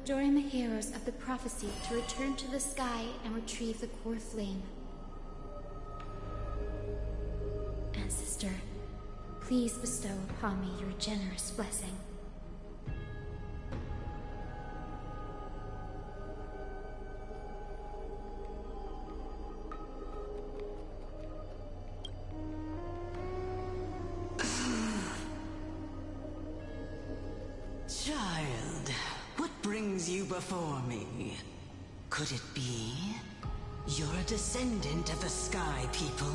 join the heroes of the prophecy to return to the sky and retrieve the core flame. Ancestor, please bestow upon me your generous blessing. Child, what brings you before me? Could it be you're a descendant of the Sky People?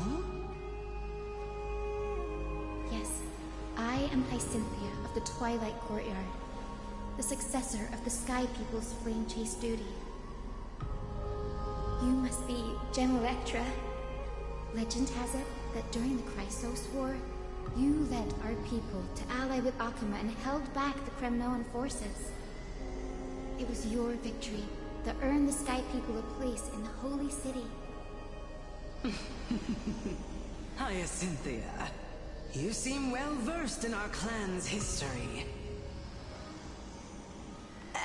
Yes, I am Hyacinthia of the Twilight Courtyard, the successor of the Sky People's Flame Chase duty. You must be Gem Electra. Legend has it that during the Chrysos War, you led our people to ally with Akuma and held back the Kremnoan forces. It was your victory that earned the Sky People a place in the Holy City. Hyacinthia, you seem well versed in our clan's history.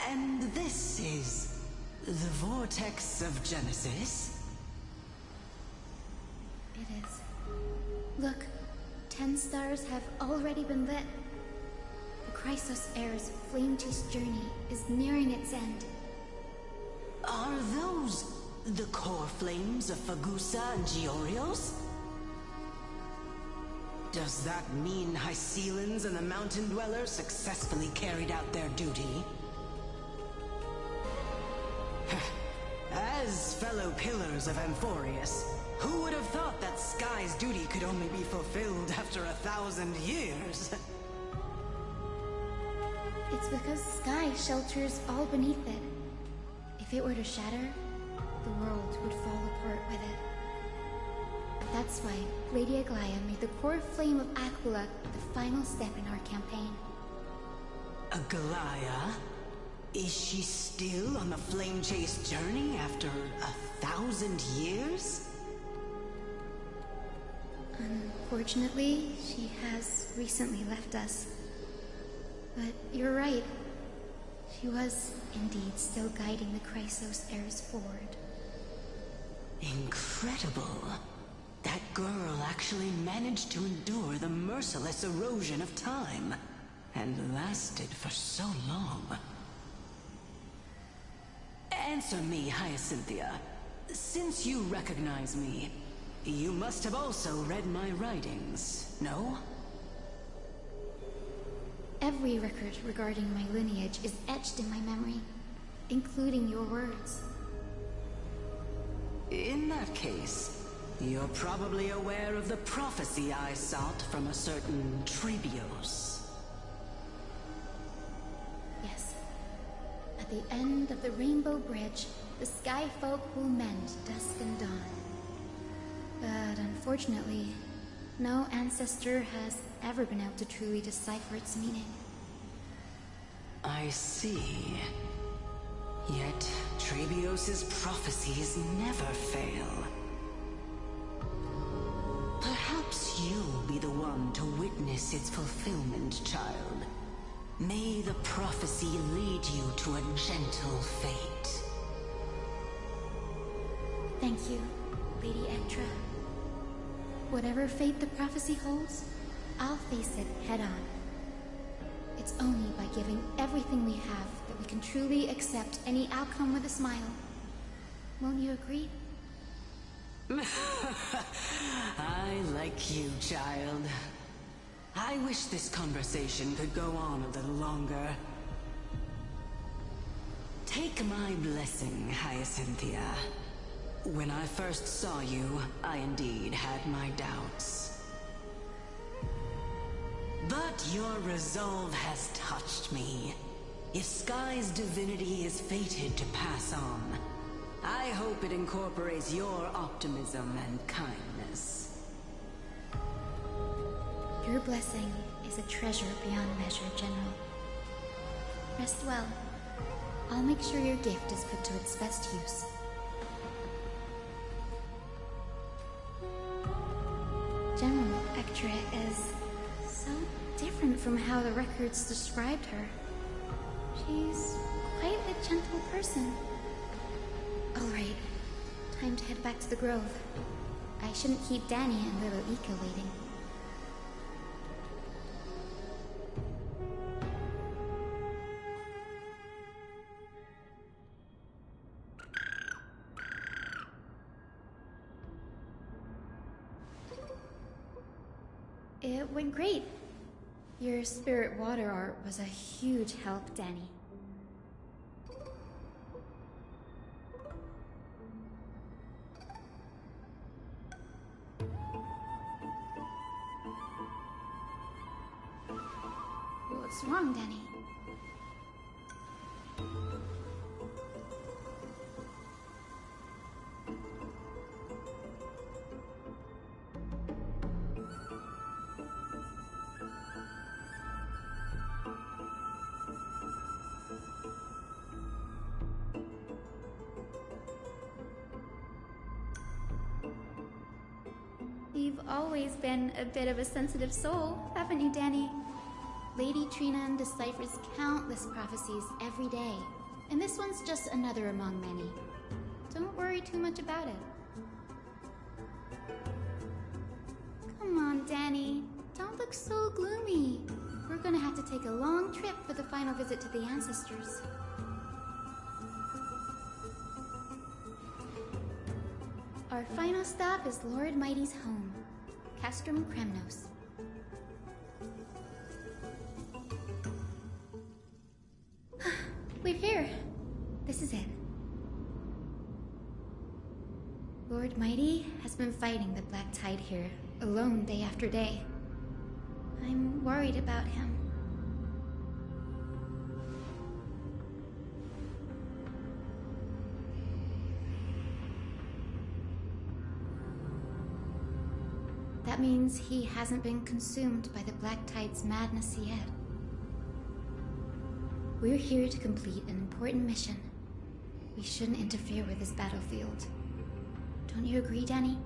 And this is the Vortex of Genesis? It is. Look, 10 stars have already been lit. The Chrysos Heir's flame chase journey is nearing its end. Are those the core flames of Fagusa and Giorios? Does that mean Hycelans and the Mountain Dwellers successfully carried out their duty? As fellow pillars of Amphorius, who would have thought that Sky's duty could only be fulfilled after 1,000 years? It's because Sky shelters all beneath it. If it were to shatter, the world would fall apart with it. That's why Lady Aglaya made the core flame of Aquila the final step in our campaign. Aglaya? Is she still on the flame chase journey after 1,000 years? Unfortunately, she has recently left us. But you're right. She was indeed still guiding the Chrysos heirs forward. Incredible. That girl actually managed to endure the merciless erosion of time, and lasted for so long. Answer me, Hyacinthia. Since you recognize me, you must have also read my writings, no? Every record regarding my lineage is etched in my memory, including your words. In that case, you're probably aware of the prophecy I sought from a certain Trebios. Yes. At the end of the Rainbow Bridge, the Sky Folk will mend dusk and dawn. But unfortunately, no ancestor has ever been able to truly decipher its meaning. I see. Yet, Trebios' prophecies never fail. Perhaps you'll be the one to witness its fulfillment, child. May the prophecy lead you to a gentle fate. Thank you, Lady Ektra. Whatever fate the prophecy holds, I'll face it head-on. It's only by giving everything we have that we can truly accept any outcome with a smile. Won't you agree? I like you, child. I wish this conversation could go on a little longer. Take my blessing, Hyacinthia. When I first saw you, I indeed had my doubts. But your resolve has touched me. If Sky's divinity is fated to pass on, I hope it incorporates your optimism and kindness. Your blessing is a treasure beyond measure, General. Rest well. I'll make sure your gift is put to its best use. General Ektra is so different from how the records described her. She's quite a gentle person. Alright, time to head back to the grove. I shouldn't keep Danny and little Ika waiting. It went great. Your spirit water art was a huge help, Danny. What's wrong, Danny? You've always been a bit of a sensitive soul, haven't you, Danny? Lady Trina deciphers countless prophecies every day, and this one's just another among many. Don't worry too much about it. Come on, Danny. Don't look so gloomy. We're gonna have to take a long trip for the final visit to the ancestors. Our final stop is Lord Mighty's home, Castrum Kremnos. We're here. This is it. Lord Mighty has been fighting the Black Tide here, alone day after day. I'm worried about him. That means he hasn't been consumed by the Black Tide's madness yet. We're here to complete an important mission. We shouldn't interfere with his battlefield. Don't you agree, Danny?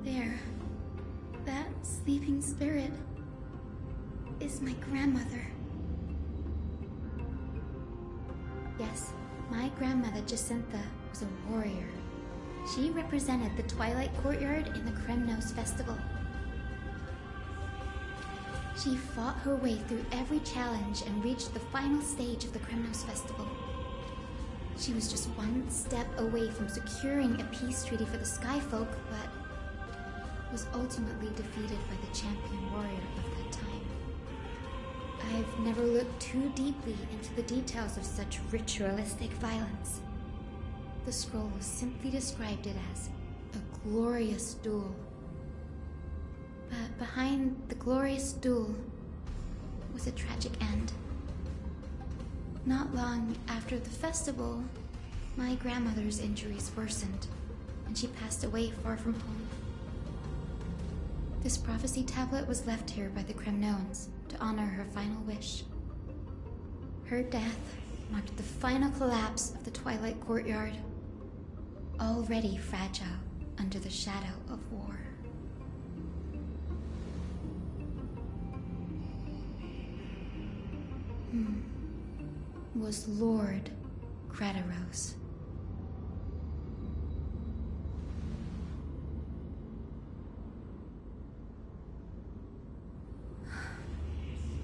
There. That sleeping spirit is my grandmother. Yes, my grandmother Jacinta was a warrior. She represented the Twilight Courtyard in the Kremnos Festival. She fought her way through every challenge and reached the final stage of the Kremnos Festival. She was just one step away from securing a peace treaty for the Skyfolk, but was ultimately defeated by the champion warrior of that time. I've never looked too deeply into the details of such ritualistic violence. The scroll simply described it as a glorious duel. But behind the glorious duel was a tragic end. Not long after the festival, my grandmother's injuries worsened, and she passed away far from home. This prophecy tablet was left here by the Kremnoans to honor her final wish. Her death marked the final collapse of the Twilight Courtyard, already fragile under the shadow of war. Was Lord Gradaros.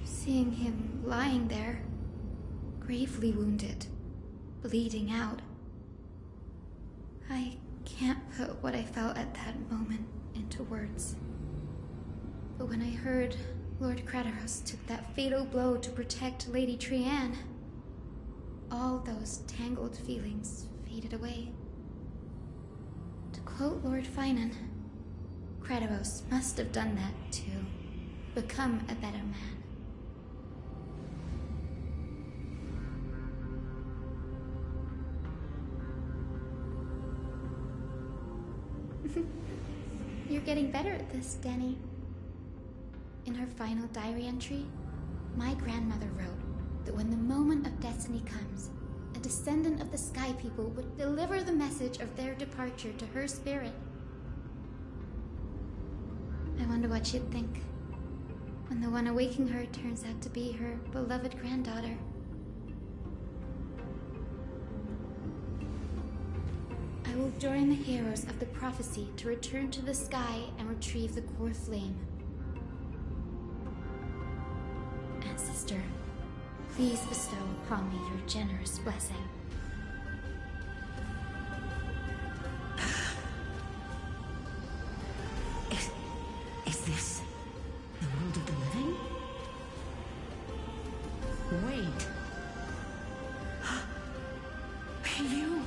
Seeing him lying there, gravely wounded, bleeding out, I can't put what I felt at that moment into words. But when I heard Lord Gradaros took that fatal blow to protect Lady Trianne, all those tangled feelings faded away. To quote Lord Finan, Gradaros must have done that to become a better man. You're getting better at this, Danny. In her final diary entry, my grandmother wrote that when the moment of destiny comes, a descendant of the Sky People would deliver the message of their departure to her spirit. I wonder what she'd think. when the one awaking her turns out to be her beloved granddaughter. I will join the heroes of the prophecy to return to the sky and retrieve the core flame. Ancestor, please bestow upon me your generous blessing. Is this the world of the living? Wait. You...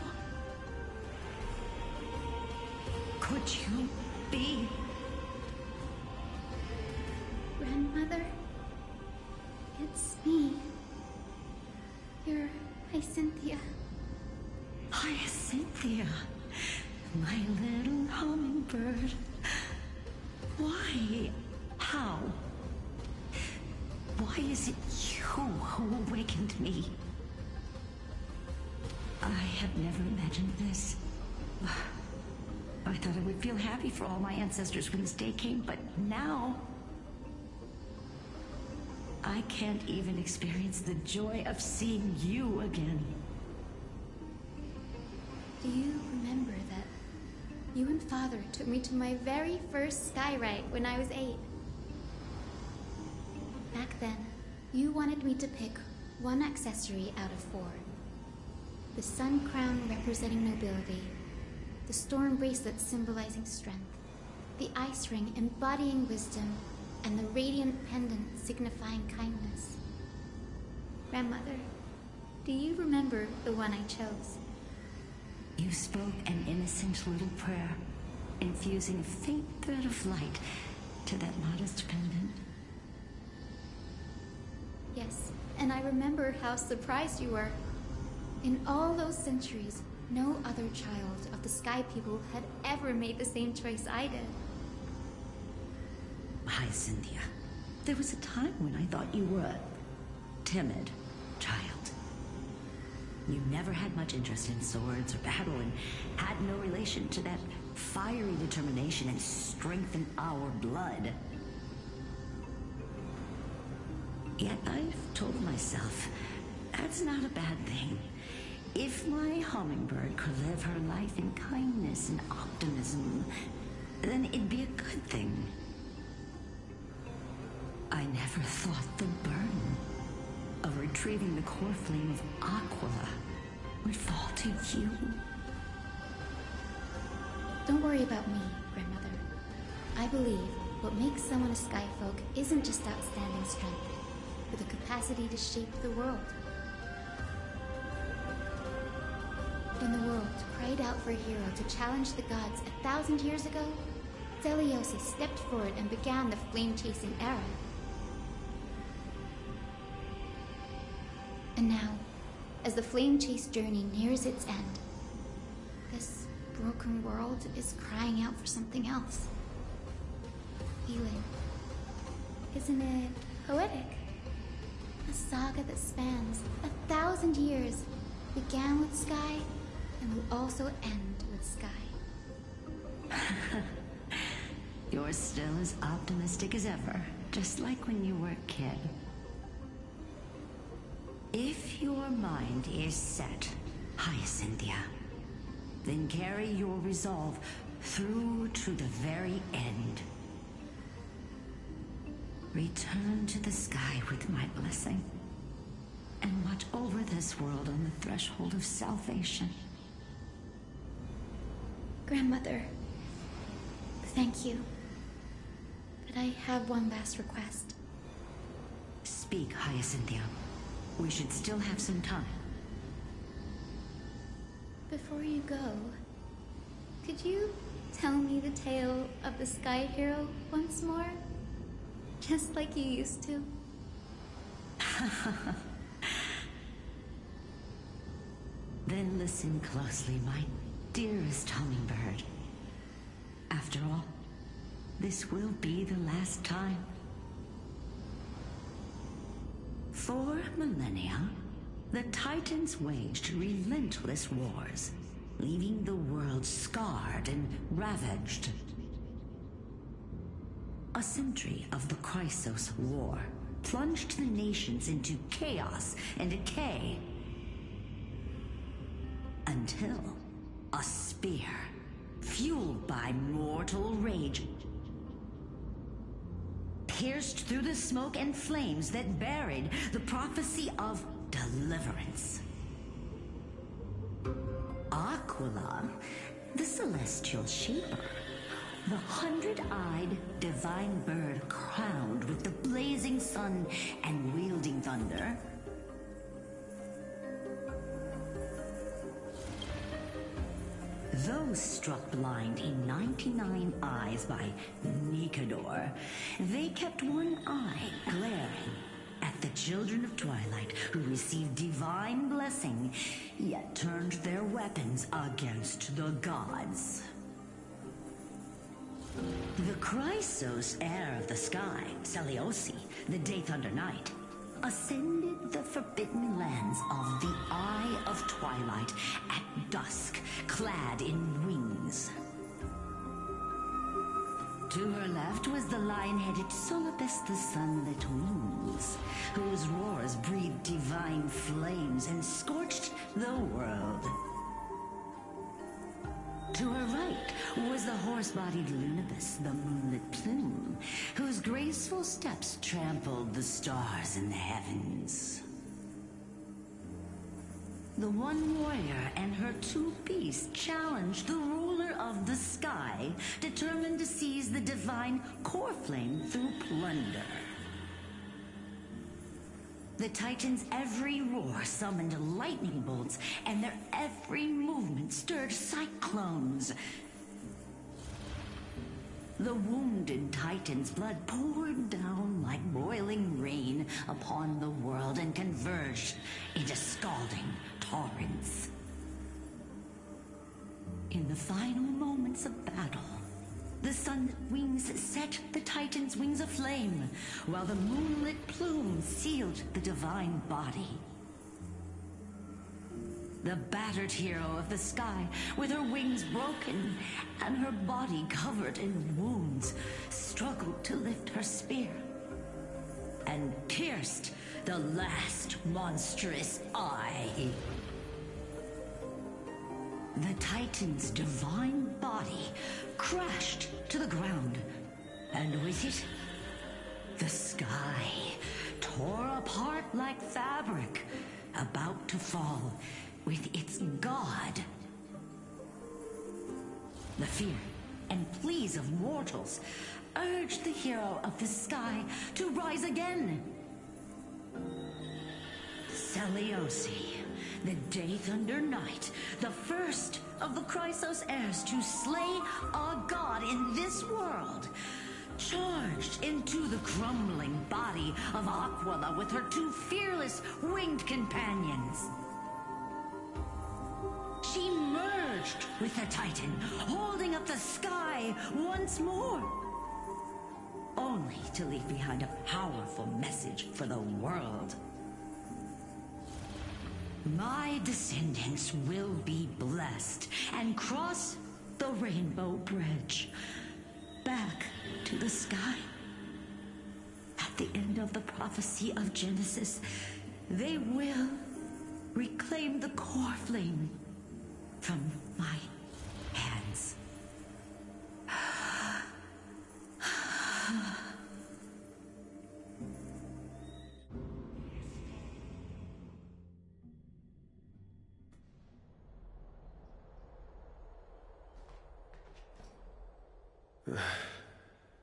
Could you be... Grandmother? It's me. You're Hyacinthia. Hyacinthia, my little hummingbird. Why? How? Why is it you who awakened me? I have never imagined this. I thought I would feel happy for all my ancestors when this day came, but now... I can't even experience the joy of seeing you again. Do you remember that you and Father took me to my very first sky ride when I was 8? Back then, you wanted me to pick one accessory out of 4. The sun crown representing nobility, the storm bracelet symbolizing strength, the ice ring embodying wisdom, and the radiant pendant signifying kindness. Grandmother, do you remember the one I chose? You spoke an innocent little prayer, infusing a faint thread of light to that modest pendant. Yes, and I remember how surprised you were. In all those centuries, no other child of the Sky People had ever made the same choice I did. Hyacinthia, there was a time when I thought you were a timid child. You never had much interest in swords or battle and had no relation to that fiery determination and strength in our blood. Yet I've told myself, that's not a bad thing. If my hummingbird could live her life in kindness and optimism, then it'd be a good thing. I never thought the burden of retrieving the core flame of Aquila would fall to you. Don't worry about me, Grandmother. I believe what makes someone a Skyfolk isn't just outstanding strength, but the capacity to shape the world. When the world cried out for a hero to challenge the gods 1,000 years ago, Zeliosi stepped forward and began the flame-chasing era. And now, as the flame chase journey nears its end, this broken world is crying out for something else. Healing. Isn't it poetic? A saga that spans 1,000 years, began with sky, and will also end with sky. You're still as optimistic as ever, just like when you were a kid. If your mind is set, Hyacinthia, then carry your resolve through to the very end. Return to the sky with my blessing, and watch over this world on the threshold of salvation. Grandmother, thank you. But I have one last request. Speak, Hyacinthia. We should still have some time. Before you go, could you tell me the tale of the Sky Hero once more? Just like you used to. Then listen closely, my dearest hummingbird. After all, this will be the last time. For millennia, the Titans waged relentless wars, leaving the world scarred and ravaged. A a century of the Chrysos War plunged the nations into chaos and decay until a spear, fueled by mortal rage, pierced through the smoke and flames that buried the prophecy of deliverance. Aquila, the celestial shaper, the 100-eyed divine bird crowned with the blazing sun and wielding thunder, those struck blind in 99 eyes by Nikador, they kept one eye glaring at the children of Twilight who received divine blessing, yet turned their weapons against the gods. The Chrysos heir of the sky, Seliosi, the Day Thunder Knight, ascended the forbidden lands of the Eye of Twilight at dusk, clad in wings. To her left was the lion-headed Solipus the Sunlit Wings, whose roars breathed divine flames and scorched the world. To her right was the horse-bodied Lunibus, the Moonlit Plume, whose graceful steps trampled the stars in the heavens. The one warrior and her two beasts challenged the ruler of the sky, determined to seize the divine core flame through plunder. The Titans' every roar summoned lightning bolts, and their every movement stirred cyclones. The wounded Titan's blood poured down like boiling rain upon the world and converged into scalding torrents. In the final moments of battle, the sunlit wings set the Titan's wings aflame, while the moonlit plume sealed the divine body. The battered hero of the sky, with her wings broken and her body covered in wounds, struggled to lift her spear and pierced the last monstrous eye. The Titan's divine body crashed to the ground, and with it, the sky tore apart like fabric, about to fall with its god. The fear and pleas of mortals urged the hero of the sky to rise again. Seliosi, the Day Thunder Knight, the first of the Chrysos heirs to slay a god in this world, charged into the crumbling body of Aquila with her two fearless winged companions. She merged with the Titan, holding up the sky once more, only to leave behind a powerful message for the world. My descendants will be blessed and cross the Rainbow Bridge back to the sky. At the end of the prophecy of Genesis, they will reclaim the core flame from my hands.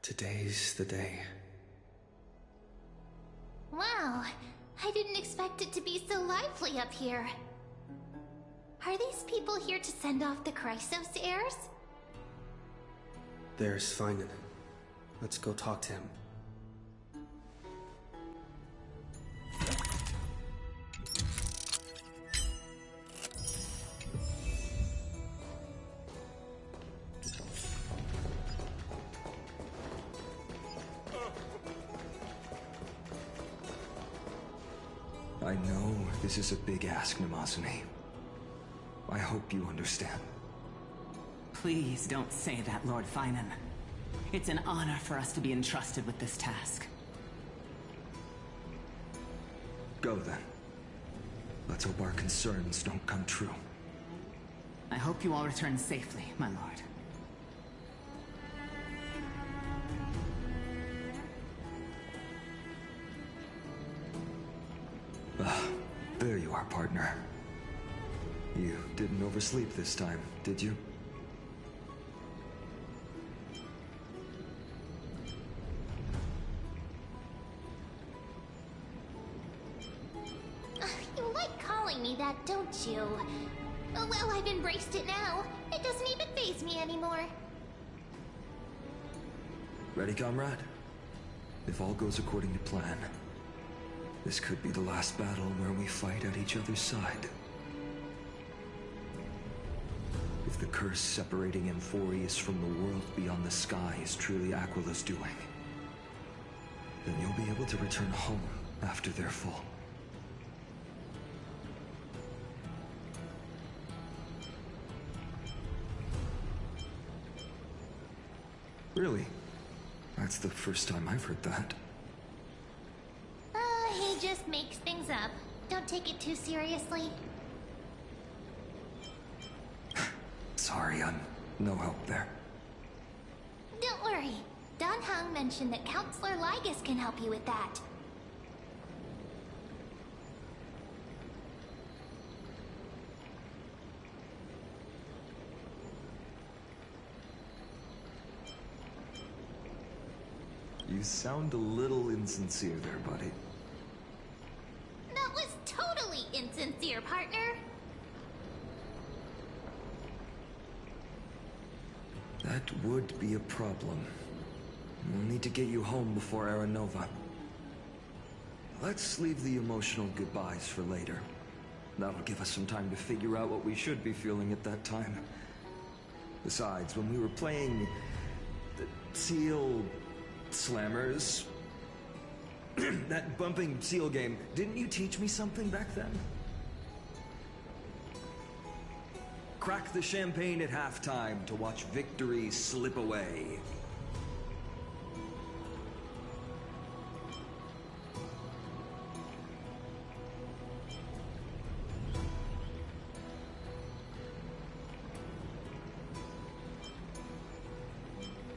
Today's the day. Wow, I didn't expect it to be so lively up here. Are these people here to send off the Chrysos heirs? There's Finan. Let's go talk to him. I know this is a big ask, Namazune. I hope you understand. Please don't say that, Lord Finan. It's an honor for us to be entrusted with this task. Go then. Let's hope our concerns don't come true. I hope you all return safely, my lord. There you are, partner. You didn't oversleep this time, did you? You like calling me that, don't you? Oh, well, I've embraced it now. It doesn't even faze me anymore. Ready, comrade? If all goes according to plan, this could be the last battle where we fight at each other's side. If the curse separating Amphorius from the world beyond the sky is truly Aquila's doing, then you'll be able to return home after their fall. Really? That's the first time I've heard that. He just makes things up. Don't take it too seriously. Sorry, I'm no help there. Don't worry. Don Hung mentioned that Counselor Lygus can help you with that. You sound a little insincere there, buddy. That was totally insincere, partner. That would be a problem. We'll need to get you home before Aranova. Let's leave the emotional goodbyes for later. That'll give us some time to figure out what we should be feeling at that time. Besides, when we were playing the Seal Slammers, that bumping seal game, didn't you teach me something back then? Crack the champagne at halftime to watch victory slip away.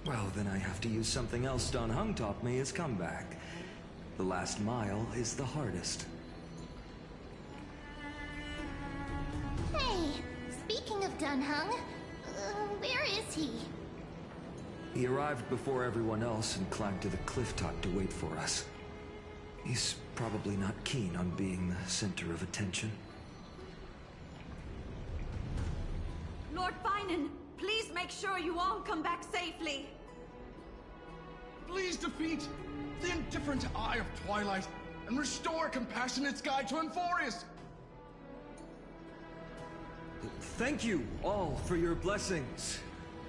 Well, then I have to use something else Don Hung taught me as comeback. The last mile is the hardest. Hey, speaking of Don Hung, where is he? He arrived before everyone else and climbed to the cliff top to wait for us. He's probably not keen on being the center of attention. Lord Finan, please make sure you all come back safely. Please defeat the indifferent eye of Twilight and restore compassionate sky to Amphorius. Thank you all for your blessings.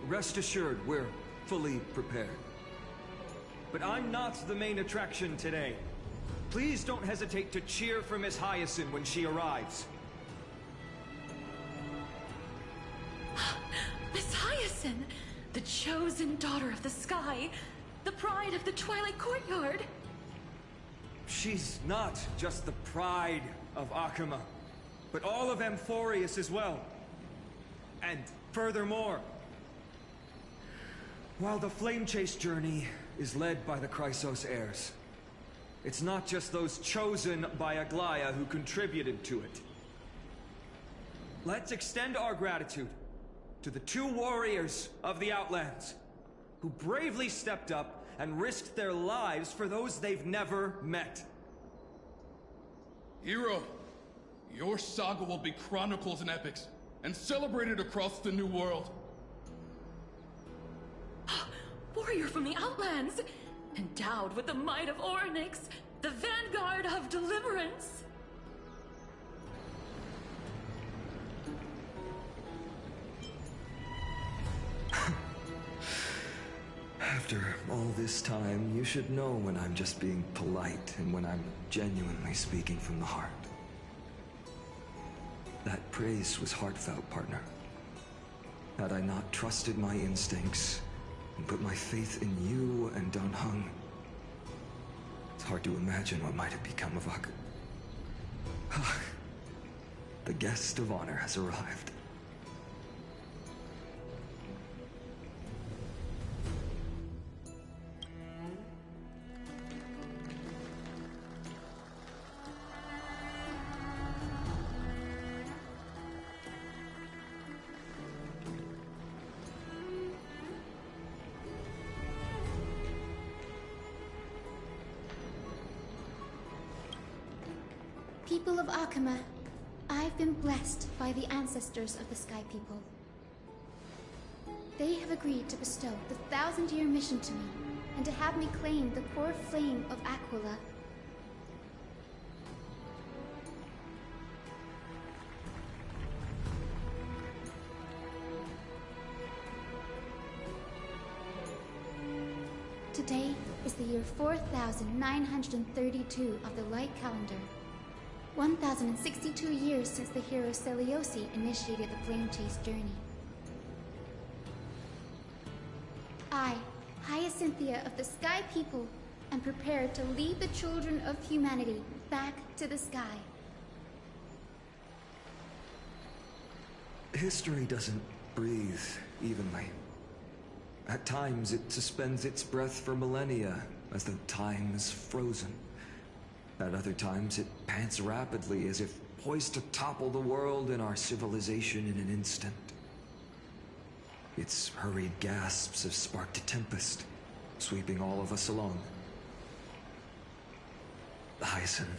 Rest assured, we're fully prepared. But I'm not the main attraction today. Please don't hesitate to cheer for Miss Hyacinth when she arrives. Miss Hyacinth, the chosen daughter of the sky, the pride of the Twilight Courtyard. She's not just the pride of Akama, but all of Amphorius as well. And furthermore, while the Flame Chase journey is led by the Chrysos heirs, it's not just those chosen by Aglaya who contributed to it. Let's extend our gratitude to the 2 warriors of the Outlands who bravely stepped up and risked their lives for those they've never met. Hero, your saga will be chronicled in epics and celebrated across the New World. Warrior from the Outlands, endowed with the might of Orynyx, the vanguard of deliverance. After all this time, you should know when I'm just being polite and when I'm genuinely speaking from the heart. That praise was heartfelt, partner. Had I not trusted my instincts, and put my faith in you and Dan Heng. It's hard to imagine what might have become of Ak. The guest of honor has arrived. People of Akama, I've been blessed by the ancestors of the Sky People. They have agreed to bestow the 1,000-year mission to me, and to have me claim the core flame of Aquila. Today is the year 4932 of the Light Calendar. 1,062 years since the hero Seliosi initiated the Flame Chase journey. I, Hyacinthia of the Sky People, am prepared to lead the children of humanity back to the sky. History doesn't breathe evenly. At times, it suspends its breath for millennia, as though time is frozen. At other times, it pants rapidly, as if poised to topple the world and our civilization in an instant. Its hurried gasps have sparked a tempest, sweeping all of us along. Hyacinth,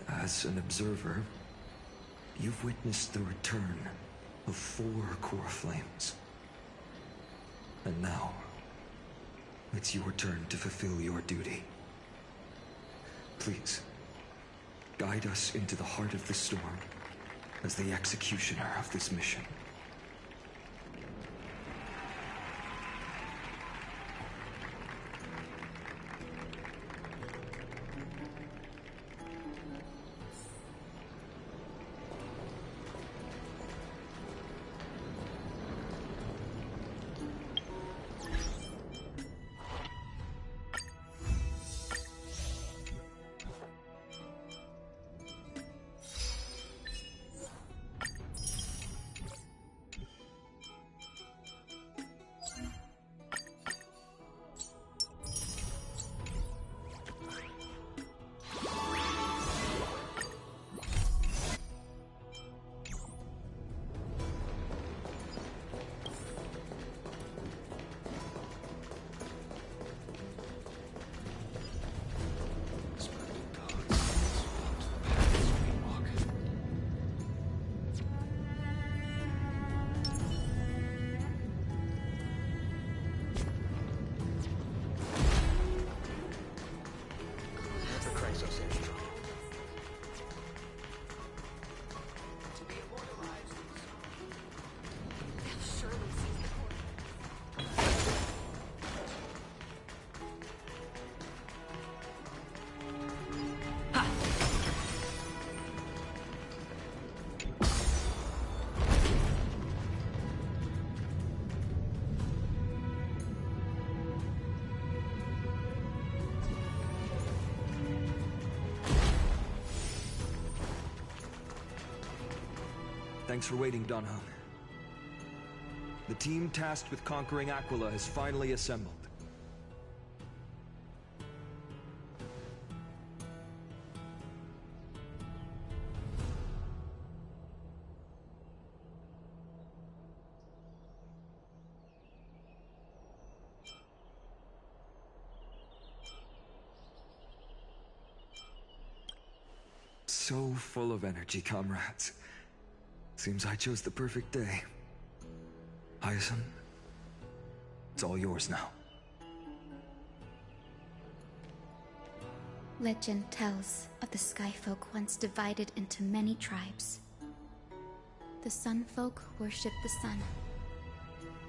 as an observer, you've witnessed the return of 4 core flames. And now, it's your turn to fulfill your duty. Please, guide us into the heart of the storm as the executioner of this mission. Thanks for waiting, Dan Heng. The team tasked with conquering Aquila has finally assembled. So full of energy, comrades. Seems I chose the perfect day. Hyacinth, it's all yours now. Legend tells of the Sky Folk once divided into many tribes. The Sun Folk worshipped the sun.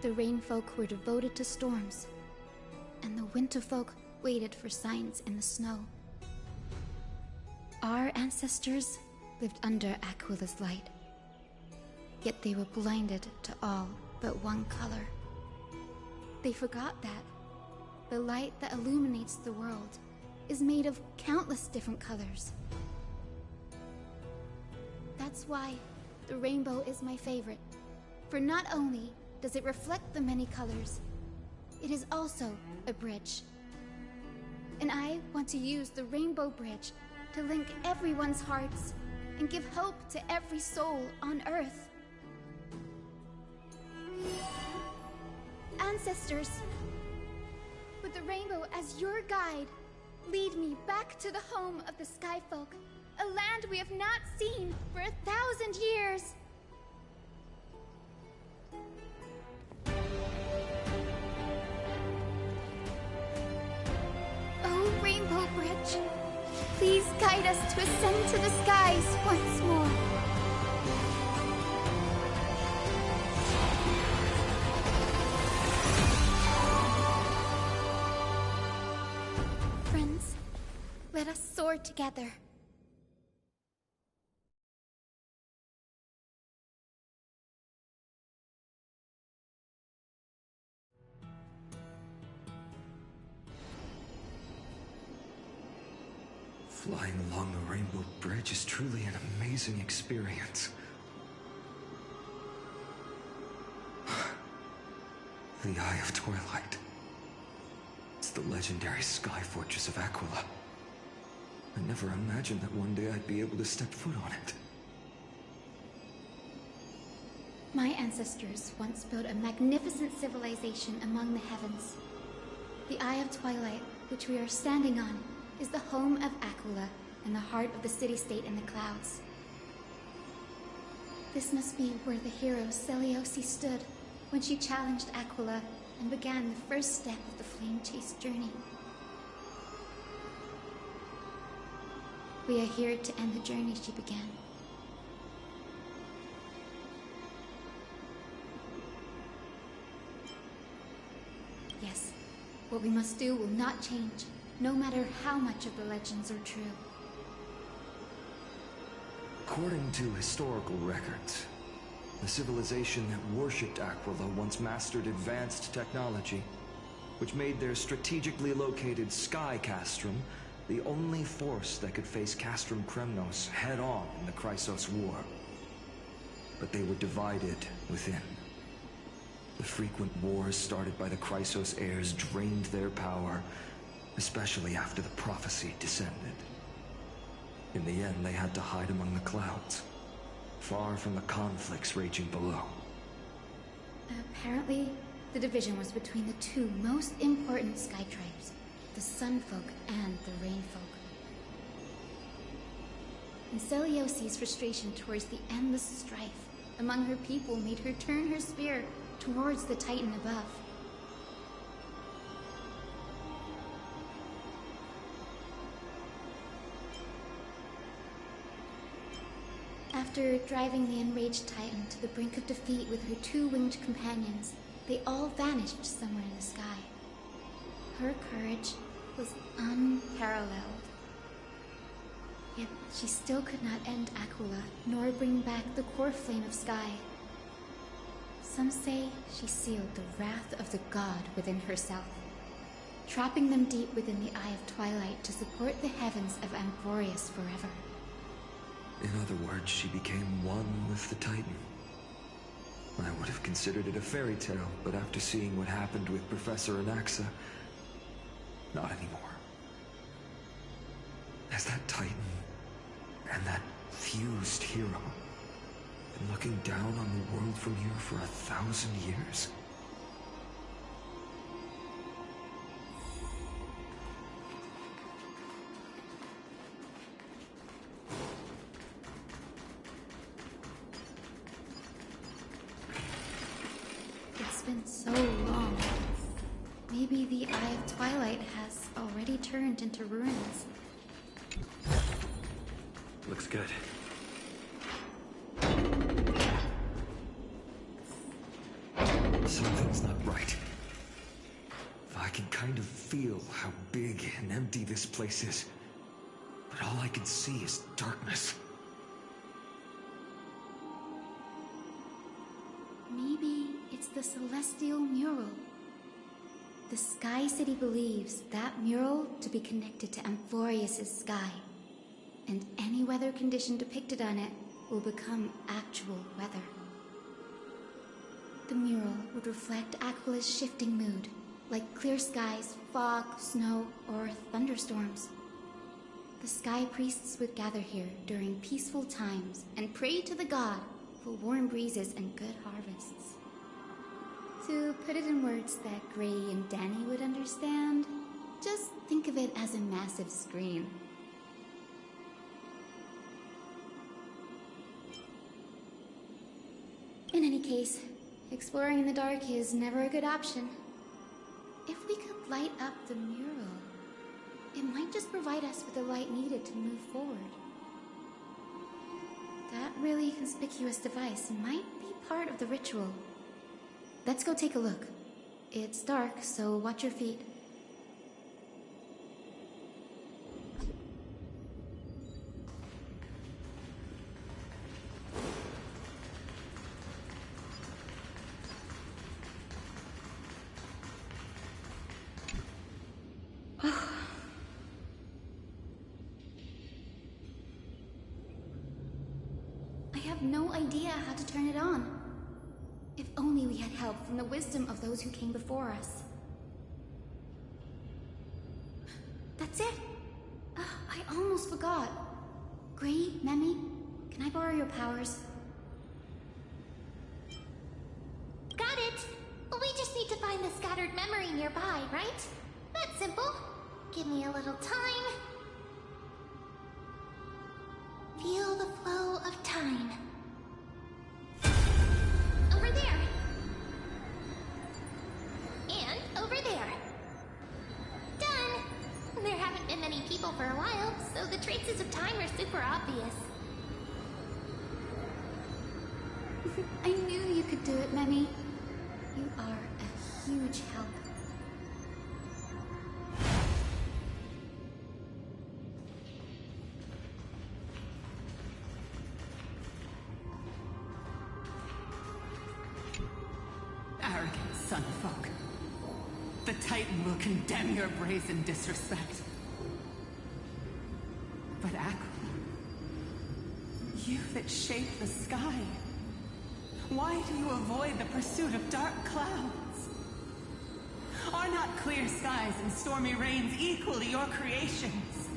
The Rain Folk were devoted to storms. And the Winter Folk waited for signs in the snow. Our ancestors lived under Aquila's light. Yet they were blinded to all but one color. They forgot that the light that illuminates the world, is made of countless different colors. That's why the rainbow is my favorite. For not only does it reflect the many colors, it is also a bridge. And I want to use the Rainbow Bridge to link everyone's hearts and give hope to every soul on Earth. Ancestors, with the rainbow as your guide, lead me back to the home of the Skyfolk, a land we have not seen for 1,000 years. Oh, Rainbow Bridge, please guide us to ascend to the skies once more. Friends, let us soar together. Flying along the Rainbow Bridge is truly an amazing experience. The Eye of Twilight. It's the legendary sky fortress of Aquila. I never imagined that one day I'd be able to step foot on it. My ancestors once built a magnificent civilization among the heavens. The Eye of Twilight, which we are standing on, is the home of Aquila and the heart of the city-state in the clouds. This must be where the hero Selioci stood when she challenged Aquila and began the first step of the Flame Chase journey. We are here to end the journey she began. Yes, what we must do will not change, no matter how much of the legends are true. According to historical records, the civilization that worshipped Aquila once mastered advanced technology, which made their strategically located Sky Castrum the only force that could face Castrum Kremnos head-on in the Chrysos War. But they were divided within. The frequent wars started by the Chrysos heirs drained their power, especially after the prophecy descended. In the end, they had to hide among the clouds, far from the conflicts raging below. Apparently, the division was between the two most important sky tribes, the Sunfolk and the Rainfolk. And Seliosi's frustration towards the endless strife among her people made her turn her spear towards the Titan above. After driving the enraged Titan to the brink of defeat with her two winged companions, they all vanished somewhere in the sky. Her courage was unparalleled. Yet she still could not end Aquila, nor bring back the core flame of sky. Some say she sealed the wrath of the god within herself, trapping them deep within the Eye of Twilight to support the heavens of Amphorius forever. In other words, she became one with the Titan. I would have considered it a fairy tale, but after seeing what happened with Professor Anaxa, not anymore. Has that Titan and that fused hero been looking down on the world from here for 1,000 years? It's been so long. Maybe the Eye of Twilight has already turned into ruins. Looks good. Something's not right. I can kind of feel how big and empty this place is. But all I can see is darkness. Maybe it's the celestial mural. The Sky City believes that mural to be connected to Amphorius' sky, and any weather condition depicted on it will become actual weather. The mural would reflect Aquila's shifting mood, like clear skies, fog, snow, or thunderstorms. The Sky Priests would gather here during peaceful times and pray to the god for warm breezes and good harvests. To put it in words that Gray and Danny would understand, just think of it as a massive screen. In any case, exploring in the dark is never a good option. If we could light up the mural, it might just provide us with the light needed to move forward. That really conspicuous device might be part of the ritual. Let's go take a look. It's dark, so watch your feet. I have no idea how to turn it on. If only we had help from the wisdom of those who came before us. That's it! I almost forgot. Gray, Memi, can I borrow your powers? Got it! We just need to find the scattered memory nearby, right? That's simple. Give me a little time. Feel the flow of time. Over there. And over there. Done! There haven't been many people for a while, so the traces of time are super obvious. I knew you could do it, Memi. You are a huge help. Arrogant sunfolk. The Titan will condemn your brazen disrespect. But Aquila, you that shape the sky, why do you avoid the pursuit of dark clouds? Are not clear skies and stormy rains equally your creations?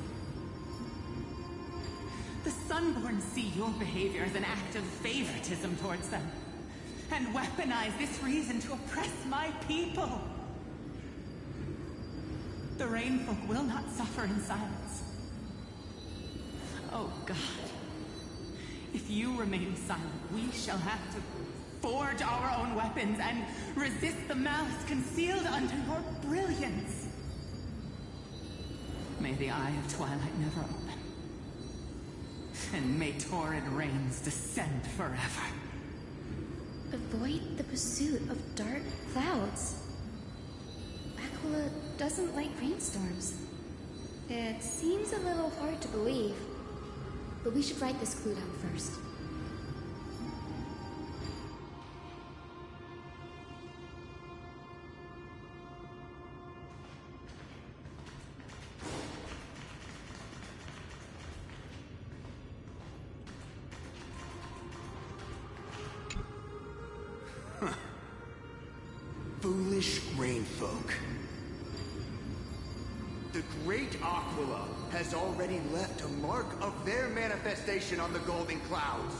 The Sunborn see your behavior as an act of favoritism towards them, and weaponize this reason to oppress my people. The Rainfolk will not suffer in silence. Oh God, if you remain silent, we shall have to forge our own weapons and resist the malice concealed under your brilliance. May the Eye of Twilight never open, and may torrid rains descend forever. Avoid the pursuit of dark clouds. Aquila doesn't like rainstorms. It seems a little hard to believe, but we should write this clue down first. Foolish rainfolk. The great Aquila has already left a mark of their manifestation on the golden clouds.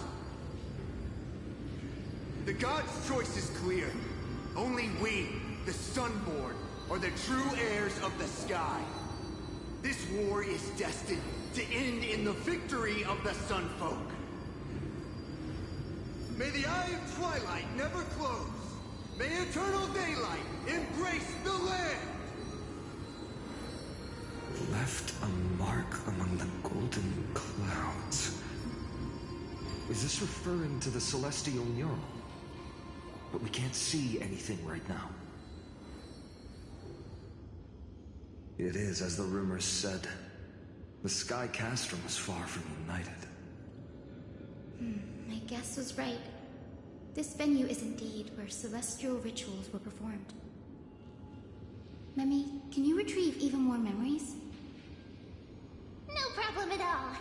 The god's choice is clear. Only we, the Sunborn, are the true heirs of the sky. This war is destined to end in the victory of the Sunfolk. May the Eye of Twilight never close. May eternal daylight embrace the land! Left a mark among the golden clouds. Is this referring to the celestial mural? But we can't see anything right now. It is, as the rumors said. The Sky Castrum is far from united. My guess was right. This venue is indeed where celestial rituals were performed. Memi, can you retrieve even more memories? No problem at all.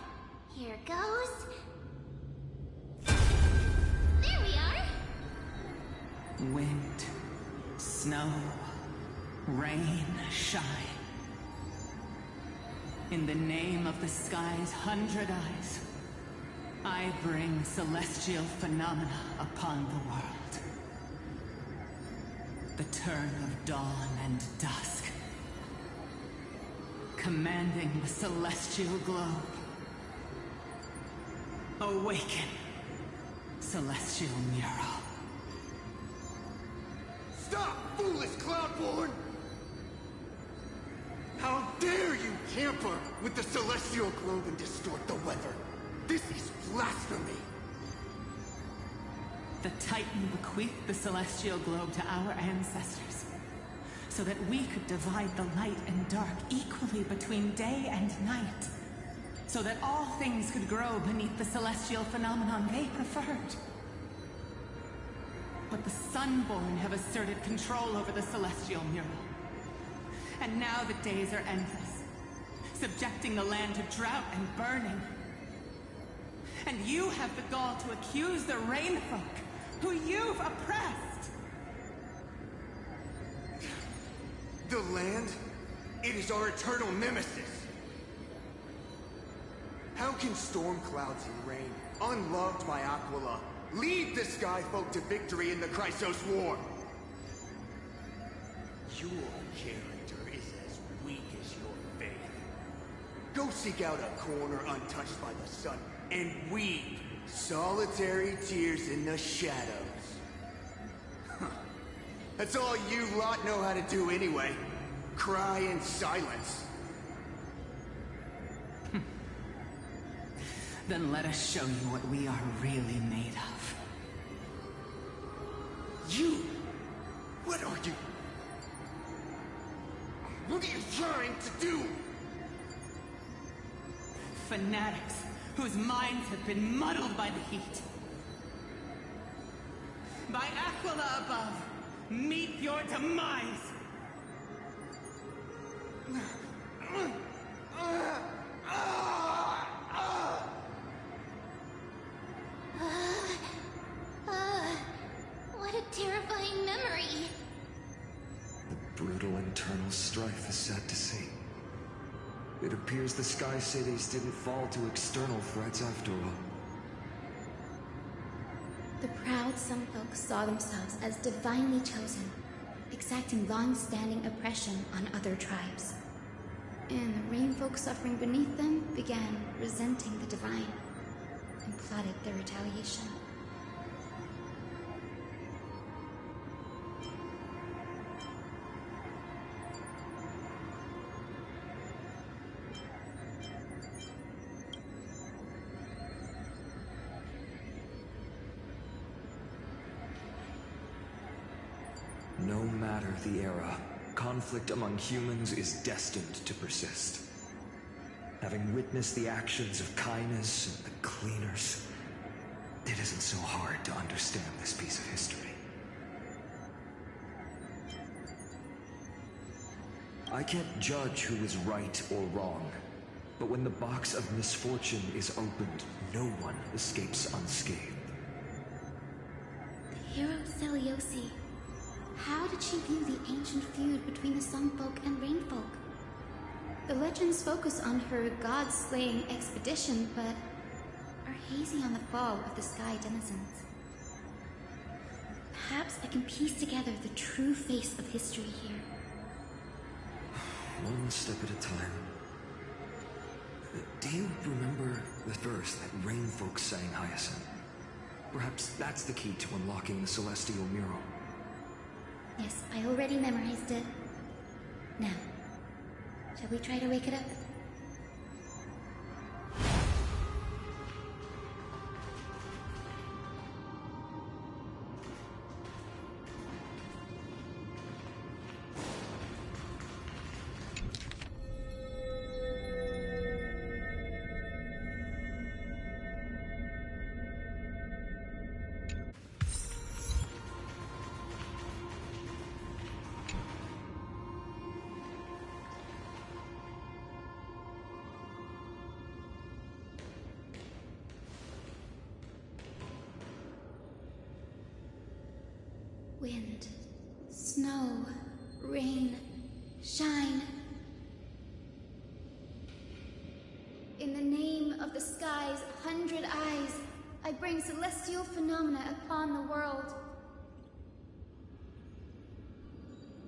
Here goes. There we are. Wind, snow, rain, shine. In the name of the sky's 100 eyes, I bring celestial phenomena upon the world. The turn of dawn and dusk, commanding the celestial globe. Awaken, celestial mural. Stop, foolish Cloudborn! How dare you tamper with the celestial globe and distort the weather? This is blasphemy! The Titan bequeathed the celestial globe to our ancestors, so that we could divide the light and dark equally between day and night, so that all things could grow beneath the celestial phenomenon they preferred. But the Sunborn have asserted control over the celestial mural. And now the days are endless, subjecting the land to drought and burning. And you have the gall to accuse the Rainfolk, who you've oppressed! The land? It is our eternal nemesis! How can storm clouds and rain, unloved by Aquila, lead the Skyfolk to victory in the Chrysos War? Your character is as weak as your faith. Go seek out a corner untouched by the sun, and weep solitary tears in the shadows. Huh. That's all you lot know how to do anyway. Cry in silence. Then let us show you what we are really made of. You? What are you? What are you trying to do? Fanatics whose minds have been muddled by the heat. By Aquila above, meet your demise! What a terrifying memory. The brutal internal strife is sad to see. It appears the Sky Cities didn't fall to external threats after all. The proud Sunfolk saw themselves as divinely chosen, exacting long-standing oppression on other tribes. And the Rainfolk suffering beneath them began resenting the divine, and plotted their retaliation. No matter the era, conflict among humans is destined to persist. Having witnessed the actions of Kindness and the Cleaners, it isn't so hard to understand this piece of history. I can't judge who is right or wrong, but when the box of misfortune is opened, no one escapes unscathed. The hero Celiosi. How did she view the ancient feud between the Sunfolk and Rainfolk? The legends focus on her god-slaying expedition, but are hazy on the fall of the Sky Denizens. Perhaps I can piece together the true face of history here. One step at a time. Do you remember the verse that Rainfolk sang, Hyacinth? Perhaps that's the key to unlocking the Celestial Mural. Yes, I already memorized it. Now, shall we try to wake it up? Wind, snow, rain, shine. In the name of the sky's 100 eyes, I bring celestial phenomena upon the world.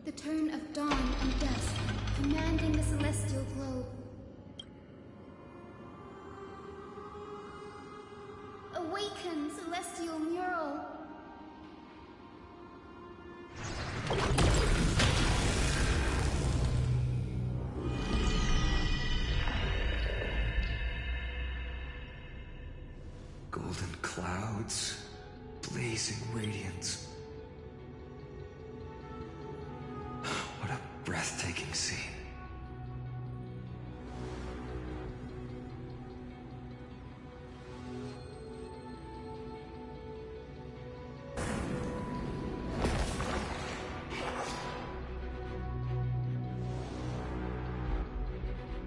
The turn of dawn and dusk, commanding the celestial globe. Awaken, celestial mural! Golden clouds, blazing radiance. What a breathtaking scene.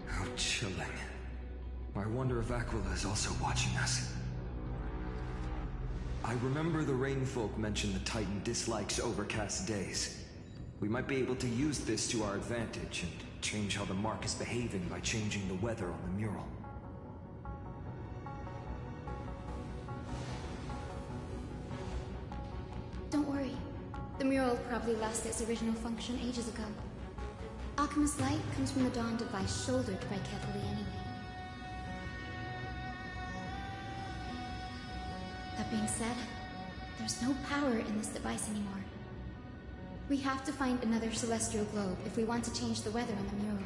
How chilling. I wonder if Aquila is also watching us. I remember the Rainfolk mentioned the Titan dislikes overcast days. We might be able to use this to our advantage and change how the mark is behaving by changing the weather on the mural. Don't worry. The mural probably lost its original function ages ago. Alchemist's light comes from the Dawn device shouldered by Kethely anyway. That being said, there's no power in this device anymore. We have to find another celestial globe if we want to change the weather on the mural.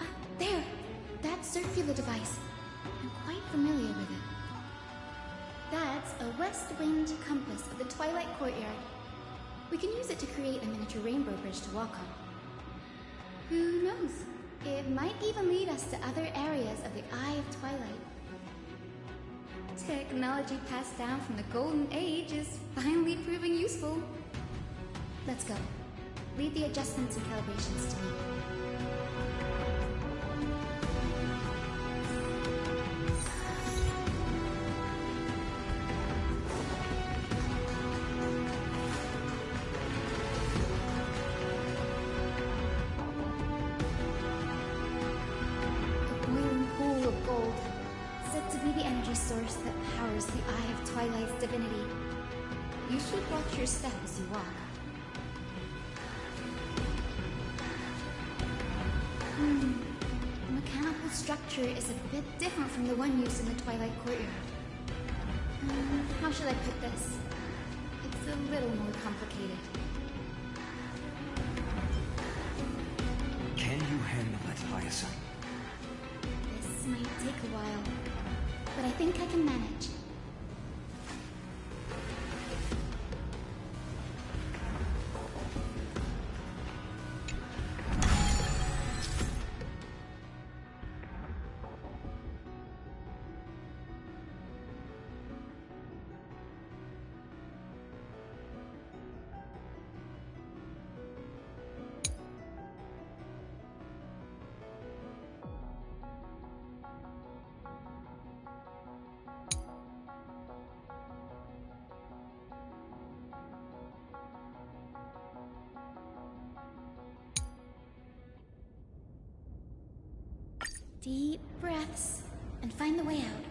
Ah, there! That circular device. I'm quite familiar with it. That's a west wind compass of the Twilight Courtyard. We can use it to create a miniature rainbow bridge to walk on. Who knows? It might even lead us to other areas of the Eye of Twilight. Technology passed down from the Golden Age is finally proving useful. Let's go. Leave the adjustments and calibrations to me. Source that powers the Eye of Twilight's divinity. You should watch your step as you walk. The mechanical structure is a bit different from the one used in the Twilight Courtyard. How should I put this? It's a little more complicated. Can you handle it, Hyacinth? This might take a while, but I think I can manage. Deep breaths, and find the way out.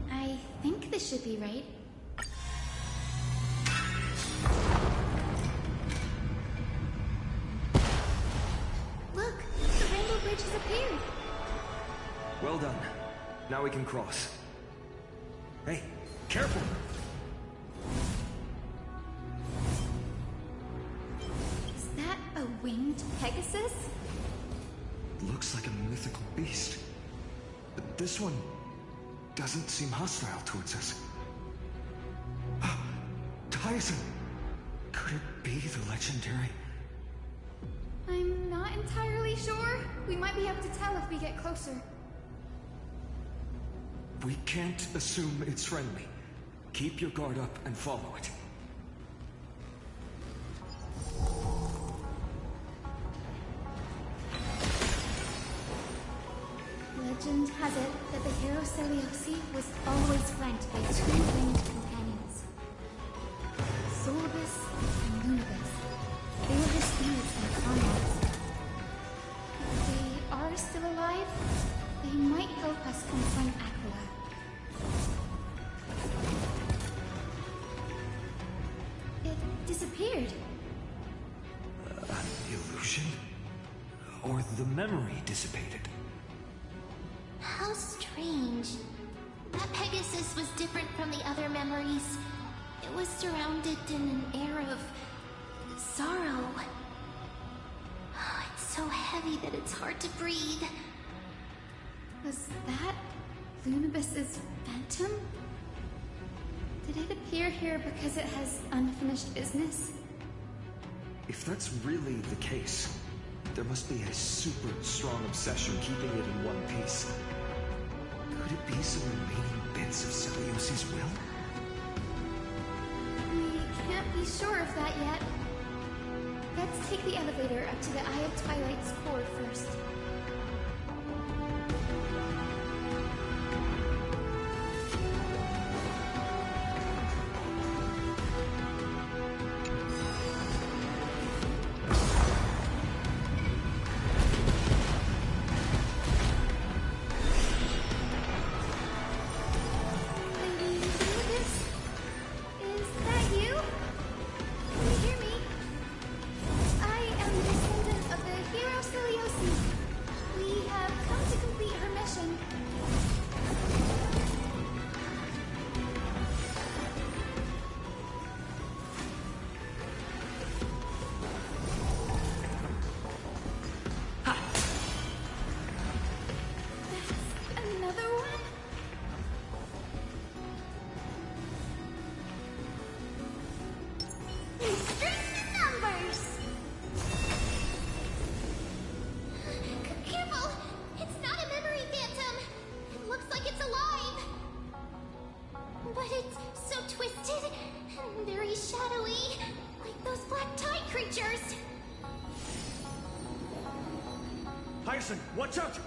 I think this should be right. Look, the rainbow bridge has appeared. Well done. Now we can cross. Hey, careful! Is that a winged Pegasus? Looks like a mythical beast. But this one doesn't seem hostile towards us. Hyacinth! Could it be the legendary? I'm not entirely sure. We might be able to tell if we get closer. We can't assume it's friendly. Keep your guard up and follow it. Legend has it that the hero Seliosi was always flanked by two winged companions. Solibus and Lunibus. They were his spirits and comrades. If they are still alive, they might help us confront Aquila. It disappeared. An illusion? Or the memory dissipated? How strange. That Pegasus was different from the other memories. It was surrounded in an air of sorrow. Oh, it's so heavy that it's hard to breathe. Was that Lunibus's phantom? Did it appear here because it has unfinished business? If that's really the case, there must be a super strong obsession keeping it in one piece. Could it be some remaining bits of Seliosi's will? We can't be sure of that yet. Let's take the elevator up to the Eye of Twilight's core first. Hyacinth, watch out!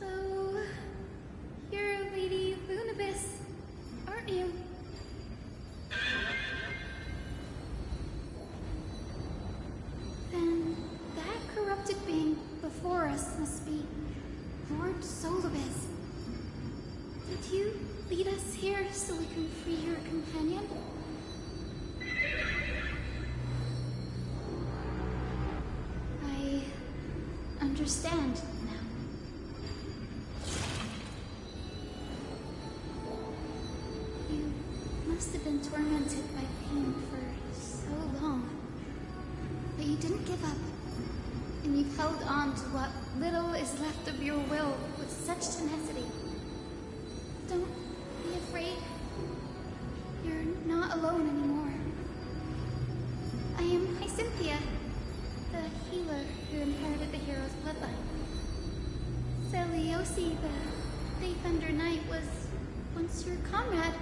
So, you're Lady Lunibus, aren't you? Then that corrupted being before us must be Lord Solibus. Did you lead us here so we can free your companion? I understand now. You must have been tormented by pain for so long. But you didn't give up. And you've held on to what little is left of your will with such tenacity. Don't be afraid. You're not alone anymore. I am Hyacinthia, the healer who inherited the hero's bloodline. Seliosi, the Faith Under Knight, was once your comrade,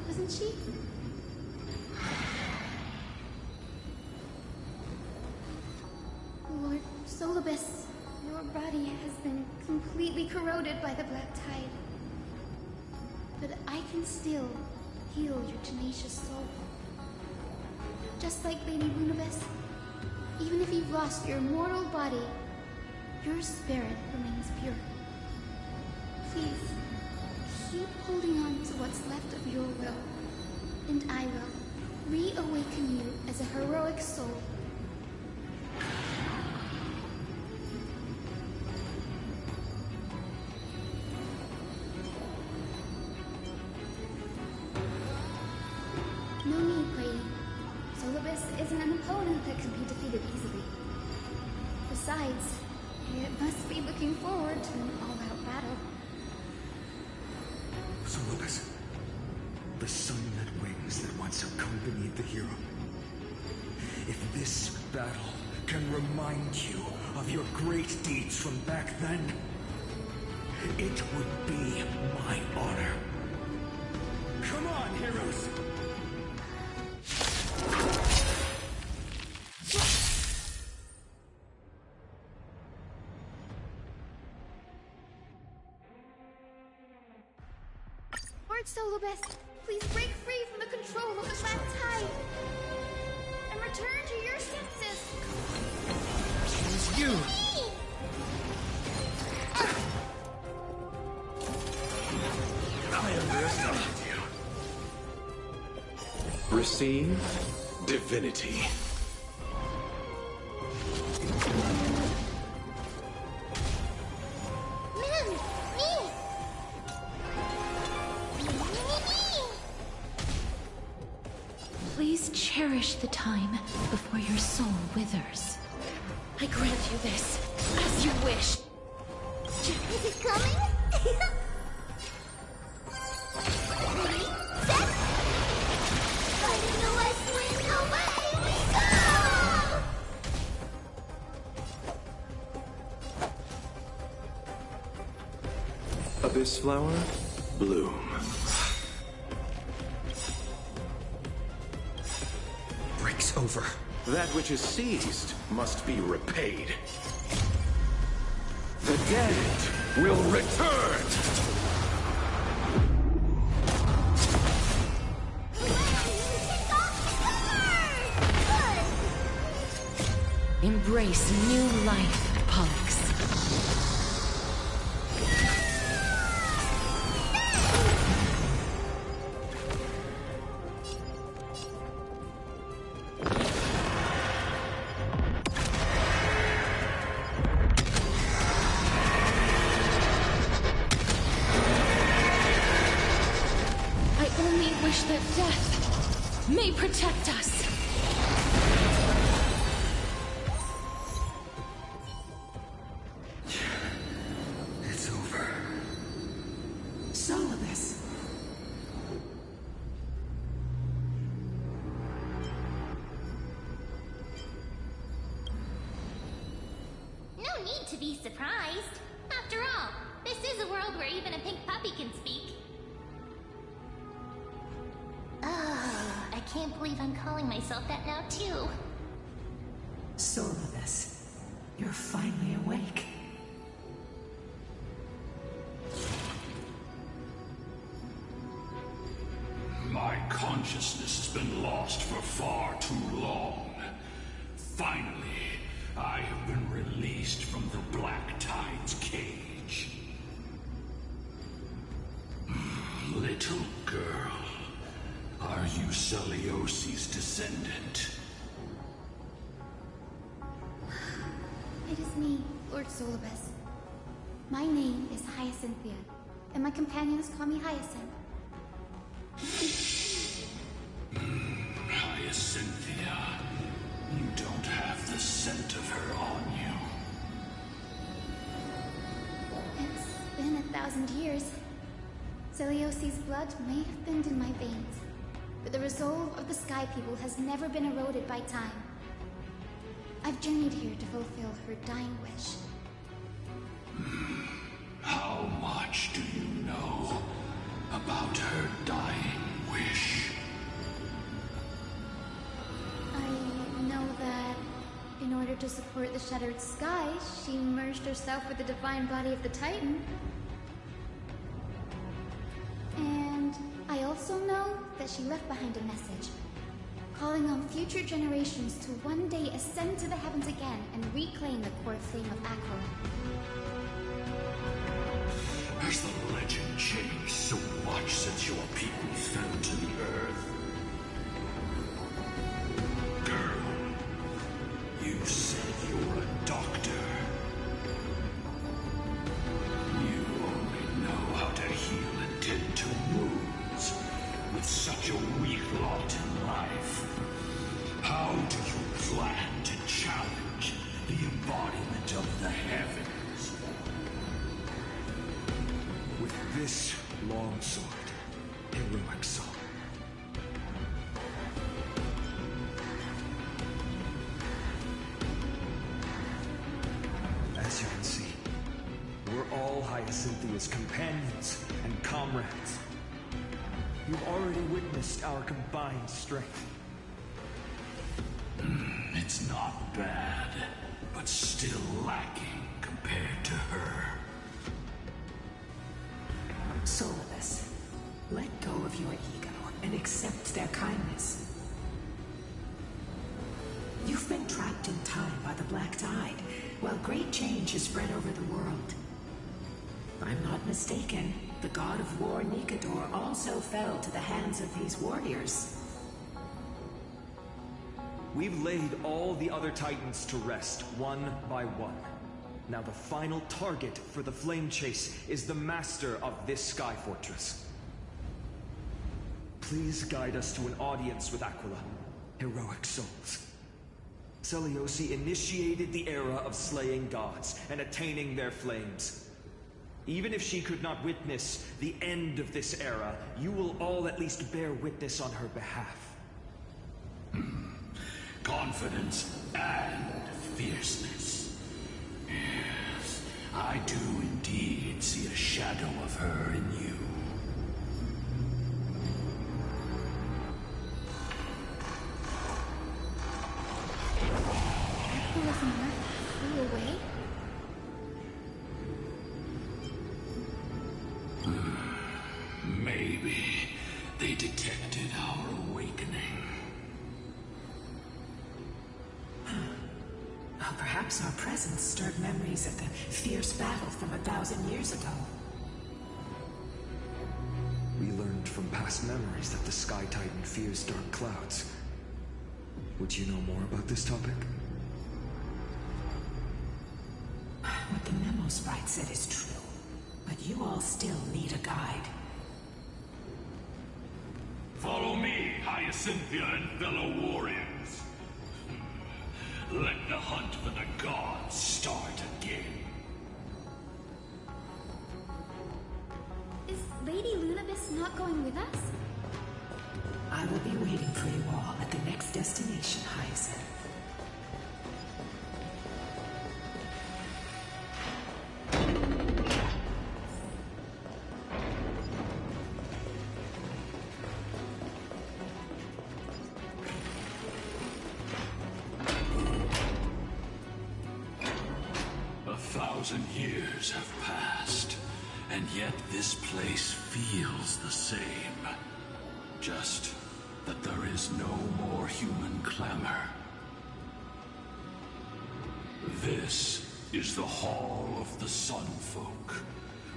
wasn't she? Lord Solibus, your body has been completely corroded by the Black Tide. But I can still heal your tenacious soul. Just like Lady Lunibus, even if you've lost your mortal body, your spirit remains pure. Please, keep holding on to what's left of your will, and I will reawaken you as a heroic soul. No need, Brady. Solibus isn't an opponent that can be defeated easily. Besides, it must be looking forward to an all-out battle. Solibus, The sun that wings that once accompanied the hero. If this battle can remind you of your great deeds from back then, it would be my honor. Come on, heroes! Lord Solobest, please break free from the control of the black tide and return to your senses. Choose you! I understand you. Receive divinity. Please cherish the time before your soul withers. I grant you this, as you wish. Is it coming? Ready, set! Fighting the west wind, away we go! Abyss flower, bloom. Breaks over. That which is seized must be repaid. The dead will return! Embrace new life, Pollux. That death may protect us. It's over. Solobest. No need to be surprised. After all, this is a world where even a pink puppy can speak. I can't believe I'm calling myself that now, too. Solobest, you're finally awake. My consciousness has been lost for far too long. Finally, I have been released from the Black Tide's cage. Little girl. Are you Celiosi's descendant? It is me, Lord Solobest. My name is Hyacinthia, and my companions call me Hyacinth. Hyacinthia, you don't have the scent of her on you. It's been 1,000 years. Celiosi's blood may have thinned in my veins, but the resolve of the Sky People has never been eroded by time. I've journeyed here to fulfill her dying wish. How much do you know about her dying wish? I know that in order to support the shattered sky, she merged herself with the divine body of the Titan. And I also know that she left behind a message, calling on future generations to one day ascend to the heavens again and reclaim the core flame of Aquila. Has the legend changed so much since your people fell to the earth? Girl, you said you're a doctor. You only know how to heal and tend to wounds with such a weak lot in life. How do you plan to challenge the embodiment of the heavens? With this long sword, heroic soul, Hyacinthia's companions and comrades. You've already witnessed our combined strength. It's not bad, but still lacking compared to her. Solidus, let go of your ego and accept their kindness. You've been trapped in time by the Black Tide, while great change has spread over the world. If I'm not mistaken, the god of war Nikador also fell to the hands of these warriors. We've laid all the other Titans to rest, one by one. Now the final target for the flame chase is the master of this sky fortress. Please guide us to an audience with Aquila, heroic souls. Seliosi initiated the era of slaying gods and attaining their flames. Even if she could not witness the end of this era, you will all at least bear witness on her behalf. Confidence and fierceness. Yes, I do indeed see a shadow of her in you. Flew away? Maybe they detected our awakening. Well, perhaps our presence stirred memories of the fierce battle from 1,000 years ago. We learned from past memories that the Sky Titan fears dark clouds. Would you know more about this topic? What the memo sprite said is true, but you all still need a guide. Follow me, Hyacinthia and fellow warriors. Let the hunt for the gods start again. Is Lady Lunabis not going with us? I will be waiting for you all at the next destination, Hyacinth. Years have passed, and yet this place feels the same. Just that there is no more human clamor. This is the Hall of the Sunfolk,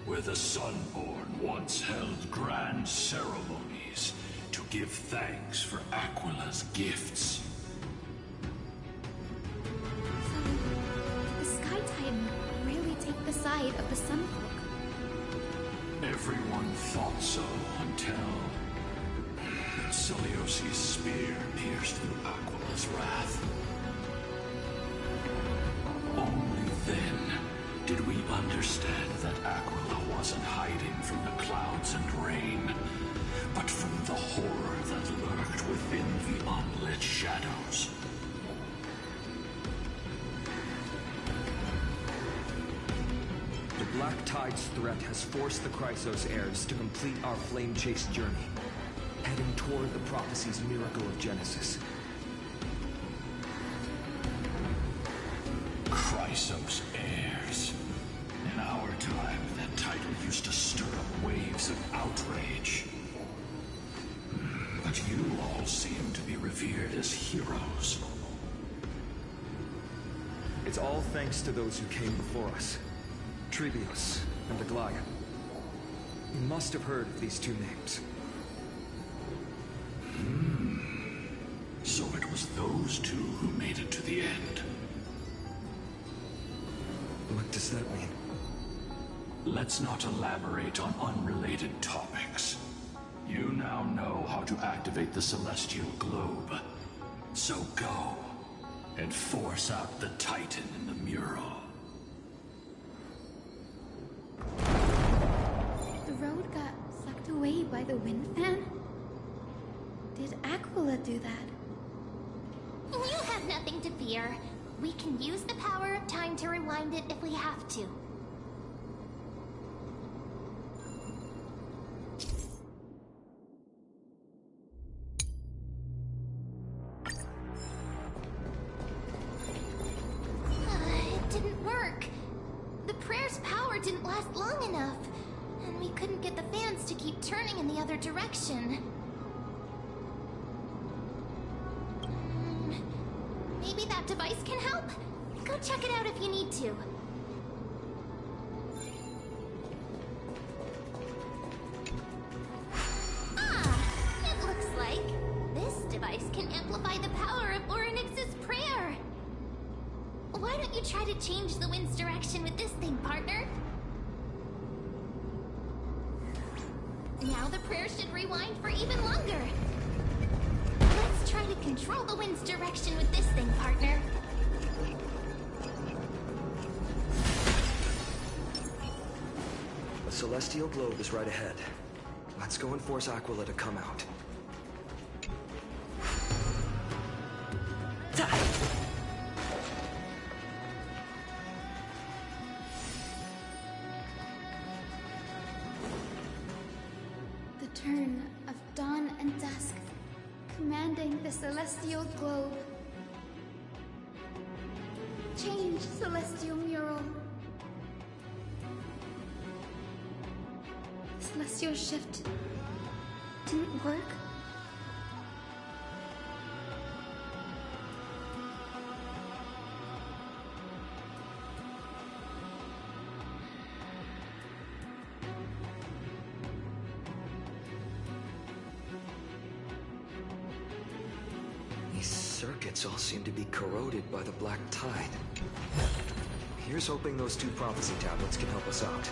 where the Sunborn once held grand ceremonies to give thanks for Aquila's gifts. The side of the Sunfolk. Everyone thought so until Celiosi's spear pierced through Aquila's wrath. Only then did we understand that Aquila wasn't hiding from the clouds and rain, but from the horror that lurked within the unlit shadows. Black Tide's threat has forced the Chrysos heirs to complete our flame chase journey, heading toward the prophecy's miracle of Genesis. Chrysos heirs. In our time, that title used to stir up waves of outrage. But you all seem to be revered as heroes. It's all thanks to those who came before us. Trebios and Aglaia. You must have heard of these two names. So it was those two who made it to the end. What does that mean? Let's not elaborate on unrelated topics. You now know how to activate the Celestial Globe. So go, and force out the Titan in the mural. The road got sucked away by the wind fan? Did Aquila do that? You have nothing to fear. We can use the power of time to rewind it if we have to. turning in the other direction. Maybe that device can help? Go check it out if you need to. It looks like this device can amplify the power of Orynyx's prayer. Why don't you try to change the wind's direction with this thing, partner? Now the prayer should rewind for even longer. Let's try to control the wind's direction with this thing, partner. The celestial globe is right ahead. Let's go and force Aquila to come out. The turn of dawn and dusk, commanding the celestial globe. Change, celestial mural. The celestial shift didn't work. These circuits all seem to be corroded by the black tide. Here's hoping those 2 prophecy tablets can help us out.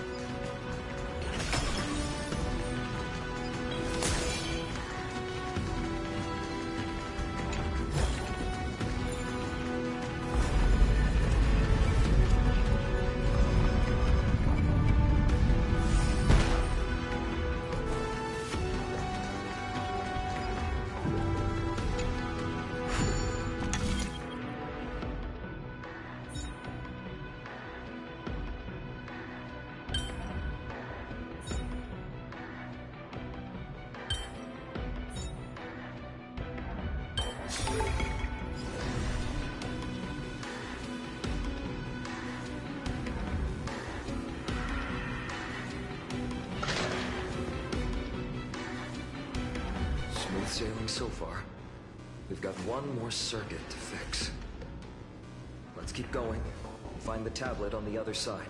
Smooth sailing so far. We've got one more circuit to fix. Let's keep going and find the tablet on the other side.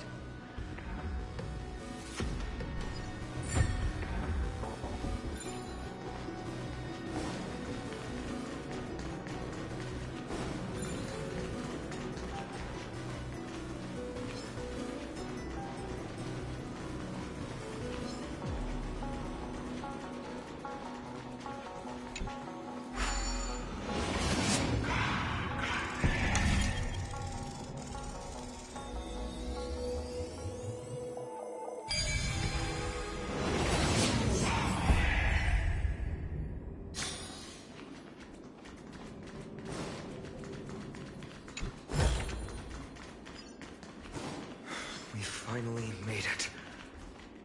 Finally made it.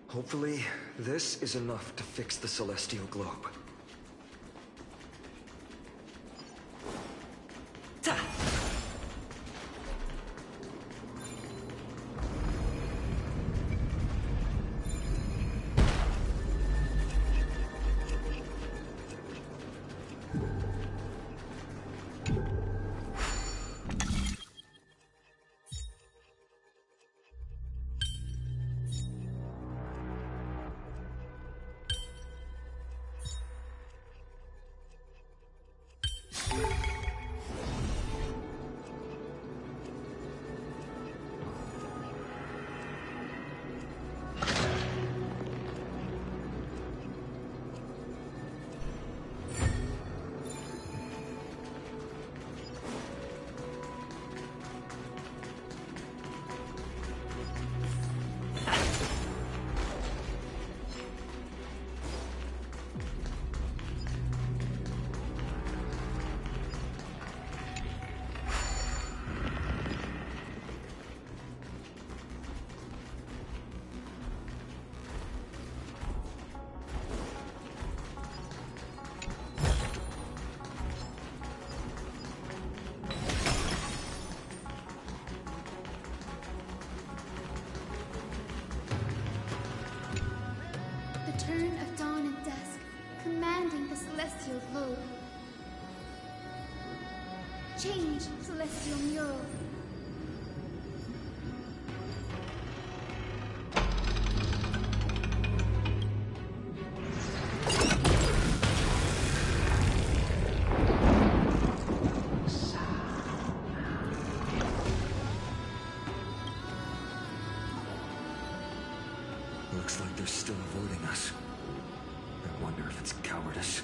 Hopefully, this is enough to fix the celestial globe. The turn of dawn celestial globe. Change, celestial mural. Looks like they're still avoiding us. I wonder if it's cowardice,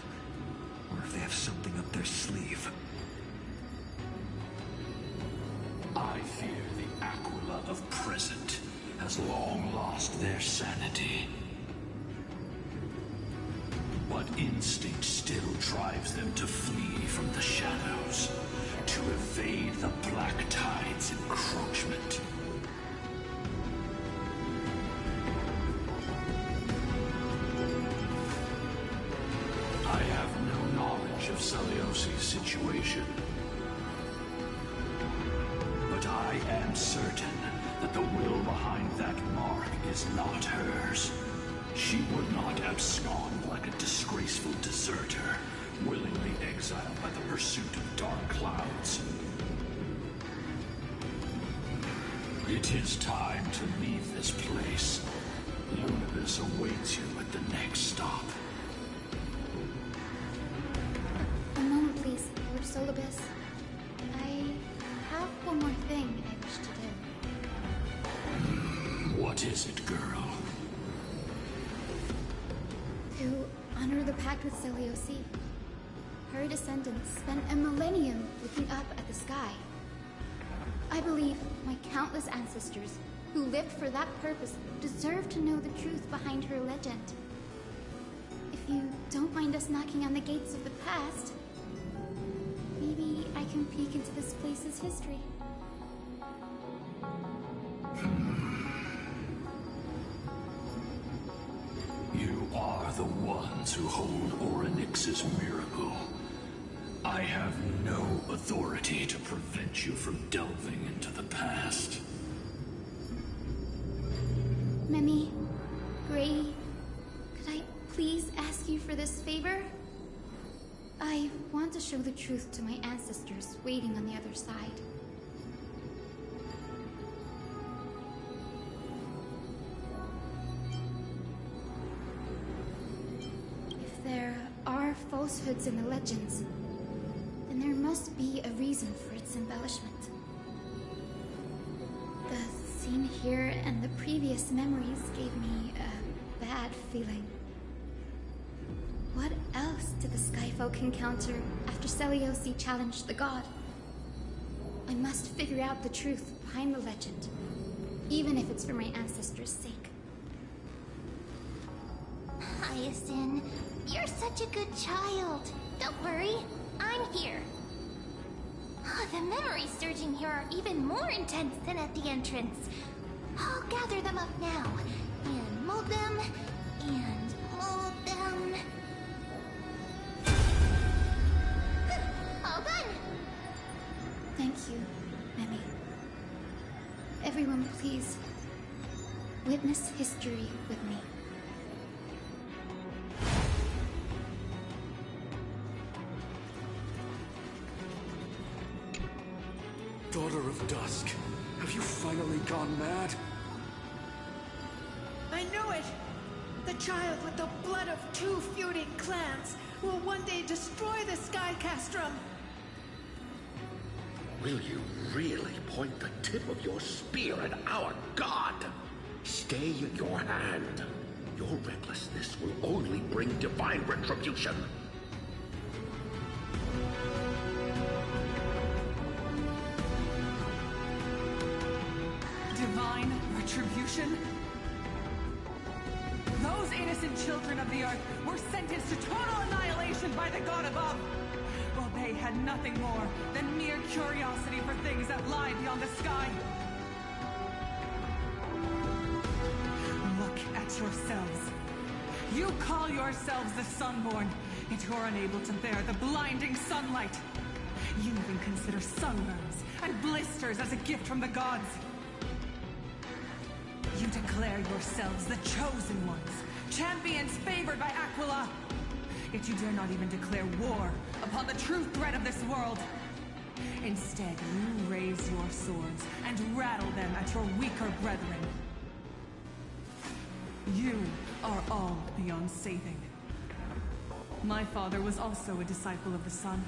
or if they have something up their sleeve. I fear the Aquila of present has long lost their sanity. But instinct still drives them to flee from the shadows, to evade the Black Tide's encroachment. I have no knowledge of Celiosi's situation. But I am certain that the will behind that mark is not hers. She would not abscond like a disgraceful deserter, willingly exiled by the pursuit of dark clouds. It is time to leave this place. Lunibus awaits you at the next stop. A moment, please, Lord Solibus. I have one more thing I wish to do. What is it, girl? To honor the pact with Celiosi. Her descendants spent a millennium looking up at the sky. I believe my countless ancestors who lived for that purpose deserve to know the truth behind her legend. If you don't mind us knocking on the gates of the past, maybe I can peek into this place's history. You are the ones who hold Orynyx's miracle. I have no authority to prevent you from delving into the past. Memi, Gray, could I please ask you for this favor? I want to show the truth to my ancestors waiting on the other side. If there are falsehoods in the legends, then there must be a reason for its embellishment. The scene here and the previous memories gave me a bad feeling. What else did the Skyfolk encounter after Celiosi challenged the god? I must figure out the truth behind the legend, even if it's for my ancestors' sake. Hyacinth, you're such a good child. Don't worry, I'm here. The memories surging here are even more intense than at the entrance. I'll gather them up now, and mold them, and mold them. All done! Thank you, Memi. Everyone, please, witness history with me. Daughter of Dusk, have you finally gone mad? I knew it! The child with the blood of 2 feuding clans will one day destroy the Sky Castrum! Will you really point the tip of your spear at our god? Stay your hand. Your recklessness will only bring divine retribution. Divine retribution? Those innocent children of the earth were sentenced to total annihilation by the god above, while they had nothing more than mere curiosity for things that lie beyond the sky. Look at yourselves. You call yourselves the Sunborn, yet you're unable to bear the blinding sunlight. You even consider sunburns and blisters as a gift from the gods. You declare yourselves the chosen ones, champions favored by Aquila. Yet you dare not even declare war upon the true threat of this world. Instead, you raise your swords and rattle them at your weaker brethren. You are all beyond saving. My father was also a disciple of the sun,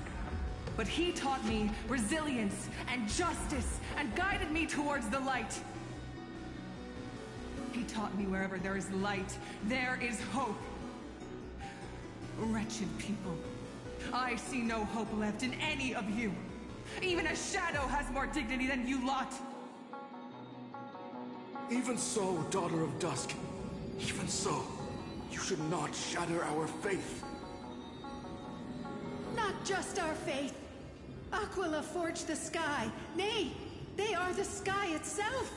but he taught me resilience and justice and guided me towards the light. He taught me wherever there is light, there is hope. Wretched people, I see no hope left in any of you. Even a shadow has more dignity than you lot. Even so, Daughter of Dusk, even so, you should not shatter our faith. Not just our faith. Aquila forged the sky. Nay, they are the sky itself.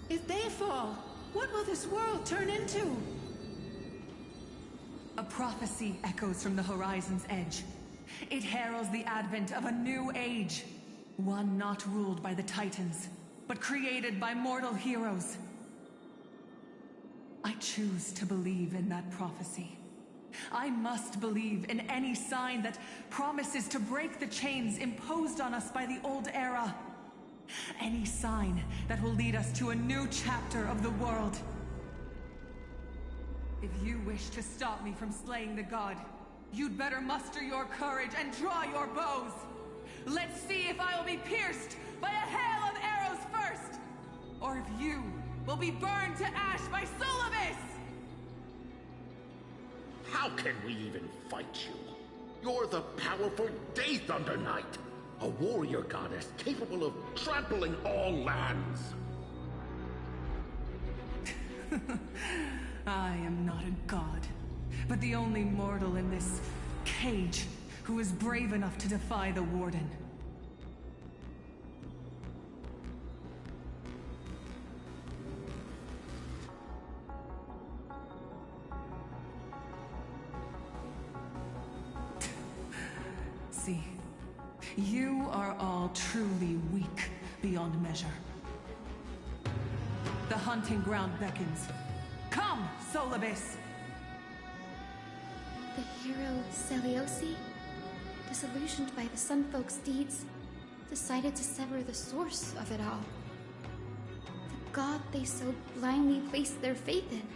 If they fall, what will this world turn into? A prophecy echoes from the horizon's edge. It heralds the advent of a new age. One not ruled by the Titans, but created by mortal heroes. I choose to believe in that prophecy. I must believe in any sign that promises to break the chains imposed on us by the old era. Any sign that will lead us to a new chapter of the world. If you wish to stop me from slaying the god, you'd better muster your courage and draw your bows. Let's see if I will be pierced by a hail of arrows first, or if you will be burned to ash by Solibus! How can we even fight you? You're the powerful Day Thunder Knight, a warrior goddess capable of trampling all lands. I am not a god, but the only mortal in this cage who is brave enough to defy the Warden. See, you are all truly weak beyond measure. The hunting ground beckons. Come, Solibus! The hero Seliosi, disillusioned by the Sunfolk's deeds, decided to sever the source of it all. The god they so blindly placed their faith in.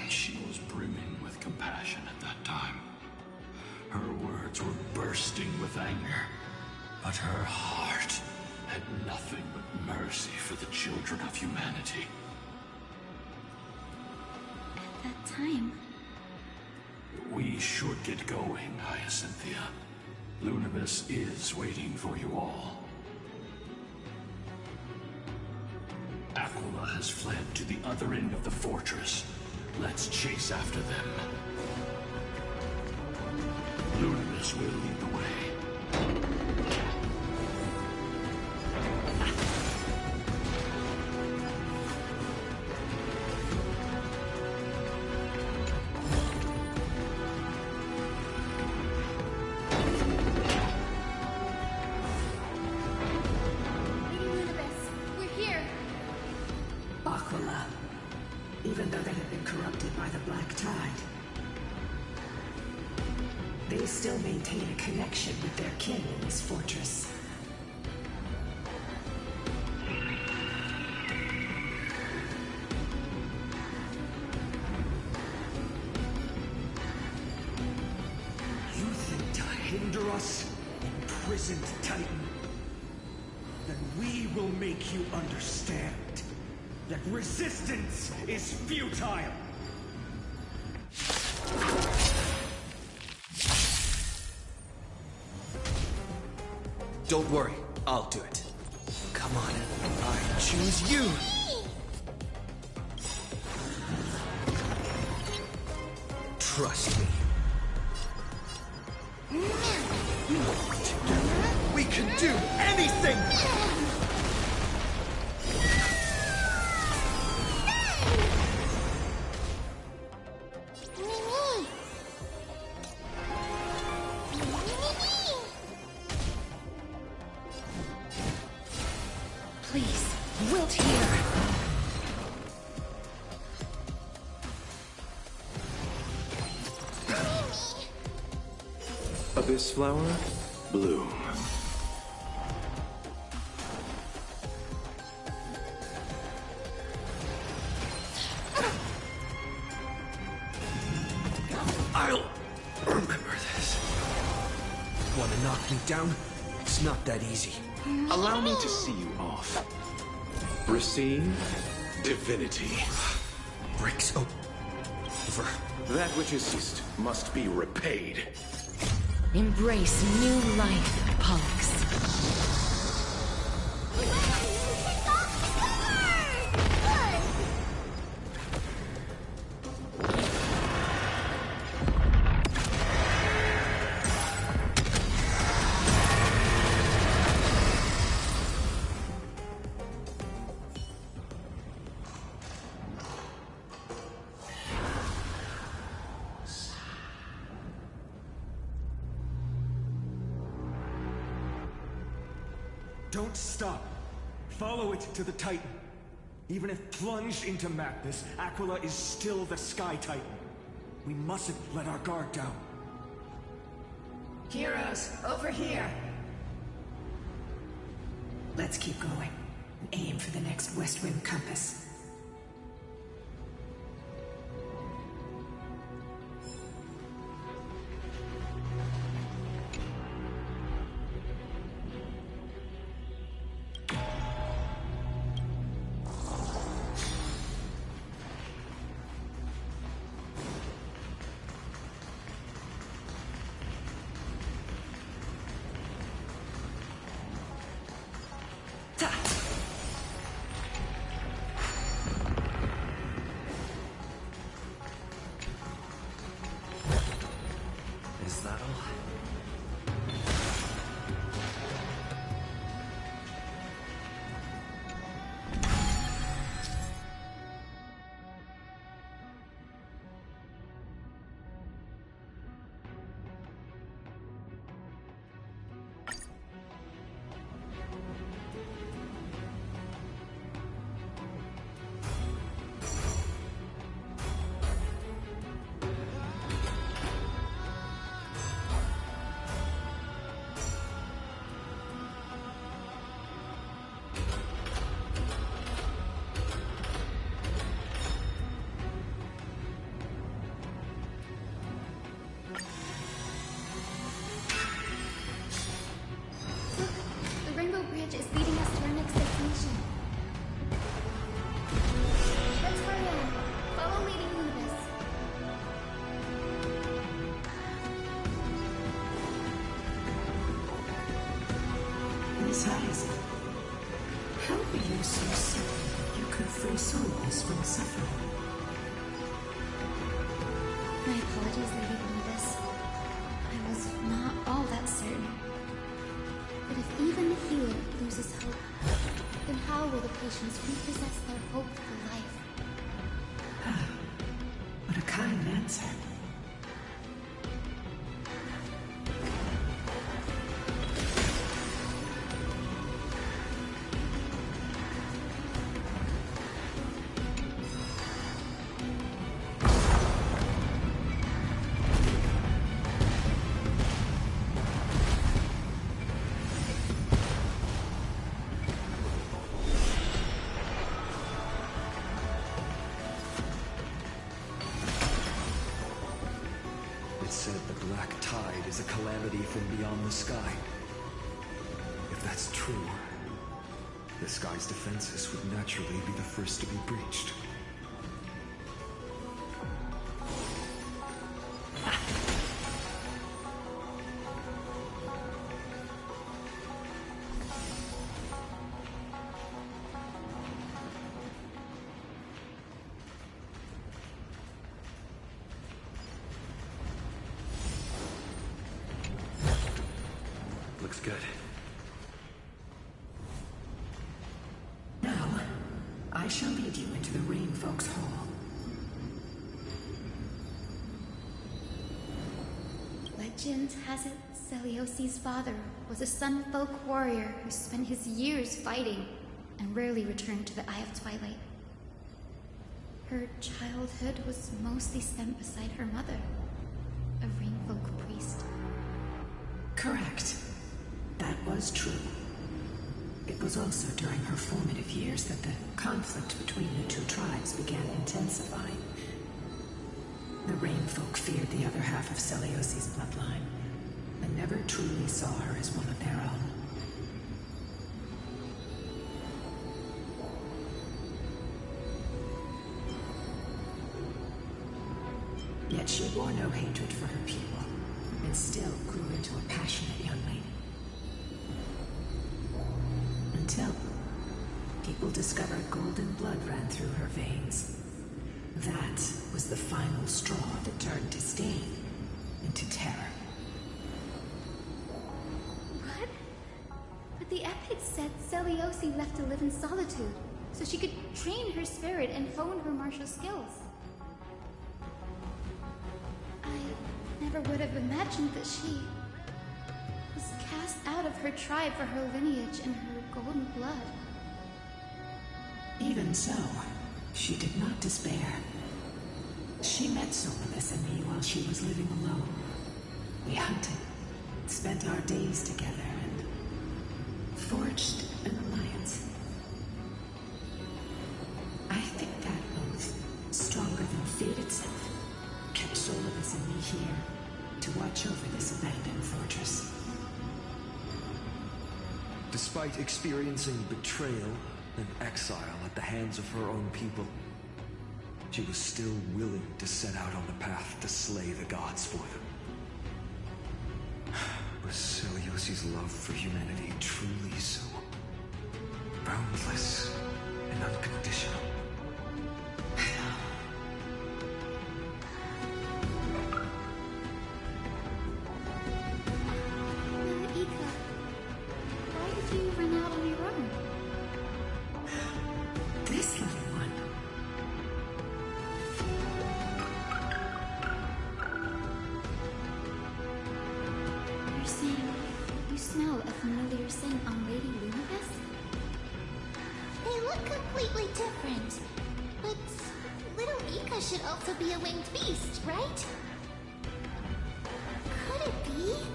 She was brimming with compassion at that time. Her words were bursting with anger, but her heart had nothing but mercy for the children of humanity. At that time... We should get going, Hyacinthia. Lunibus is waiting for you all. Aquila has fled to the other end of the fortress. Let's chase after them. Lunibus will lead the way. Aquila, even though they had been corrupted by the Black Tide, they still maintain a connection with their kin in this fortress. You think to hinder us, imprisoned Titan? Then we will make you understand that resistance is futile! Don't worry, I'll do it. Come on, I choose you! Trust me. Together, we can do anything! Please, wilt here. this flower bloom. I'll remember this. Want to knock me down? It's not that easy. Allow me to see you off. Receive divinity. Breaks over. That which is ceased must be repaid. Embrace new life, Pollux. Don't stop. Follow it to the Titan. Even if plunged into madness, Aquila is still the Sky Titan. We mustn't let our guard down. Heroes, over here! Let's keep going. And aim for the next west wind compass. Is that all? The Rainbow Bridge is leading us to our next destination. Let's hurry on. Follow Lady Universe. Besides, how were you so sick you could free souls from suffering? My apologies, Lady Universe. I was not all that certain. But if even the healer loses hope, then how will the patients repossess their hope for life? What a kind answer. It said the black tide is a calamity from beyond the sky. If that's true, the sky's defenses would naturally be the first to be breached. Looks good. Now, I shall lead you into the Rain Folks Hall. Legend has it Celiosi's father was a Sun Folk warrior who spent his years fighting and rarely returned to the Eye of Twilight. Her childhood was mostly spent beside her mother, a Rainfolk priest. Correct. That was true. It was also during her formative years that the conflict between the two tribes began intensifying. The Rainfolk feared the other half of Celiosi's bloodline, and never truly saw her as one of their own. Yet she bore no hatred for her people, and still grew into a passionate young lady. Until people discovered golden blood ran through her veins. That was the final straw that turned disdain into terror. What? But the epics said Celiosi left to live in solitude, so she could train her spirit and hone her martial skills. I never would have imagined that she was cast out of her tribe for her lineage and her golden blood. Even so, she did not despair. She met Solidus and me while she was living alone. We hunted, spent our days together, and forged an alliance. I think that oath, stronger than fate itself, kept Solidus and me here to watch over this abandoned fortress. Despite experiencing betrayal and exile at the hands of her own people, she was still willing to set out on the path to slay the gods for them. Was Celiosi's love for humanity truly so boundless and unconditional? Ika, why did you run out on your own? This little one. You're saying you smell a familiar scent on Lady Lunibus? They look completely different. But little Ika should also be a winged beast, right? Could it be?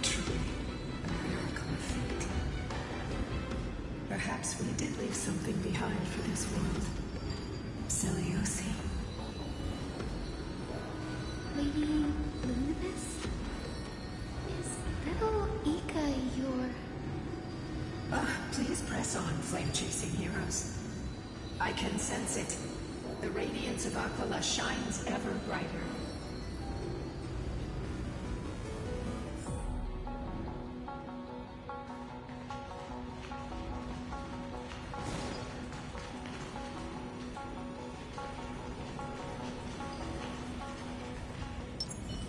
Truly, a miracle of fate. Perhaps we did leave something behind for this world. Celiosi. Lady Lunibus? Is little Ika your... Please press on, flame-chasing heroes. I can sense it. The radiance of Aquila shines ever brighter.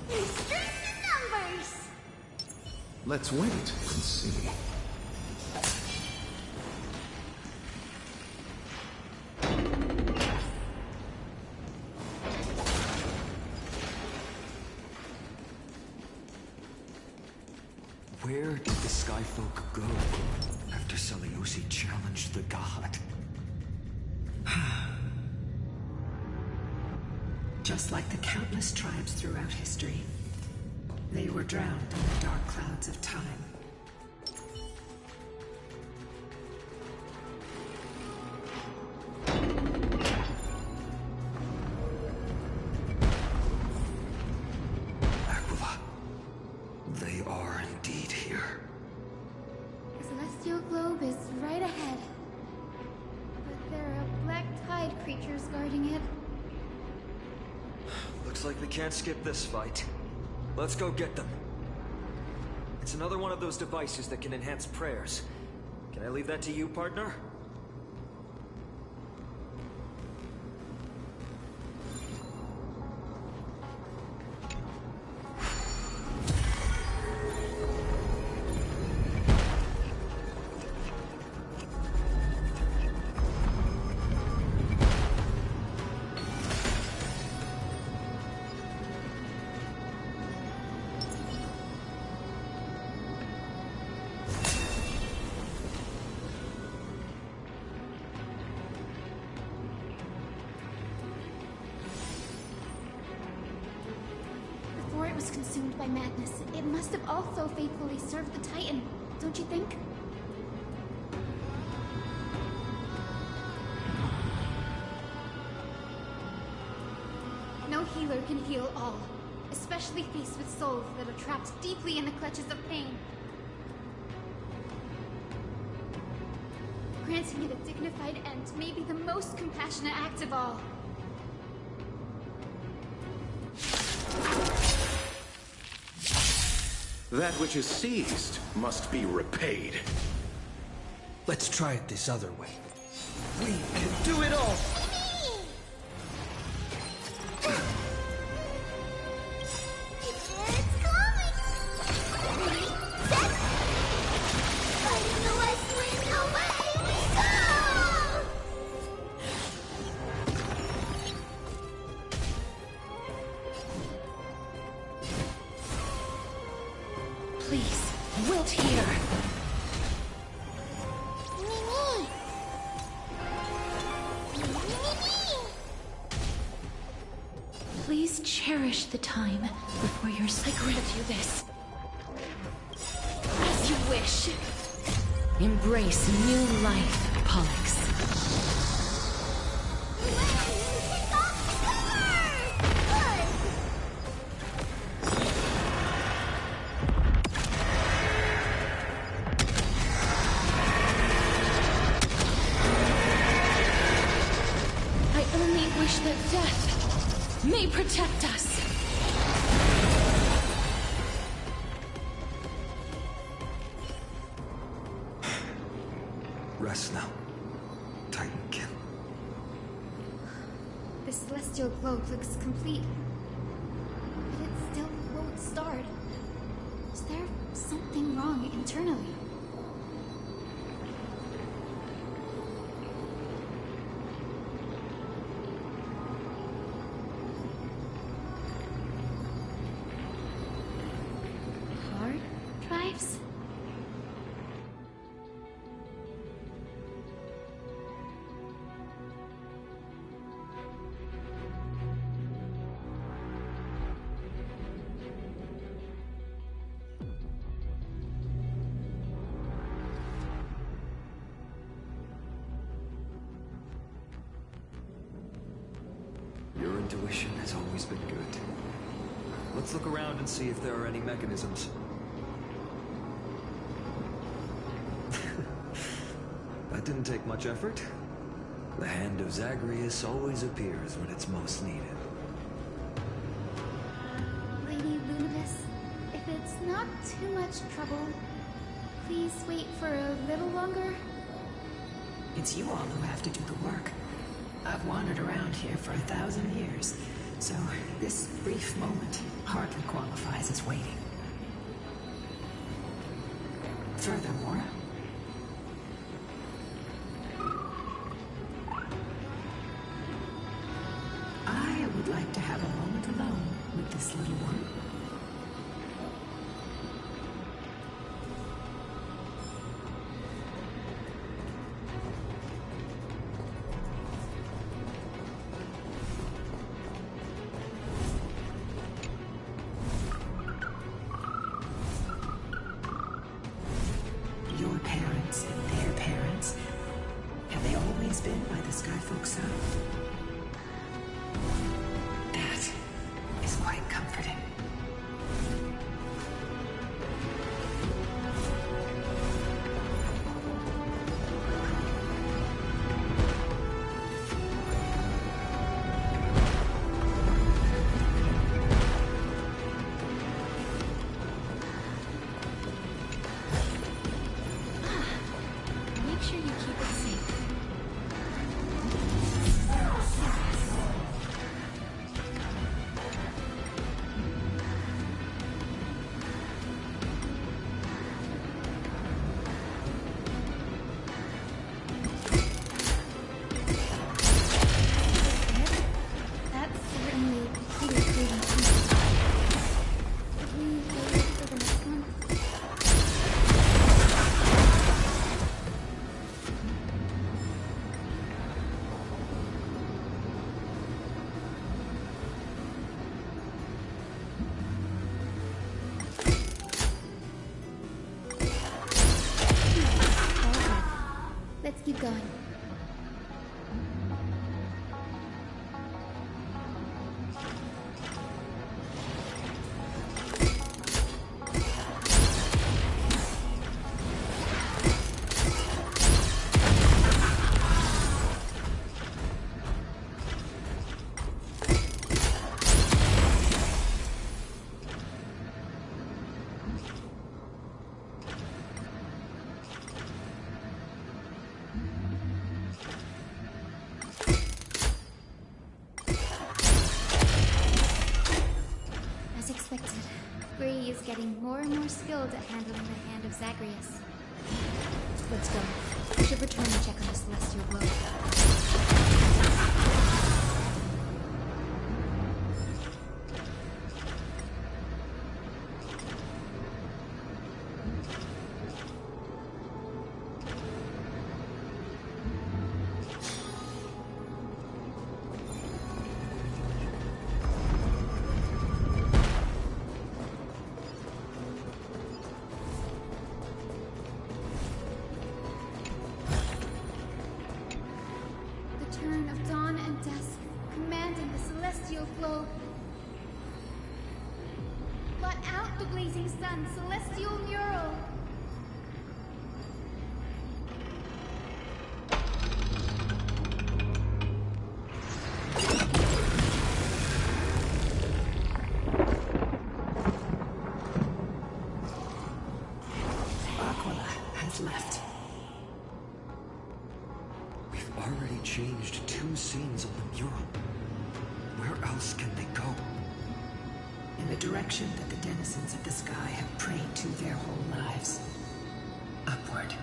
Strength in numbers! Let's wait and see. Where did the Skyfolk go after Celiosi challenged the god? Just like the countless tribes throughout history, they were drowned in the dark clouds of time. Aquila, they are indeed here. The celestial globe is right ahead. But there are black tide creatures guarding it. Looks like we can't skip this fight. Let's go get them. It's another one of those devices that can enhance prayers. Can I leave that to you, partner? was consumed by madness, it must have also faithfully served the Titan, don't you think? No healer can heal all, especially faced with souls that are trapped deeply in the clutches of pain. Granting it a dignified end may be the most compassionate act of all. That which is seized must be repaid. Let's try it this other way. We can do it all! Please, wilt here. Please cherish the time before your... I grant you this. As you wish. Embrace new life, Pollux. I only wish that death may protect us. Rest now, Titankin. The celestial globe looks complete, but it still won't start. Is there something wrong internally? Hard drives? Your intuition has always been good. Let's look around and see if there are any mechanisms. That didn't take much effort. The hand of Zagreus always appears when it's most needed. Lady Luminous, if it's not too much trouble, please wait for a little longer. It's you all who have to do the work. I've wandered around here for 1,000 years, so this brief moment hardly qualifies as waiting. Furthermore, I would like to have a moment alone with this little one. Your parents and their parents, have they always been by the Skyfolk's side? That is quite comforting. Make sure you keep it safe. That's certainly completed freedom. Can we wait for the next one? Let's keep going. Getting more and more skilled at handling the hand of Zagreus. Let's go. We should return and check on the Celestial Globe. Celestial mural! Aquila has left. We've already changed 2 scenes on the mural. Where else can they go? In the direction that the denizens of the sky have prayed to their whole lives. Upward.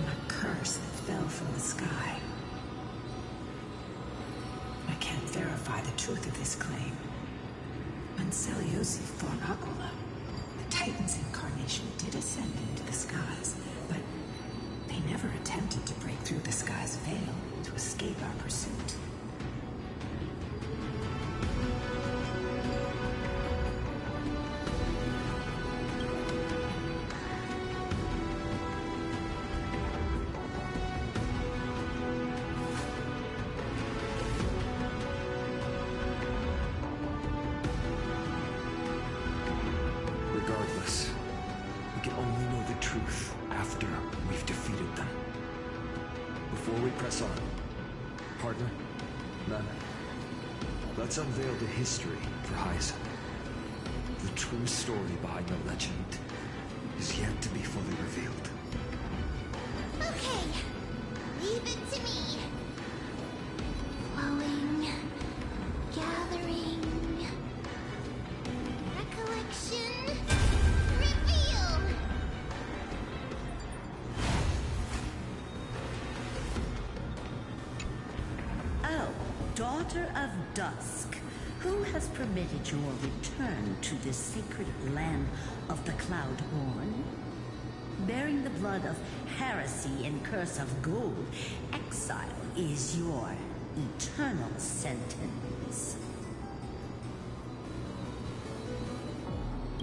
A curse that fell from the sky. I can't verify the truth of this claim. When Seleucid fought Aquila, the Titan's incarnation did ascend into the skies, but they never attempted to break through the sky's veil to escape our pursuit. Regardless, we can only know the truth after we've defeated them. Before we press on, partner, man, let's unveil the history for Hyzen. The true story behind the legend is yet to be fully revealed. Okay, leave it to me. Flowing, gathering, recollection, reveal! Oh, daughter of dusk, who has permitted your return to this sacred land of the Cloudborn? Bearing the blood of heresy and curse of gold, exile is your eternal sentence.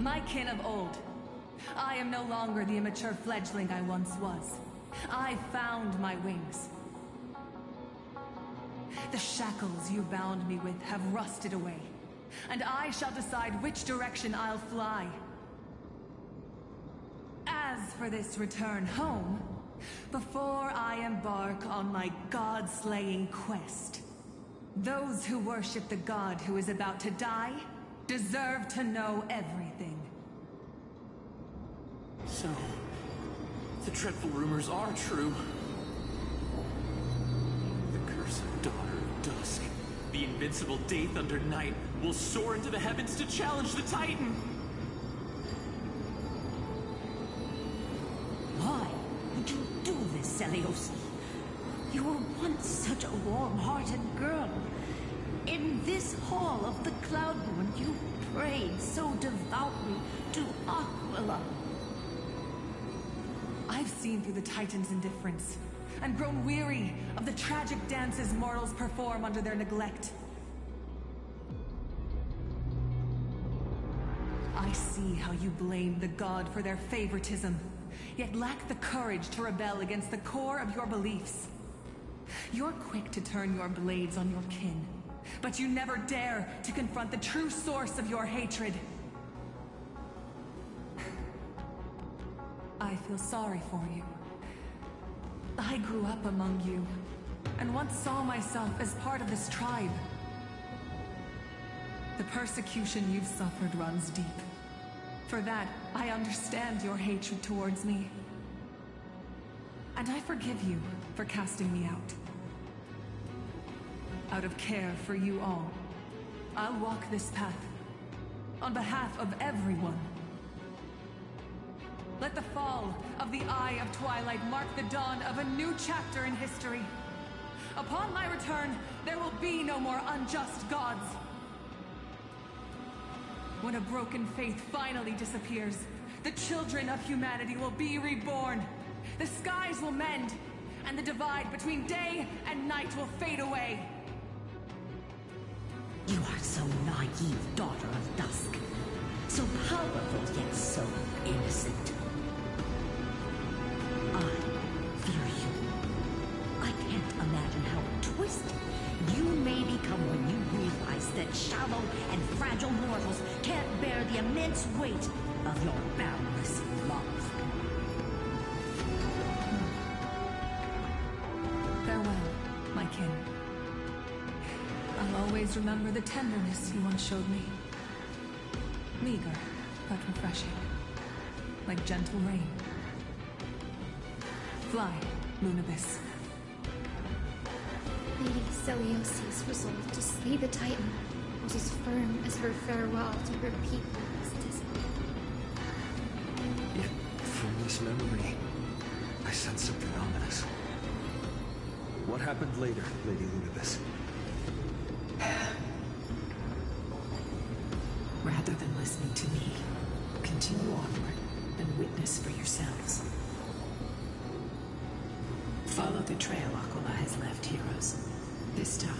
My kin of old. I am no longer the immature fledgling I once was. I found my wings. The shackles you bound me with have rusted away, and I shall decide which direction I'll fly. As for this return home, before I embark on my god-slaying quest, those who worship the god who is about to die deserve to know everything. So, the dreadful rumors are true. The cursed daughter of dusk, the invincible Daith under night, will soar into the heavens to challenge the Titan! Why would you do this, Seleucid? You were once such a warm-hearted girl. In this hall of the Cloudborn, you prayed so devoutly to Aquila. I've seen through the Titan's indifference and grown weary of the tragic dances mortals perform under their neglect. I see how you blame the god for their favoritism, yet lack the courage to rebel against the core of your beliefs. You're quick to turn your blades on your kin, but you never dare to confront the true source of your hatred. I feel sorry for you. I grew up among you, and once saw myself as part of this tribe. The persecution you've suffered runs deep. For that, I understand your hatred towards me. And I forgive you for casting me out. Out of care for you all, I'll walk this path, on behalf of everyone. Let the fall of the Eye of Twilight mark the dawn of a new chapter in history. Upon my return, there will be no more unjust gods. When a broken faith finally disappears, the children of humanity will be reborn. The skies will mend, and the divide between day and night will fade away. You are so naive, daughter of dusk. So powerful, yet so innocent. I fear you. I can't imagine how twisted you may become when you realize that shallow and fragile mortals can't bear the immense weight of your boundless love. Farewell, my kin. I'll always remember the tenderness you once showed me. Meager, but refreshing. Like gentle rain. Fly, Lunabis. Lady Celiosi's resolve to slay the Titan was as firm as her farewell to her people was dismal. Yet, from this memory, I sense something ominous. What happened later, Lady Lunabis? Rather than listening to me, continue onward and witness for yourselves. Follow the trail Aquila has left, heroes. This time,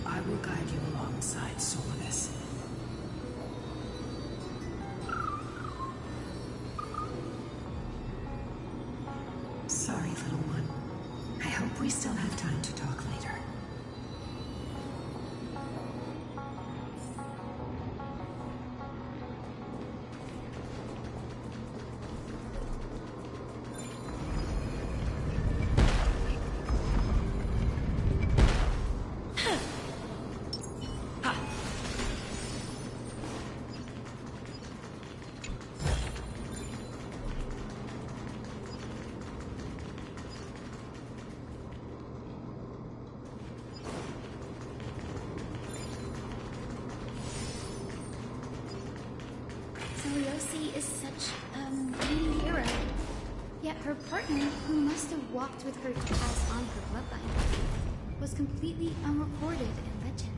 I will guide you alongside Solidus. Sorry, little one. I hope we still have time to talk later. Celiosi is such a mighty hero. Yet her partner, who must have walked with her to pass on her bloodline, was completely unrecorded in legend.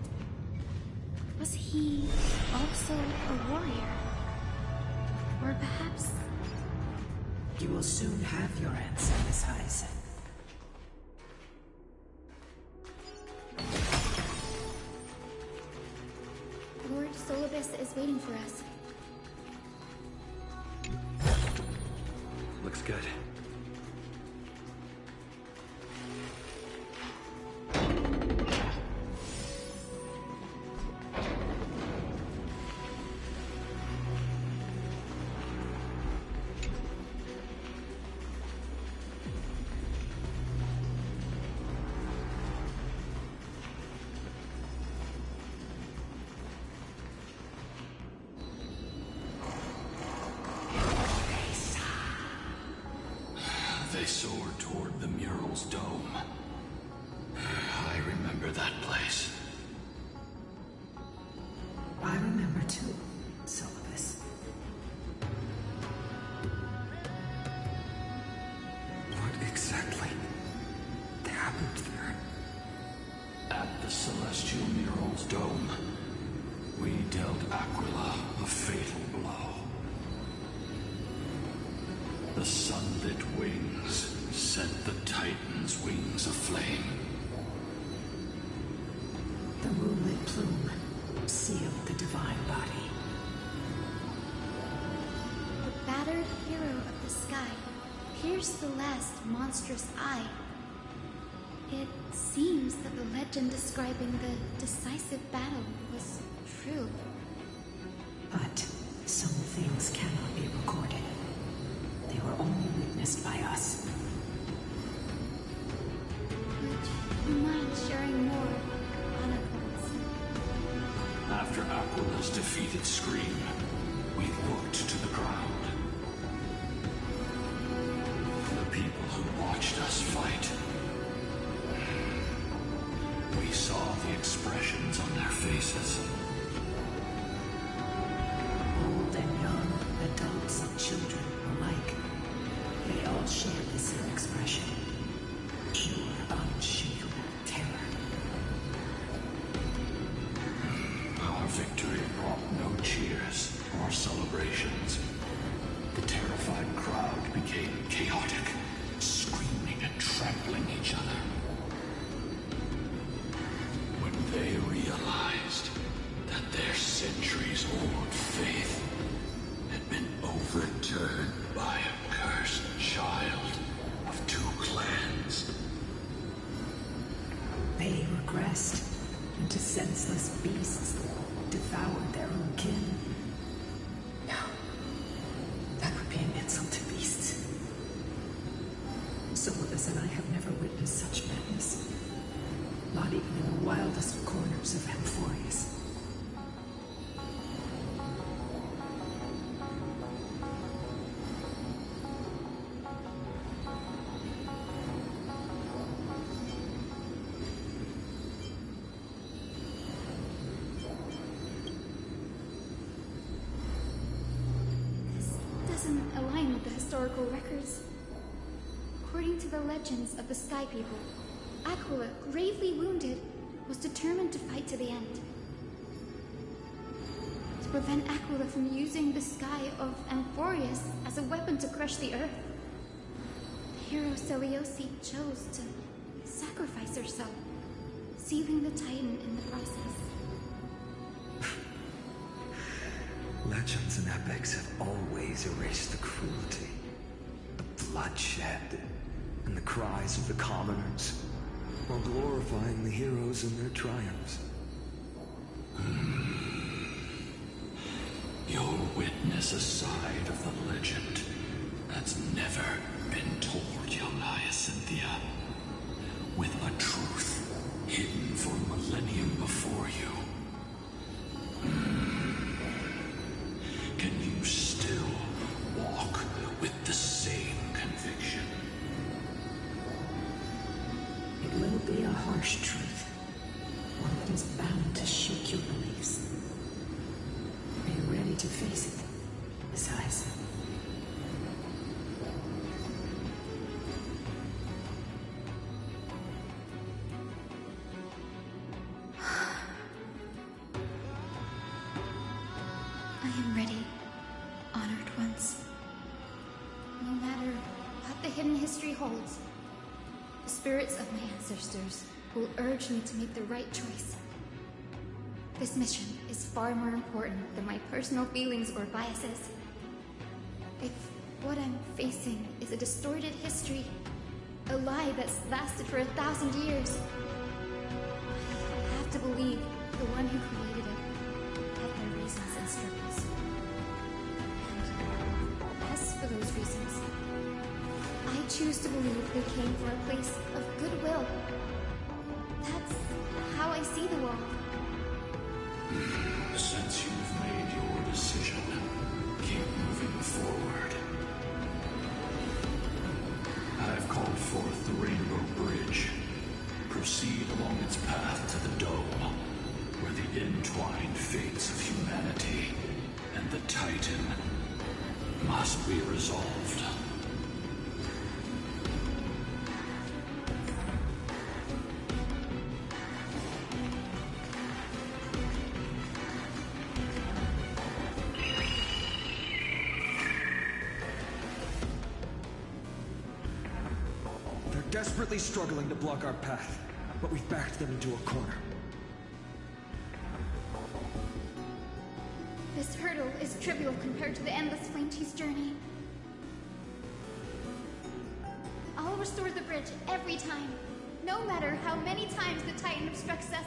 Was he also a warrior? Or perhaps... You will soon have your answer, Miss Hyacinth. Lord Solibus is waiting for us. Looks good. They soared toward the mural's dome. I remember that place. I remember too, Solibus. What exactly happened there? At the celestial mural's dome, Aquila a fatal blow. The sunlit wings set the Titan's wings aflame. The moonlit plume sealed the divine body. The battered hero of the sky pierced the last monstrous eye. It seems that the legend describing the decisive battle was true. But some things cannot be recorded. They were only witnessed by us. Would you mind sharing more on it, please? After Aquila's defeated scream, we looked to the ground. The people who watched us fight. We saw the expressions on their faces. Old and young, adults and children alike. They all shared the same expression. Pure, unshakable terror. Our victory brought no cheers or celebrations. The terrified crowd became chaotic, screaming and trampling each other. When they realized that their centuries-old faith had been overturned by a cursed child of two clans. They regressed into senseless beasts, devoured their own kin. No, that would be an insult to beasts. Solidus and I have never witnessed such madness. Not even in the wildest corners of Amphorius. Doesn't align with the historical records. According to the legends of the Sky People, Aquila, gravely wounded, was determined to fight to the end. To prevent Aquila from using the sky of Amphorius as a weapon to crush the earth, the hero Celiosi chose to sacrifice herself, sealing the Titan in the process. Legends and epics have always erased the cruelty, the bloodshed, and the cries of the commoners, while glorifying the heroes and their triumphs. You'll witness a side of the legend that's never been told, young Hyacinthia. With a truth hidden for a millennium before you. Can you still walk with the same conviction? It will be a harsh truth. One that is bound to shake your beliefs. Are you ready to face it, Miss Hyacinth? I am ready, honored ones. No matter what the hidden history holds, the spirits of my ancestors will urge me to make the right choice. This mission is far more important than my personal feelings or biases. If what I'm facing is a distorted history, a lie that's lasted for 1,000 years, I have to believe the one who created it had their reasons and struggles. And as for those reasons, I choose to believe they came from a place of goodwill. That's how I see the world. Since you've made your decision, keep moving forward. I've called forth the Rainbow Bridge. Proceed along its path to the Dome, where the entwined fates of humanity and the Titan must be resolved. desperately struggling to block our path, but we've backed them into a corner. This hurdle is trivial compared to the endless flame chase journey. I'll restore the bridge every time, no matter how many times the Titan obstructs us.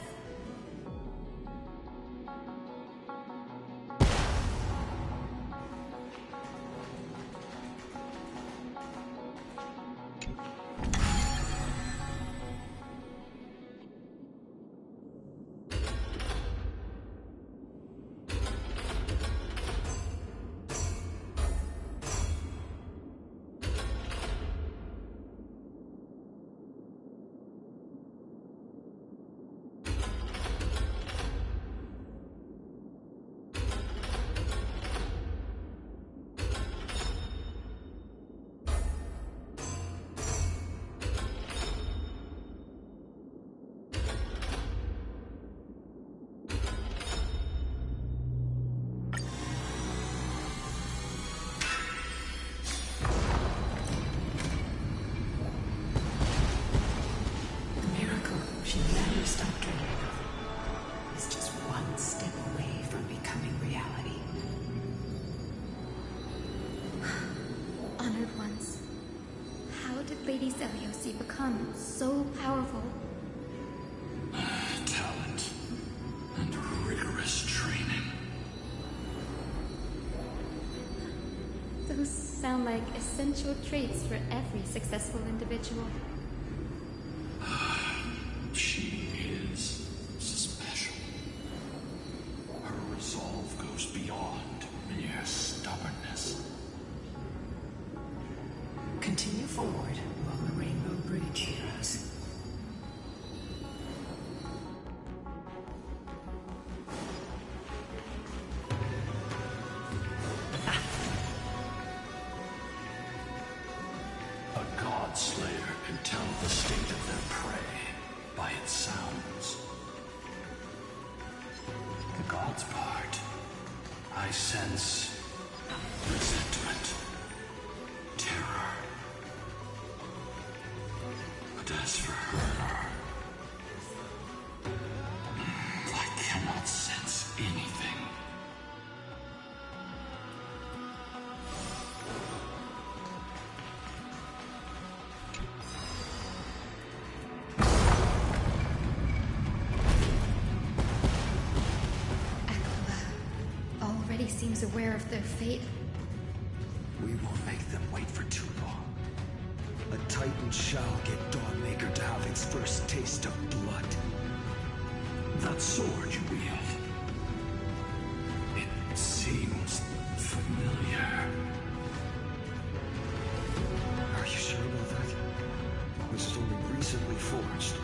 Lady Seliosi become so powerful? Talent and rigorous training. Those sound like essential traits for every successful individual. She is special. Her resolve goes beyond mere stubbornness. Continue forward along the Rainbow Bridge, heroes. A god slayer can tell the state of their prey by its sounds. The god's part, I sense resentment, terror. But as for her, I cannot sense anything. Already seems aware of their fate. We won't make them wait for too long. A Titan shall get Dawnmaker to have its first taste of blood. That sword you wield, it seems familiar. Are you sure about that? This is only recently forged.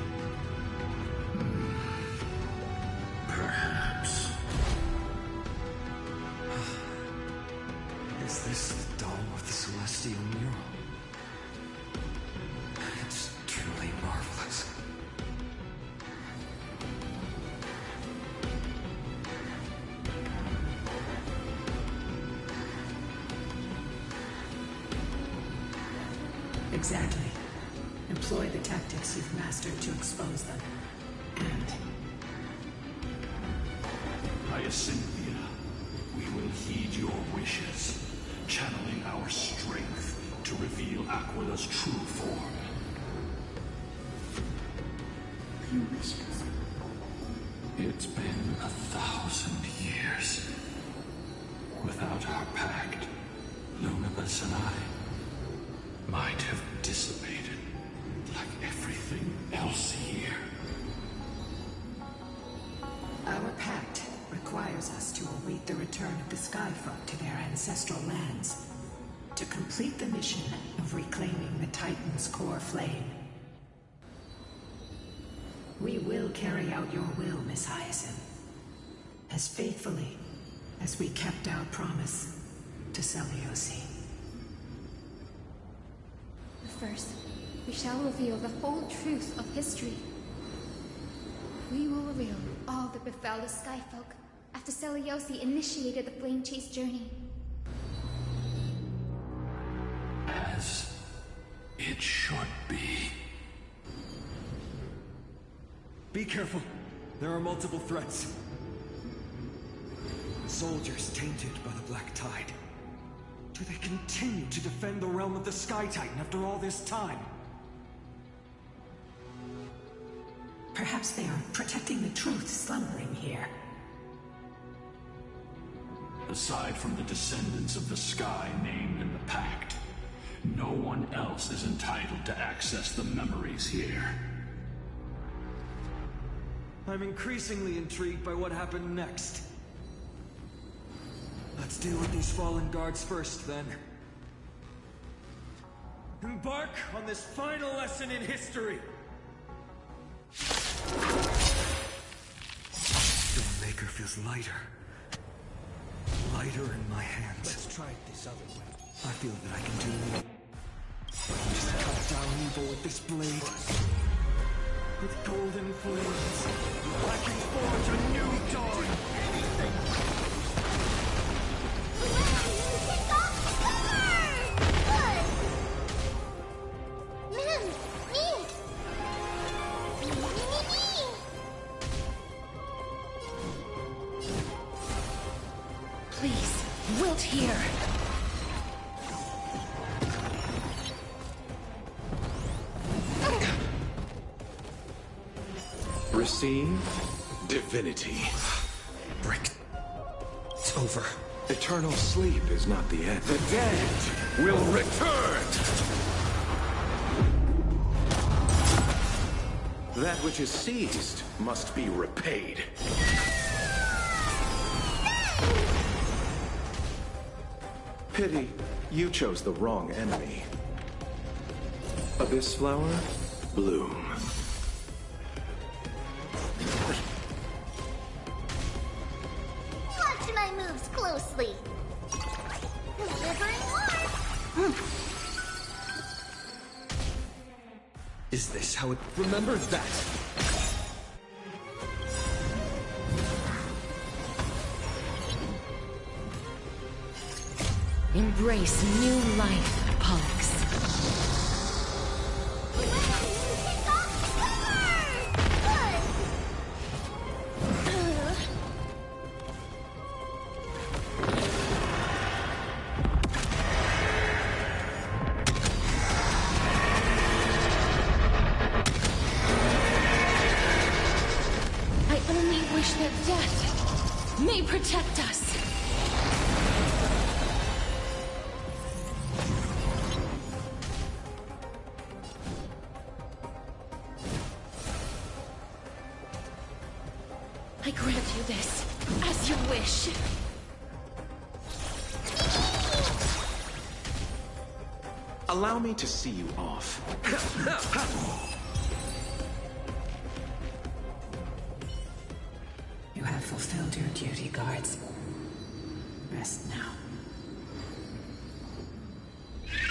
Perhaps. Is this the dome of the Celestial Mural? It's truly marvelous. Exactly. Employ the tactics you've mastered to expose them. And Hyacinthia, we will heed your wishes, channeling our strength to reveal Aquila's true form. My wishes. It's been 1,000 years. Without our pact, Lunabus and I might have dissipated like everything else here. our pact requires us to await the return of the Skyfolk to their ancestral lands, to complete the mission of reclaiming the Titan's core flame. We will carry out your will, Miss Hyacinth, as faithfully as we kept our promise to Seliosi. First, we shall reveal the whole truth of history. We will reveal all that befell the Skyfolk after Seliosi initiated the Flame Chase journey. As it should be. Be careful. There are multiple threats. Soldiers tainted by the Black Tide. Do they continue to defend the realm of the Sky Titan after all this time? Perhaps they are protecting the truth slumbering here. Aside from the descendants of the Sky named in the Pact, no one else is entitled to access the memories here. I'm increasingly intrigued by what happened next. Let's deal with these fallen guards first, then. Embark on this final lesson in history! Stormmaker feels lighter. Lighter in my hands. Let's try it this other way. I feel that I can do... just cut down evil with this blade. With golden flames, I can forge a new dawn! Please, wilt here. Receive divinity. Brick. It's over. Eternal sleep is not the end. The dead will return! That which is seized must be repaid. Pity, you chose the wrong enemy. Abyss flower, bloom. Watch my moves closely. Delivering more. Is this how it... Remember that! Embrace new life, Pollux. I only wish that death may protect us. I grant you this, as you wish. Allow me to see you off. You have fulfilled your duty, guards. Rest now.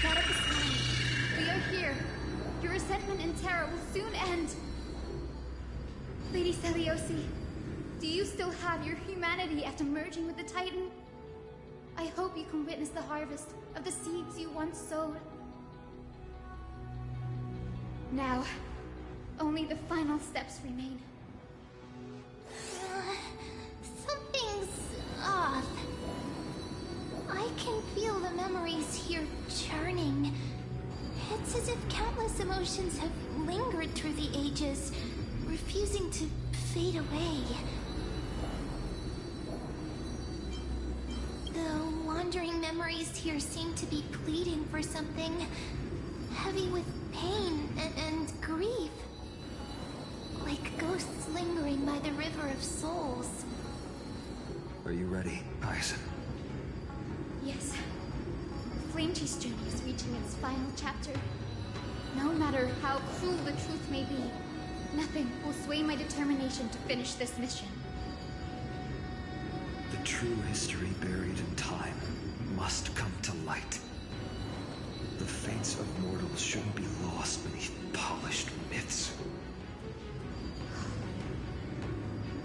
God of the Sky, we are here. Your resentment and terror will soon end. Lady Celiosi, do you still have your humanity after merging with the Titan? I hope you can witness the harvest of the seeds you once sowed. Now, only the final steps remain. Something's off. I can feel the memories here churning. It's as if countless emotions have lingered through the ages, refusing to fade away. The wandering memories here seem to be pleading for something, heavy with pain and grief. Like ghosts lingering by the river of souls. Are you ready, Aizen? Yes. Flame Chase journey is reaching its final chapter. No matter how cruel the truth may be, nothing will sway my determination to finish this mission. The true history buried in time must come to light. The fates of mortals shouldn't be lost beneath polished myths.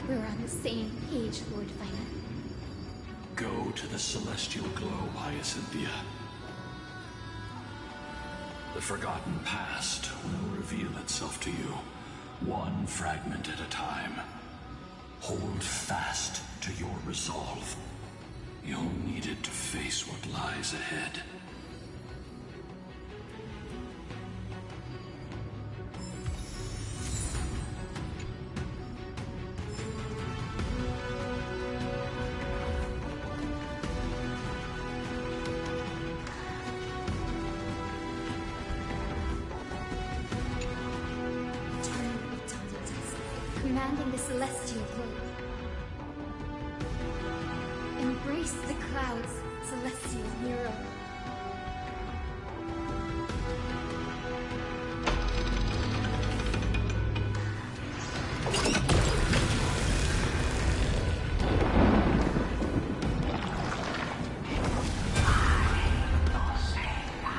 We're on the same page, Lord Final. Go to the celestial glow, Hyacinthia. The forgotten past will reveal itself to you One fragment at a time. Hold fast to your resolve. You'll need it to face what lies ahead. Commanding the celestial globe. Embrace the clouds, celestial hero.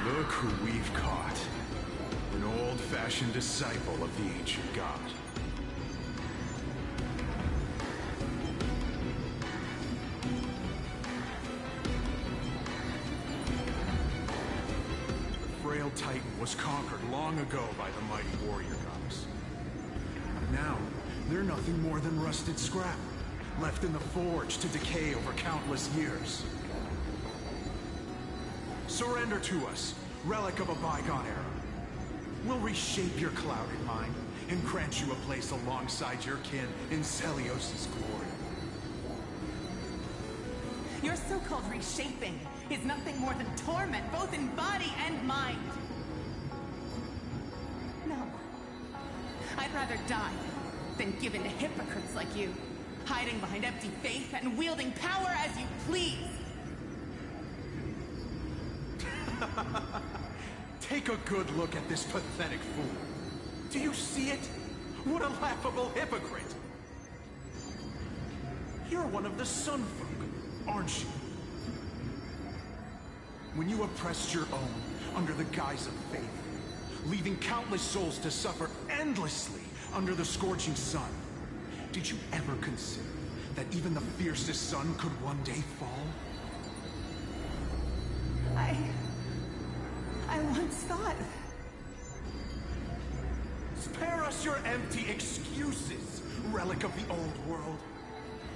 Look who we've caught. An old-fashioned disciple of the ancient god. Titan was conquered long ago by the mighty warrior gods. Now, they're nothing more than rusted scrap, left in the forge to decay over countless years. Surrender to us, relic of a bygone era. We'll reshape your clouded mind and grant you a place alongside your kin in Celios' glory. Your so-called reshaping is nothing more than torment, both in body and mind. No. I'd rather die than give in to hypocrites like you, hiding behind empty faith and wielding power as you please. Take a good look at this pathetic fool. Do you see it? What a laughable hypocrite! You're one of the Sun Folk, aren't you? When you oppressed your own under the guise of faith, leaving countless souls to suffer endlessly under the scorching sun, did you ever consider that even the fiercest sun could one day fall? I once thought... Spare us your empty excuses, relic of the old world.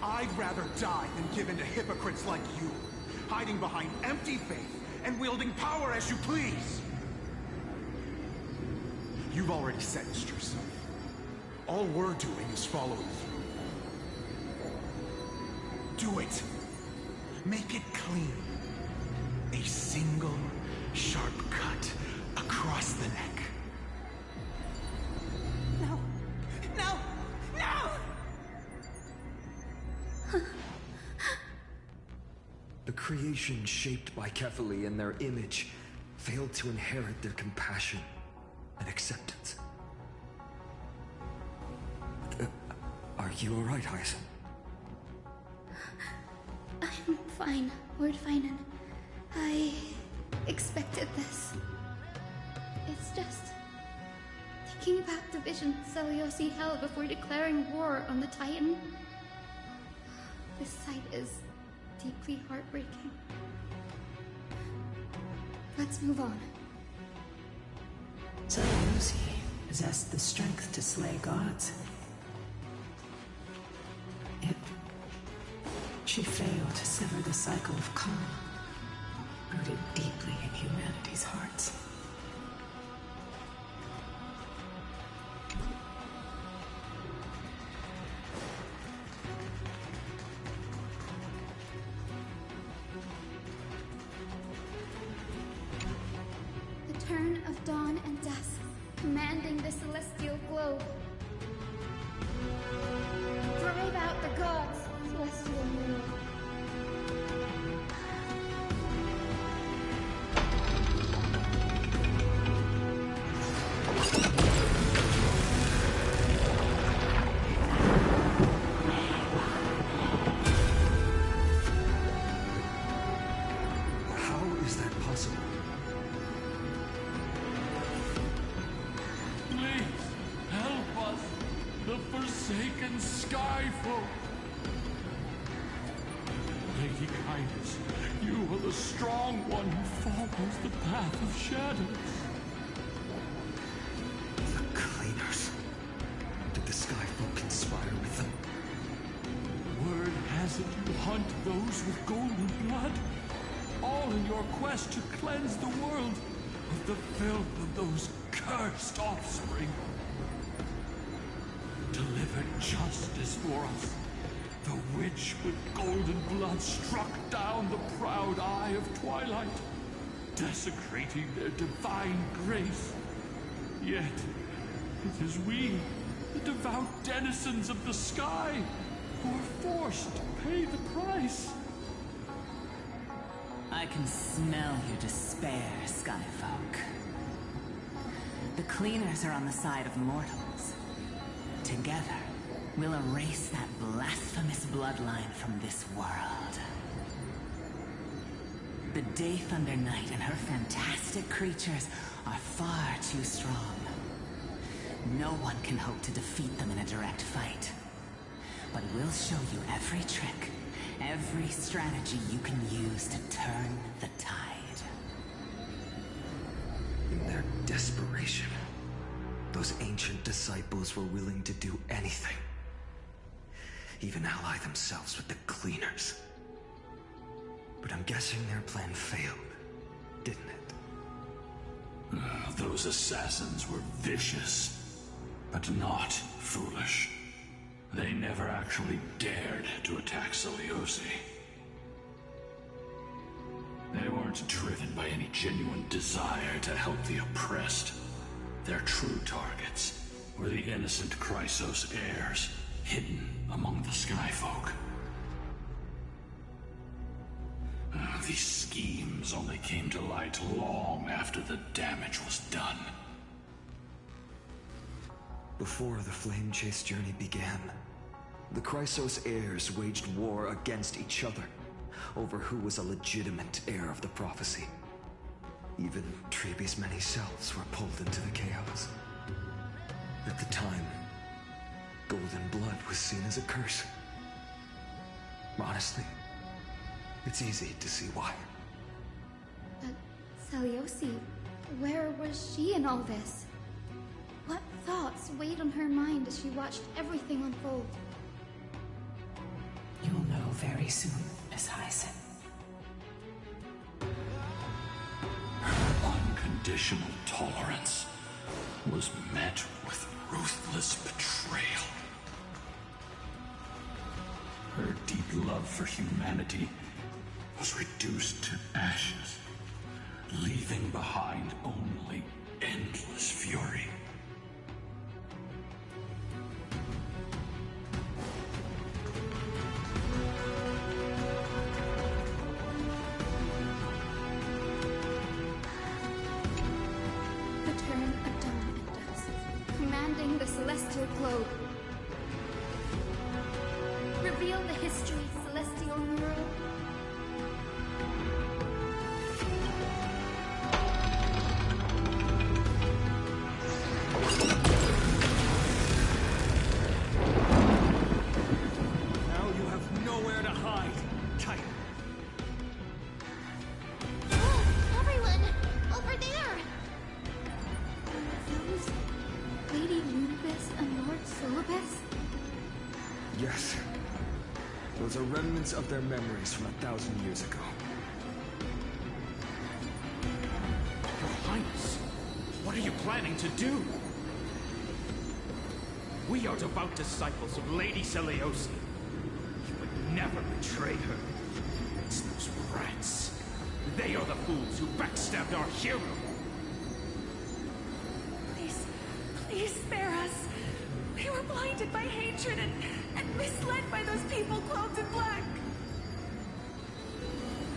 I'd rather die than give in to hypocrites like you, hiding behind empty faith and wielding power as you please. You've already sentenced yourself. All we're doing is following through. Do it. Make it clean. A single, sharp cut across the neck. No! No! No! The creation shaped by Kefali in their image failed to inherit their compassion and acceptance. Are you alright, Hyson? I'm fine, Lord Finan. I expected this. It's just thinking about the vision Celiosi held before declaring war on the Titan. This sight is deeply heartbreaking. Let's move on. Celiosi possessed the strength to slay gods. Yet, she failed to sever the cycle of karma, rooted deeply in humanity's hearts. The turn of dawn and dusk, commanding the celestial globe. Drive out the gods, celestial hero. How is that possible? Please, help us, the forsaken Skyfolk. Lady Kindness, you are the strong one who follows the path of shadows. The cleaners. those with golden blood, all in your quest to cleanse the world of the filth of those cursed offspring. Delivered justice for us. The witch with golden blood struck down the proud eye of twilight, desecrating their divine grace. Yet, it is we, the devout denizens of the sky, who are forced to pay the price. I can smell your despair, Skyfolk. The cleaners are on the side of mortals. Together, we'll erase that blasphemous bloodline from this world. The Day Thunder Knight and her fantastic creatures are far too strong. No one can hope to defeat them in a direct fight. But we'll show you every trick, every strategy you can use to turn the tide. In their desperation, those ancient disciples were willing to do anything. Even ally themselves with the cleaners. But I'm guessing their plan failed, didn't it? Those assassins were vicious, but not foolish. They never actually dared to attack Seliosi. They weren't driven by any genuine desire to help the oppressed. Their true targets were the innocent Chrysos heirs, hidden among the Skyfolk. These schemes only came to light long after the damage was done. Before the Flame Chase journey began, the Chrysos heirs waged war against each other over who was a legitimate heir of the prophecy. Even Trebi's many selves were pulled into the chaos. At the time, golden blood was seen as a curse. Honestly, it's easy to see why. But Seliosi, where was she in all this? What thoughts weighed on her mind as she watched everything unfold? You'll know very soon, Miss Hyson. Her unconditional tolerance was met with ruthless betrayal. Her deep love for humanity was reduced to ashes, leaving behind only endless fury. Return at dawn and dusk, commanding the celestial globe. Reveal the history, celestial mural. Now you have nowhere to hide, Titan. Everyone! Over there! Those Lady Lunibus and Lord Solibus? Yes. Those are remnants of their memories from 1,000 years ago. Your Highness, what are you planning to do? We are devout disciples of Lady Seliosi. You would never betray her. It's those rats. They are the fools who backstabbed our hero. Please, please spare us. We were blinded by hatred and misled by those people clothed in black.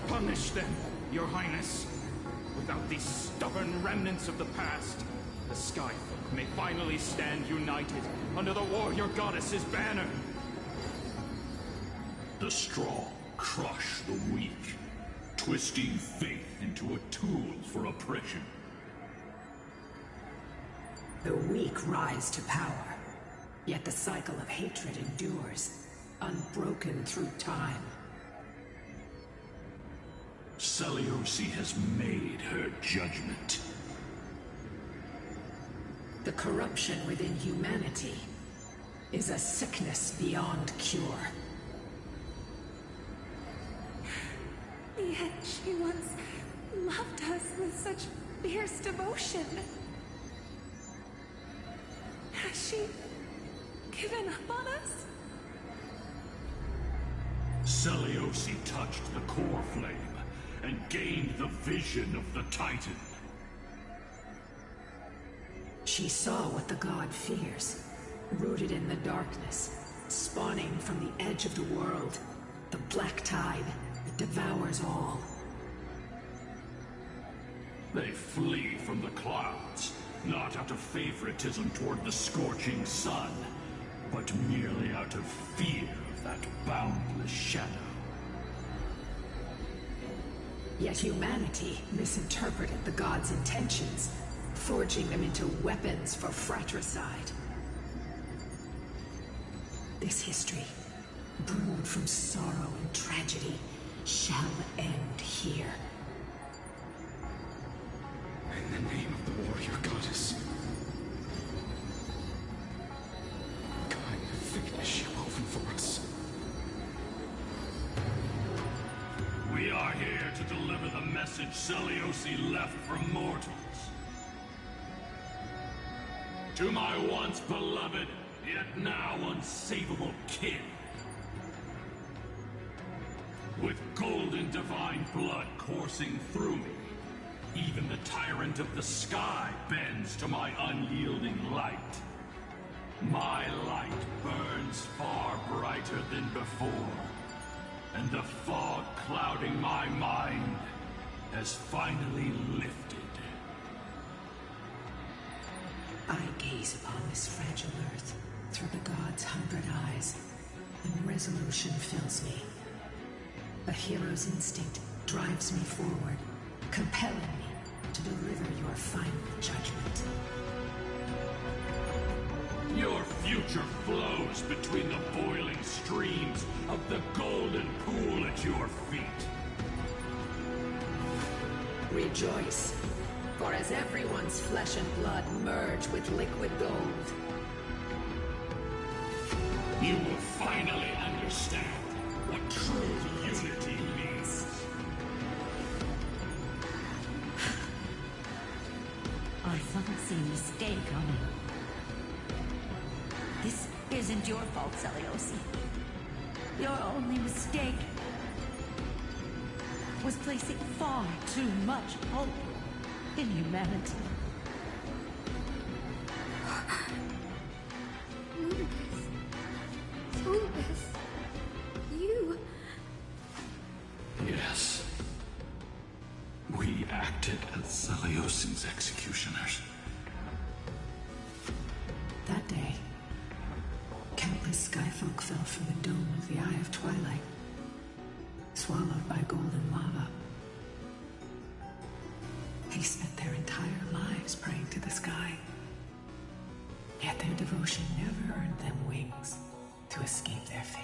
Punish them, Your Highness. Without these stubborn remnants of the past, the Skyfolk may finally stand united under the warrior goddess's banner. The strong crush the weak, twisting faith into a tool for oppression. The weak rise to power, yet the cycle of hatred endures, unbroken through time. Seliosi has made her judgment. The corruption within humanity is a sickness beyond cure. yet she once loved us with such fierce devotion. Has she given up on us? Seliosi touched the core flame and gained the vision of the Titan. She saw what the god fears, rooted in the darkness, spawning from the edge of the world, the black tide that devours all. They flee from the clouds, not out of favoritism toward the scorching sun, but merely out of fear of that boundless shadow. Yet humanity misinterpreted the gods' intentions, forging them into weapons for fratricide. This history, brewed from sorrow and tragedy, shall end here. In the name of the warrior goddess, what kind of fate is she woven for us? We are here to deliver the message Seliosi left for mortals. To my once beloved, yet now unsavable kin. With golden divine blood coursing through me, even the tyrant of the sky bends to my unyielding light. My light burns far brighter than before, and the fog clouding my mind has finally lifted. I gaze upon this fragile earth through the god's 100 eyes, and resolution fills me. A hero's instinct drives me forward, compelling me to deliver your final judgment. Your future flows between the boiling streams of the golden pool at your feet. Rejoice, for as everyone's flesh and blood merge with liquid gold, you will finally understand what true unity means. I thought a mistake coming. This isn't your fault, Seliosi. Your only mistake was placing far too much hope in humanity. Lucas, you... Yes. We acted as Seliosi's executioners. that day, countless skyfolk fell from the dome of the Eye of Twilight, swallowed by golden lava. They spent their entire lives praying to the sky. Yet their devotion never earned them wings to escape their fate.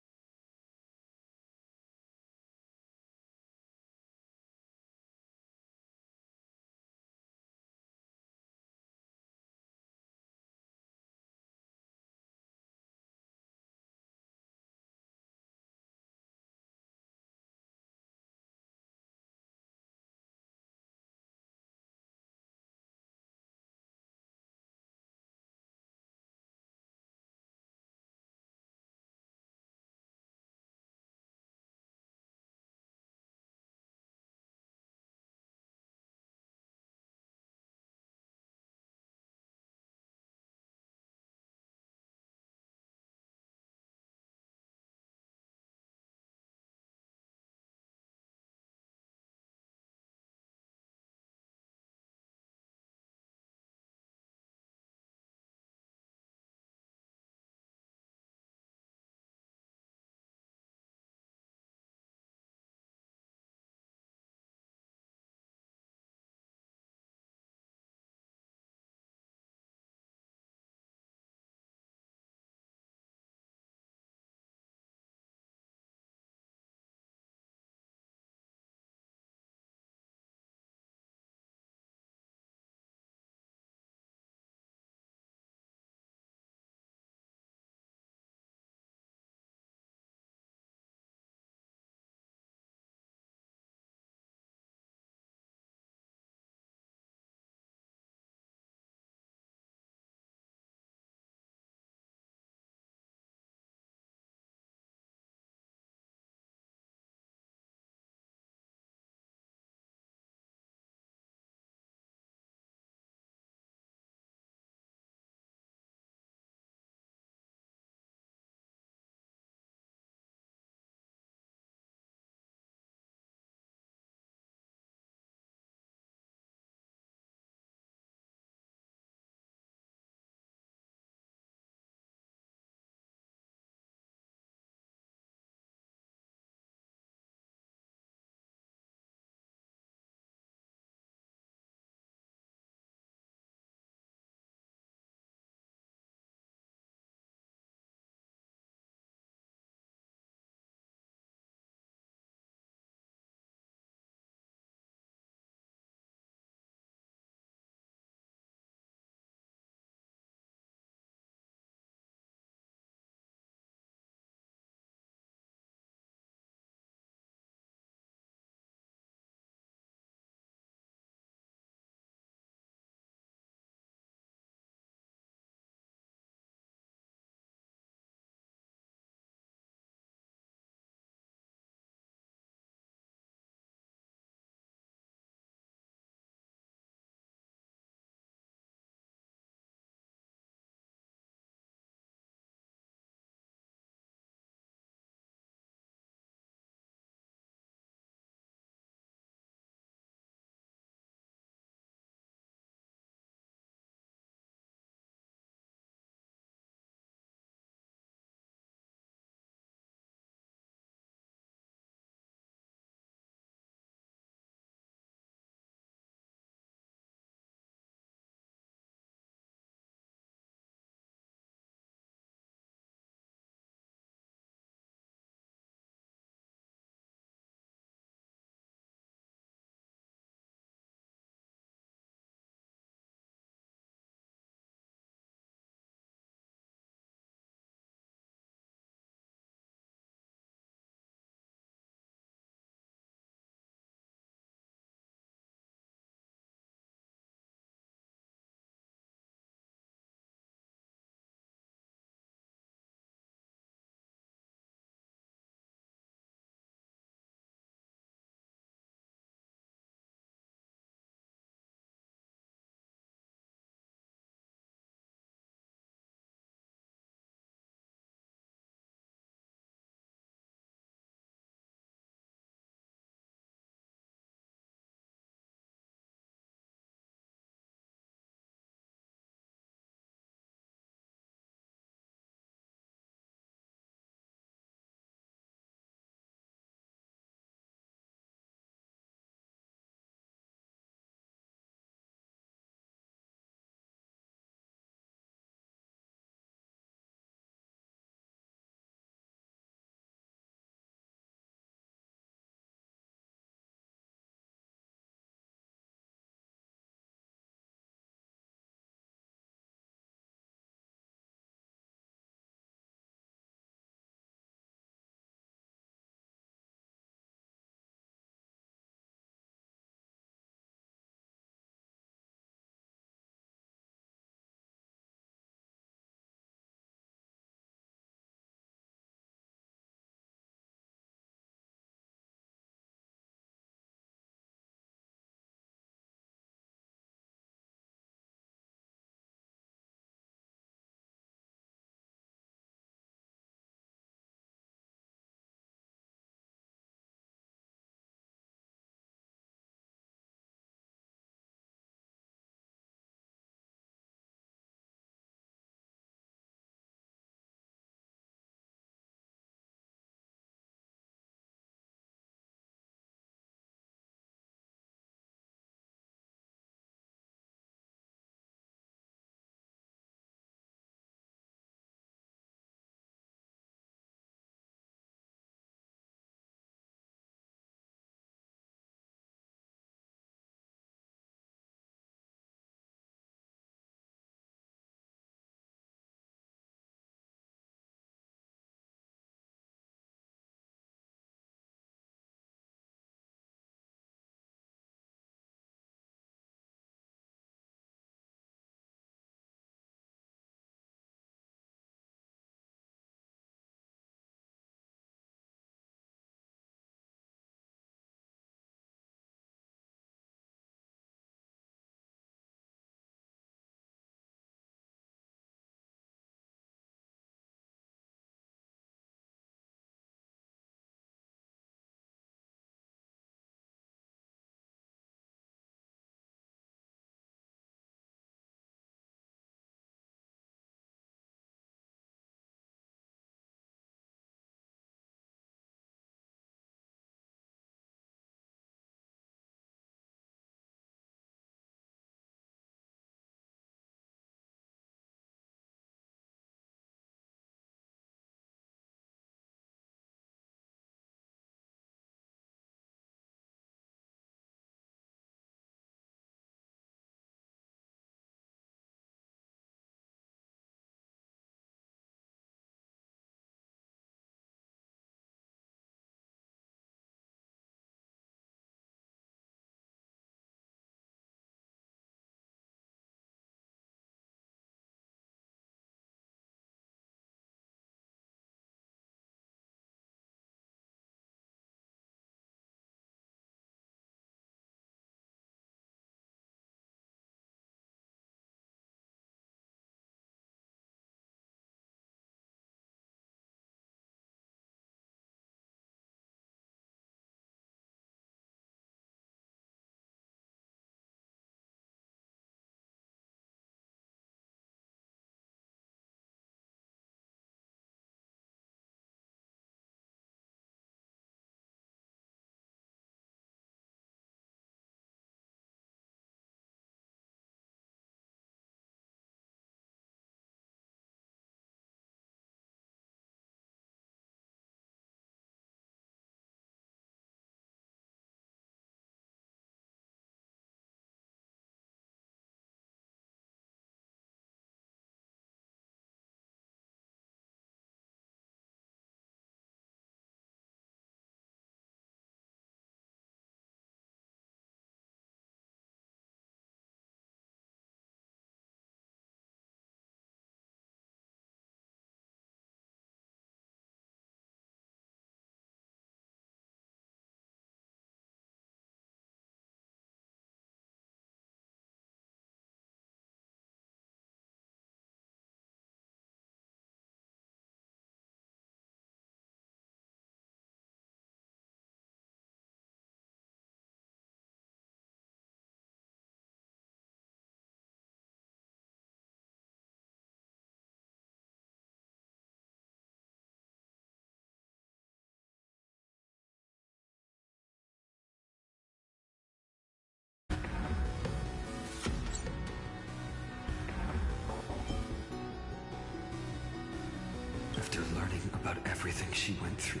she went through.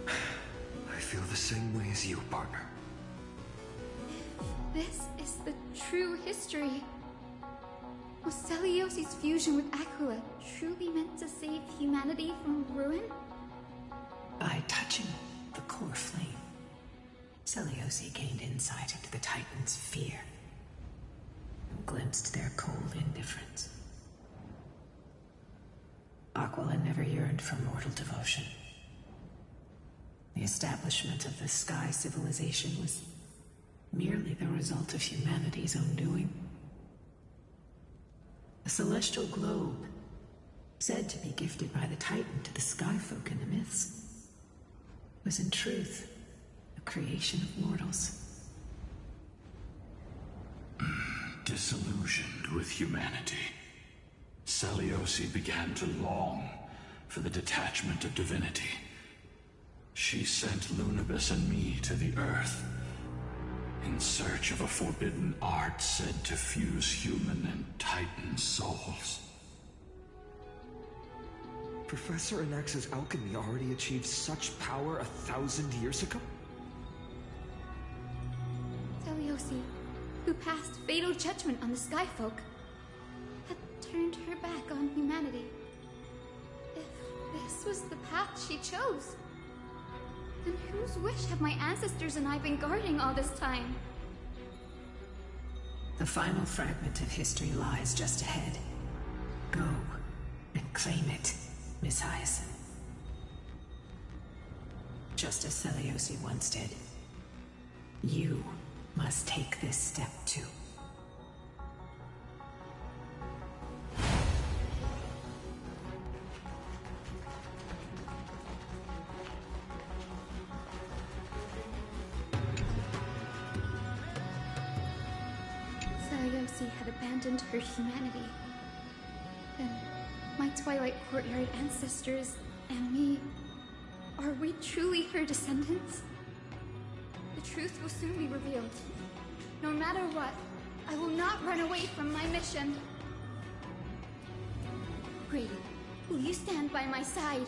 I feel the same way as you, partner. This is the true history. Was Celiosi's fusion with Aquila truly meant to save humanity from ruin? By touching the core flame, Celiosi gained insight into the Titans' fear and glimpsed their cold indifference. Aquila never yearned for mortal devotion. The establishment of the Sky civilization was merely the result of humanity's own doing. The celestial globe, said to be gifted by the Titan to the Sky folk in the myths, was in truth a creation of mortals. Disillusioned with humanity, Celiosi began to long for the detachment of divinity. She sent Lunibus and me to the Earth in search of a forbidden art said to fuse human and Titan souls. Professor Anax's alchemy already achieved such power 1,000 years ago? Celiosi, who passed fatal judgment on the Skyfolk, had turned her back on humanity. If this was the path she chose, then whose wish have my ancestors and I been guarding all this time? The final fragment of history lies just ahead. Go and claim it, Miss Hyacinth. Just as Celiosi once did, you must take this step too. Celiosi had abandoned her humanity. Then, my Twilight Courtyard ancestors and me, are we truly her descendants? The truth will soon be revealed. No matter what, I will not run away from my mission. Grady, will you stand by my side?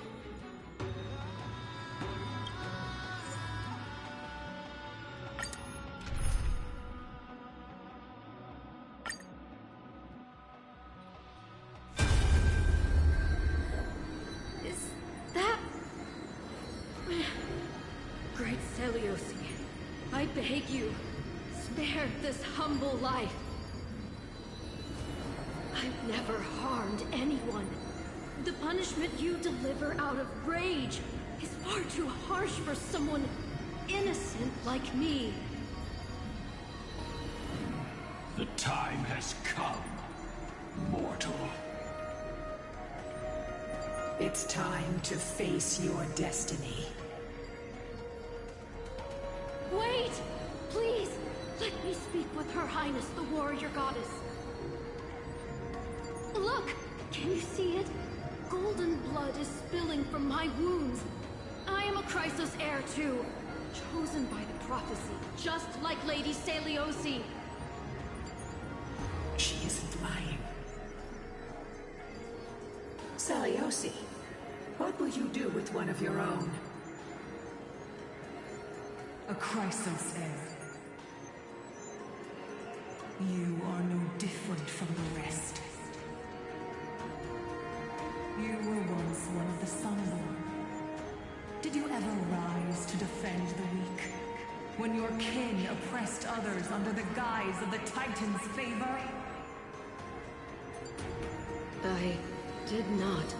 Is that... Great Celiosi, I beg you, spare this humble life. I've never harmed anyone. The punishment you deliver out of rage is far too harsh for someone innocent like me. The time has come, mortal. It's time to face your destiny. Wait! Please, let me speak with Her Highness, the warrior goddess. Look! Can you see it? Golden blood is spilling from my wounds. I am a Chrysos heir too, chosen by the prophecy, just like Lady Celiosi. She isn't lying. Celiosi, what will you do with one of your own? A Chrysos heir. You are no different from the rest. You were once one of the Sunborn. Did you ever rise to defend the weak? When your kin oppressed others under the guise of the Titan's favor? I did not.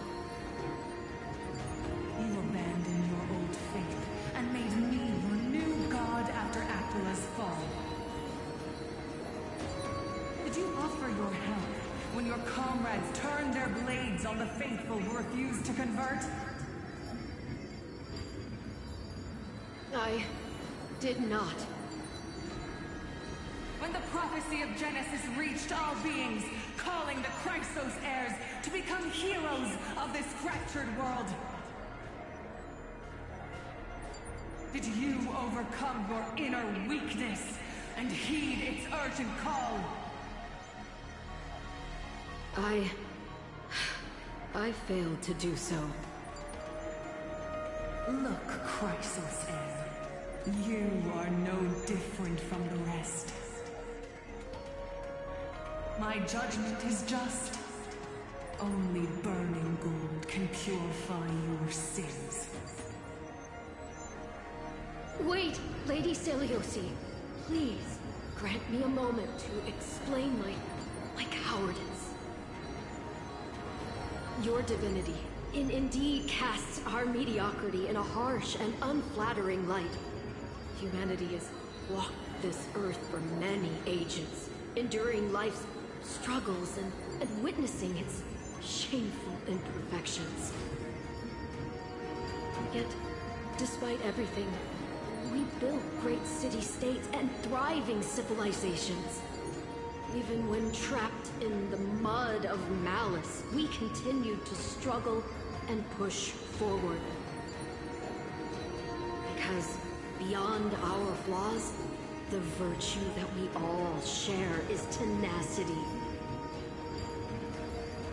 You abandoned your old faith and made me your new god after Aquila's fall. Did you offer your help when your comrades turned their blades on the faithful who refused to convert? I did not. When the prophecy of Genesis reached all beings, calling the Chrysos heirs to become heroes of this fractured world, did you overcome your inner weakness and heed its urgent call? I I failed to do so. Look, Chrysos Heir. You are no different from the rest. My judgment is just. Only burning gold can purify your sins. Wait, Lady Seliosi. Please, grant me a moment to explain my cowardice. Your divinity indeed casts our mediocrity in a harsh and unflattering light. Humanity has walked this earth for many ages, enduring life's struggles and witnessing its shameful imperfections. Yet, despite everything, we built great city-states and thriving civilizations. Even when trapped in the mud of malice, we continued to struggle and push forward. Because beyond our flaws, the virtue that we all share is tenacity.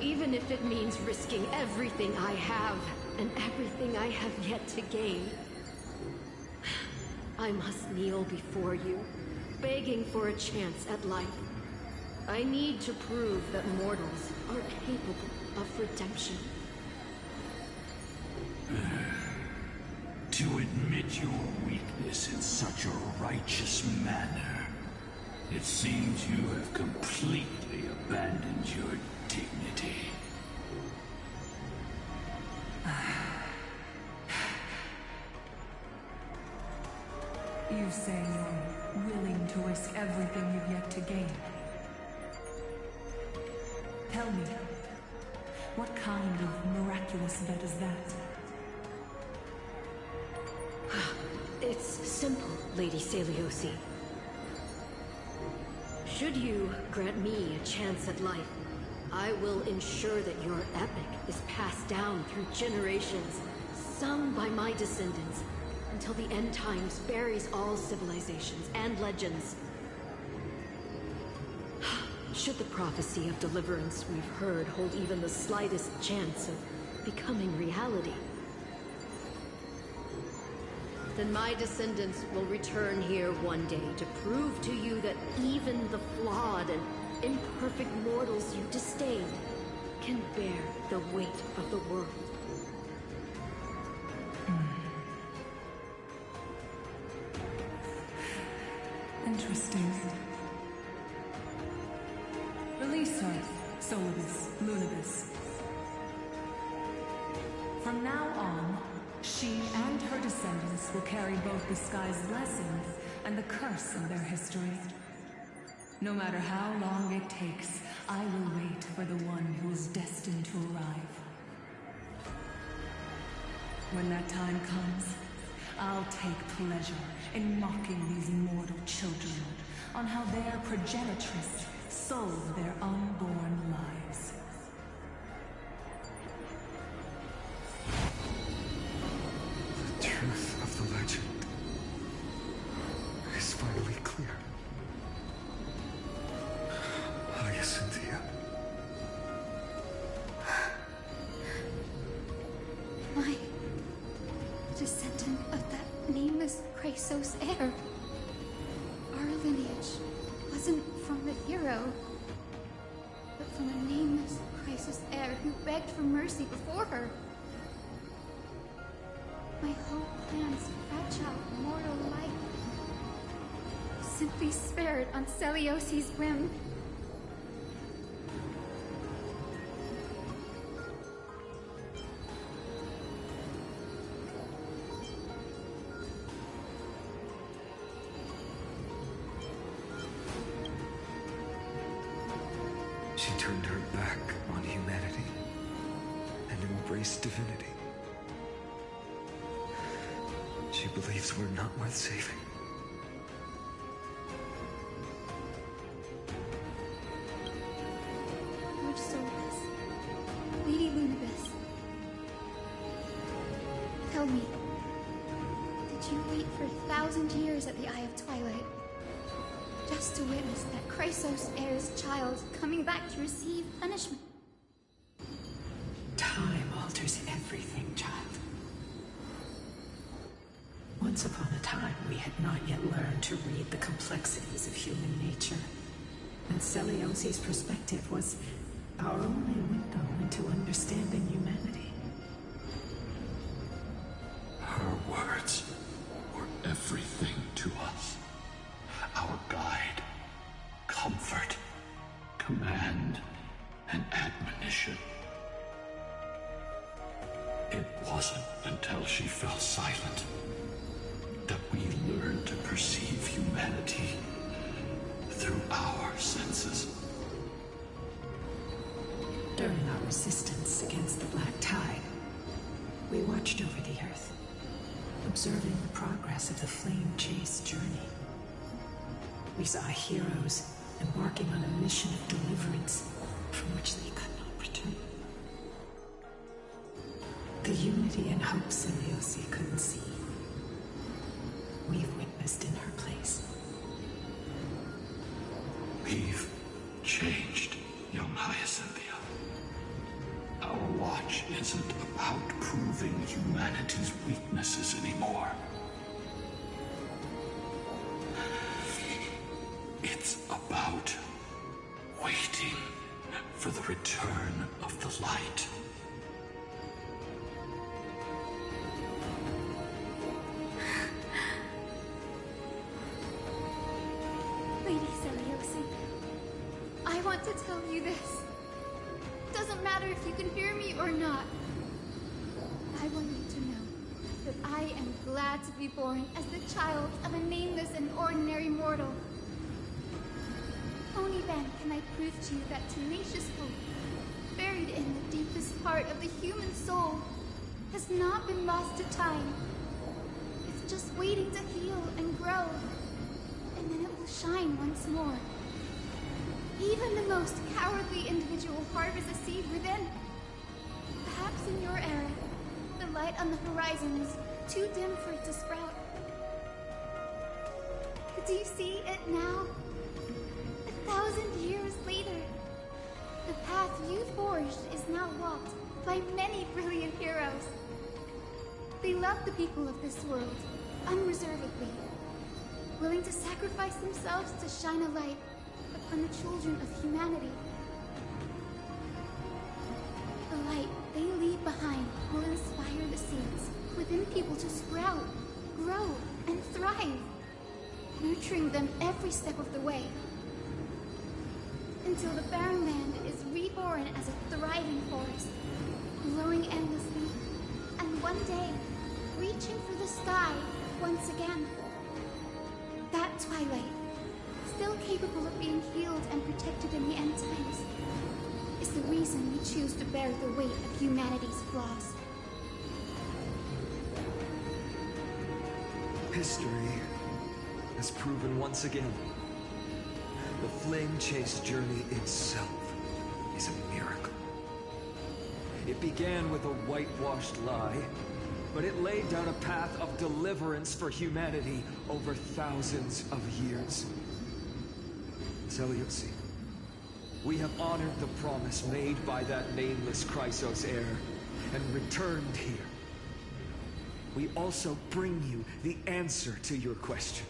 Even if it means risking everything I have and everything I have yet to gain, I must kneel before you, begging for a chance at life. I need to prove that mortals are capable of redemption. To admit your weakness in such a righteous manner, it seems you have completely abandoned your dignity. You say you're willing to risk everything you've yet to gain. Tell me, what kind of miraculous bet is that? It's simple, Lady Seliosi. Should you grant me a chance at life, I will ensure that your epic is passed down through generations, sung by my descendants, until the end times buries all civilizations and legends. Should the prophecy of deliverance we've heard hold even the slightest chance of becoming reality, then my descendants will return here one day to prove to you that even the flawed and imperfect mortals you disdain can bear the weight of the world. Interesting. Release her, Solibus, Lunibus. From now on, she and her descendants will carry both the sky's blessings and the curse of their history. No matter how long it takes, I will wait for the one who is destined to arrive. When that time comes, I'll take pleasure in mocking these mortal children on how their progenitress sold their unborn lives. The truth of the legend is finally clear. Hyacinthia. My descendant of that nameless Chrysos heir. Our lineage wasn't from the hero, but from a nameless Chrysos heir who begged for mercy before her. My whole plan's fragile mortal life simply spared on Seliosi's whim. She turned her back on humanity and embraced divinity. She believes we're not worth saving. Lord Solus, Lady Lunibus, tell me, did you wait for 1,000 years at the Eye of Twilight just to witness that Chrysos heir's child coming back to receive punishment? everything, child. Once upon a time, we had not yet learned to read the complexities of human nature. And Celiosi's perspective was our only window into understanding humanity. Her words were everything to us. Our guide, comfort, command, and admonition. It wasn't until she fell silent that we learned to perceive humanity through our senses. During our resistance against the Black Tide, we watched over the Earth, observing the progress of the Flame Chase journey. We saw heroes embarking on a mission of deliverance from which they could not return. The unity and hope Celiosi couldn't see, we've witnessed in her place. We've changed, young Hyacinthia. Our watch isn't about proving humanity's weaknesses anymore. It's about waiting for the return of the light. Lady Celiosi, I want to tell you this. Doesn't matter if you can hear me or not. I want you to know that I am glad to be born as the child of a nameless and ordinary mortal. Only then can I prove to you that tenacious hope, buried in the deepest part of the human soul, has not been lost to time. It's just waiting to heal and grow, and then it will shine once more. Even the most cowardly individual harbors a seed within. Perhaps in your era, the light on the horizon was too dim for it to sprout. Do you see it now? 1,000 years later, the path you forged is now walked by many brilliant heroes. They love the people of this world, unreservedly, willing to sacrifice themselves to shine a light upon the children of humanity. The light they leave behind will inspire the seeds within people to sprout, grow, and thrive, nurturing them every step of the way, until the barren land is reborn as a thriving forest, glowing endlessly, and one day, reaching for the sky once again. That twilight, still capable of being healed and protected in the end times, is the reason we choose to bear the weight of humanity's flaws. History has proven once again, the Flame Chase journey itself is a miracle. It began with a whitewashed lie, but it laid down a path of deliverance for humanity over thousands of years. Celiosi, we have honored the promise made by that nameless Chrysos heir and returned here. We also bring you the answer to your question.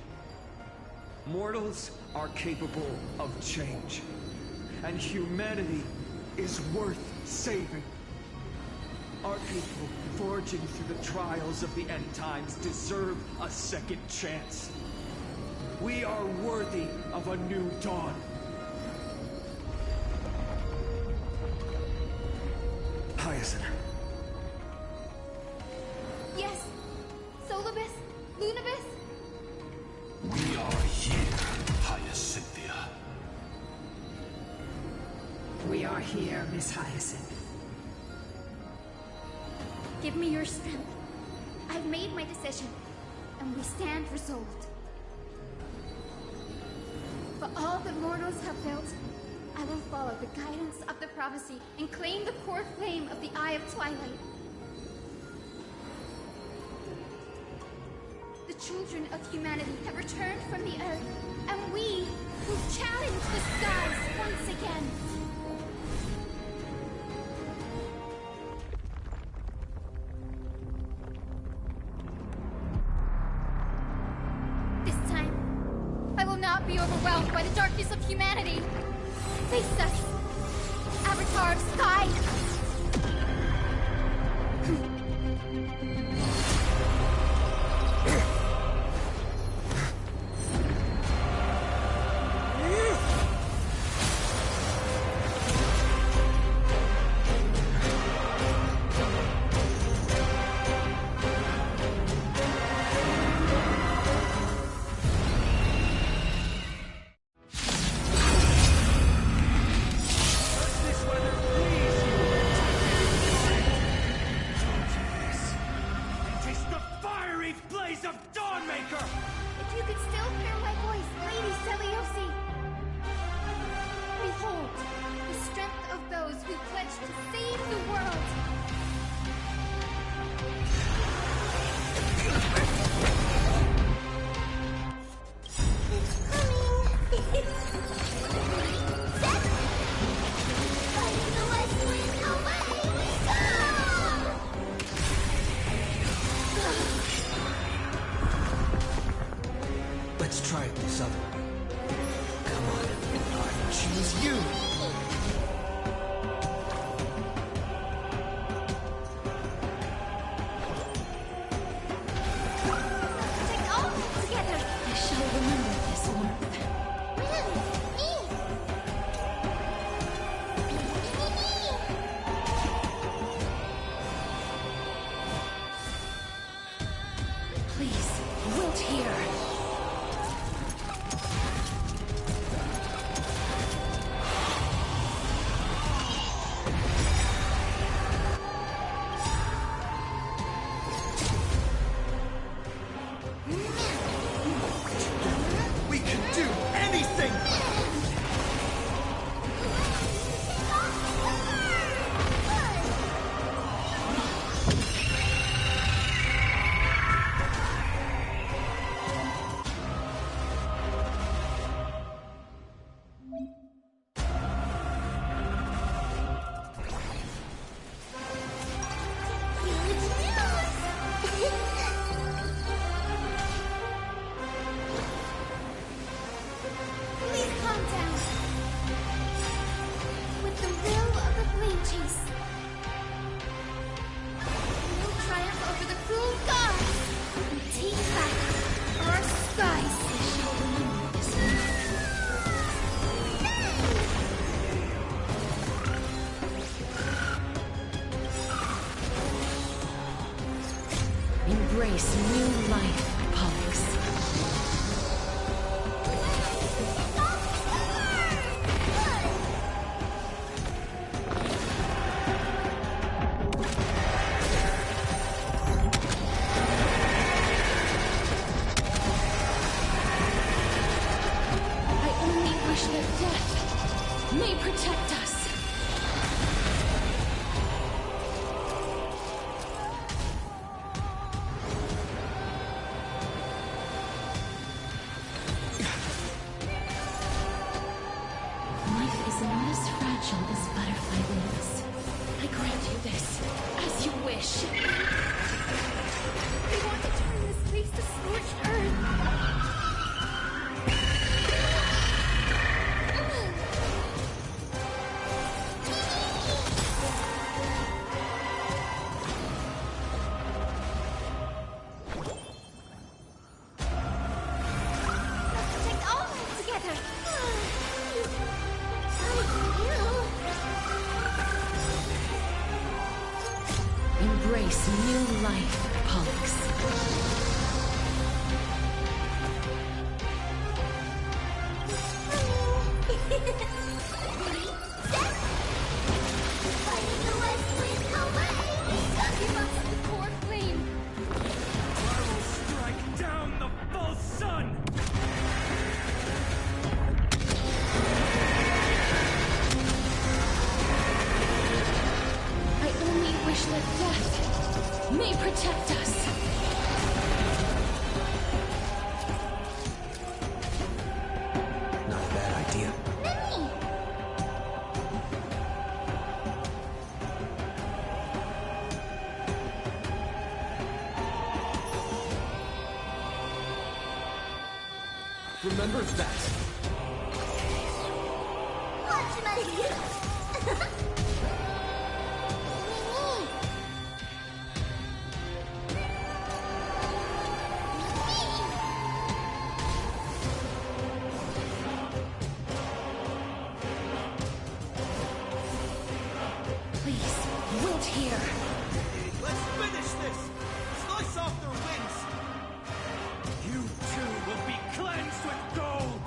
Mortals are capable of change, and humanity is worth saving. Our people, forging through the trials of the end times, deserve a second chance. We are worthy of a new dawn. Hyacinth. Yes! Solibus? Lunibus? We are here, Hyacinthia. We are here, Miss Hyacinth. Give me your strength. I've made my decision, and we stand resolved. For all that mortals have built, I will follow the guidance of the prophecy and claim the core flame of the Eye of Twilight. The children of humanity have returned from the earth, and we will challenge the skies once again. not be overwhelmed by the darkness of humanity. Face us, Avatar of Sky! Let's try it this other way. Come on, I choose you! Take all together! I shall remember this warmth. Please, wilt here. We can do anything! Please calm down. With the will of the Flame Chase, we will triumph over the cruel gods and take back our skies. I shall remember this Embrace new life, Pollux. I only wish that death may protect us. Life is not as fragile as butterfly wings. I grant you this, as you wish. I want to turn this place to scorched earth. Let's take all of it together. Embrace new life, Pollux. Fighting the west wind away! Give us the core flame. I will strike down the false sun! I only wish that death may protect us. Not a bad idea. Remember that. Watch my Please, wilt here. Let's finish this! Slice off their wings! You too will be cleansed with gold!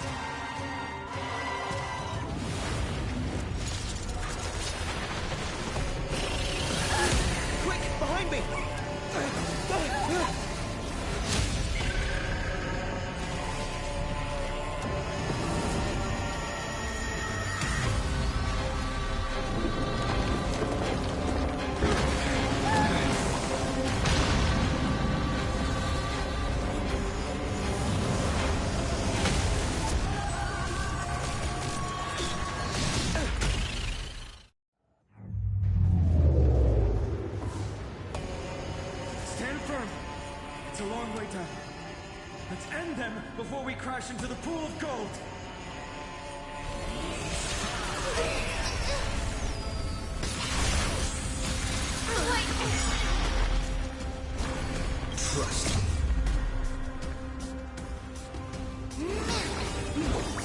Quick, behind me! Stand firm. It's a long way down. Let's end them before we crash into the pool of gold. Trust me.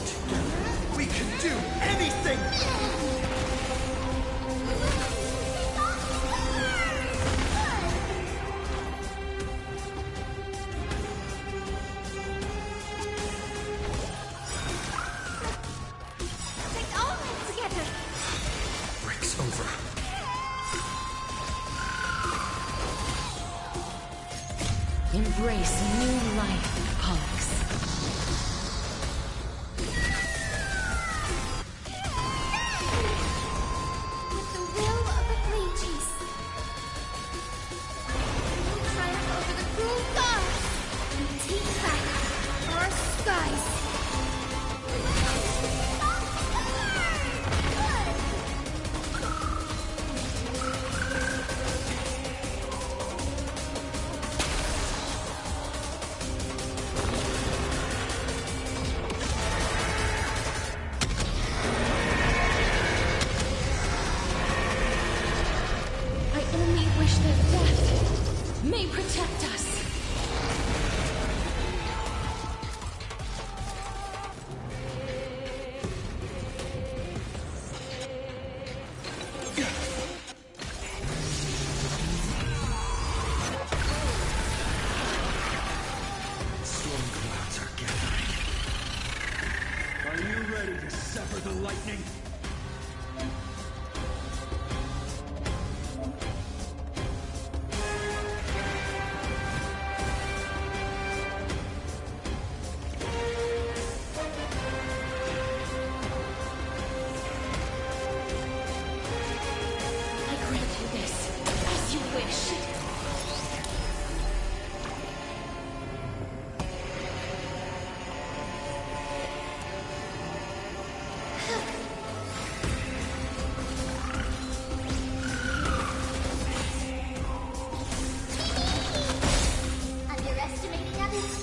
Together, we can do anything! Take all of it together. Break's over. Embrace new life, punks. With the will of the Mages. We'll triumph over the cruel gods and take back our skies. I only wish that death may protect us. Storm clouds are gathering. Are you ready to sever the lightning? I grant you this, as you wish. Underestimating others.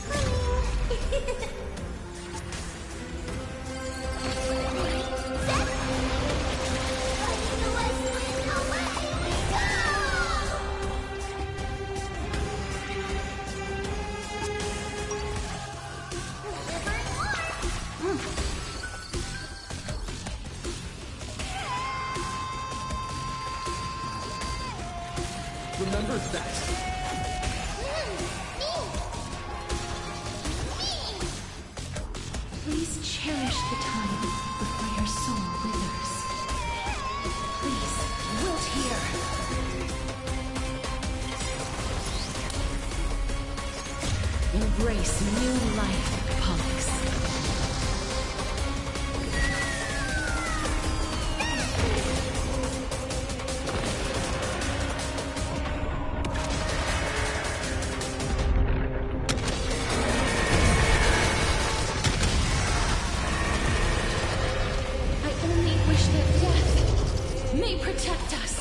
Remember that. Please cherish the time before your soul withers. Please, wilt here. Embrace new life, punks. I only wish that death may protect us.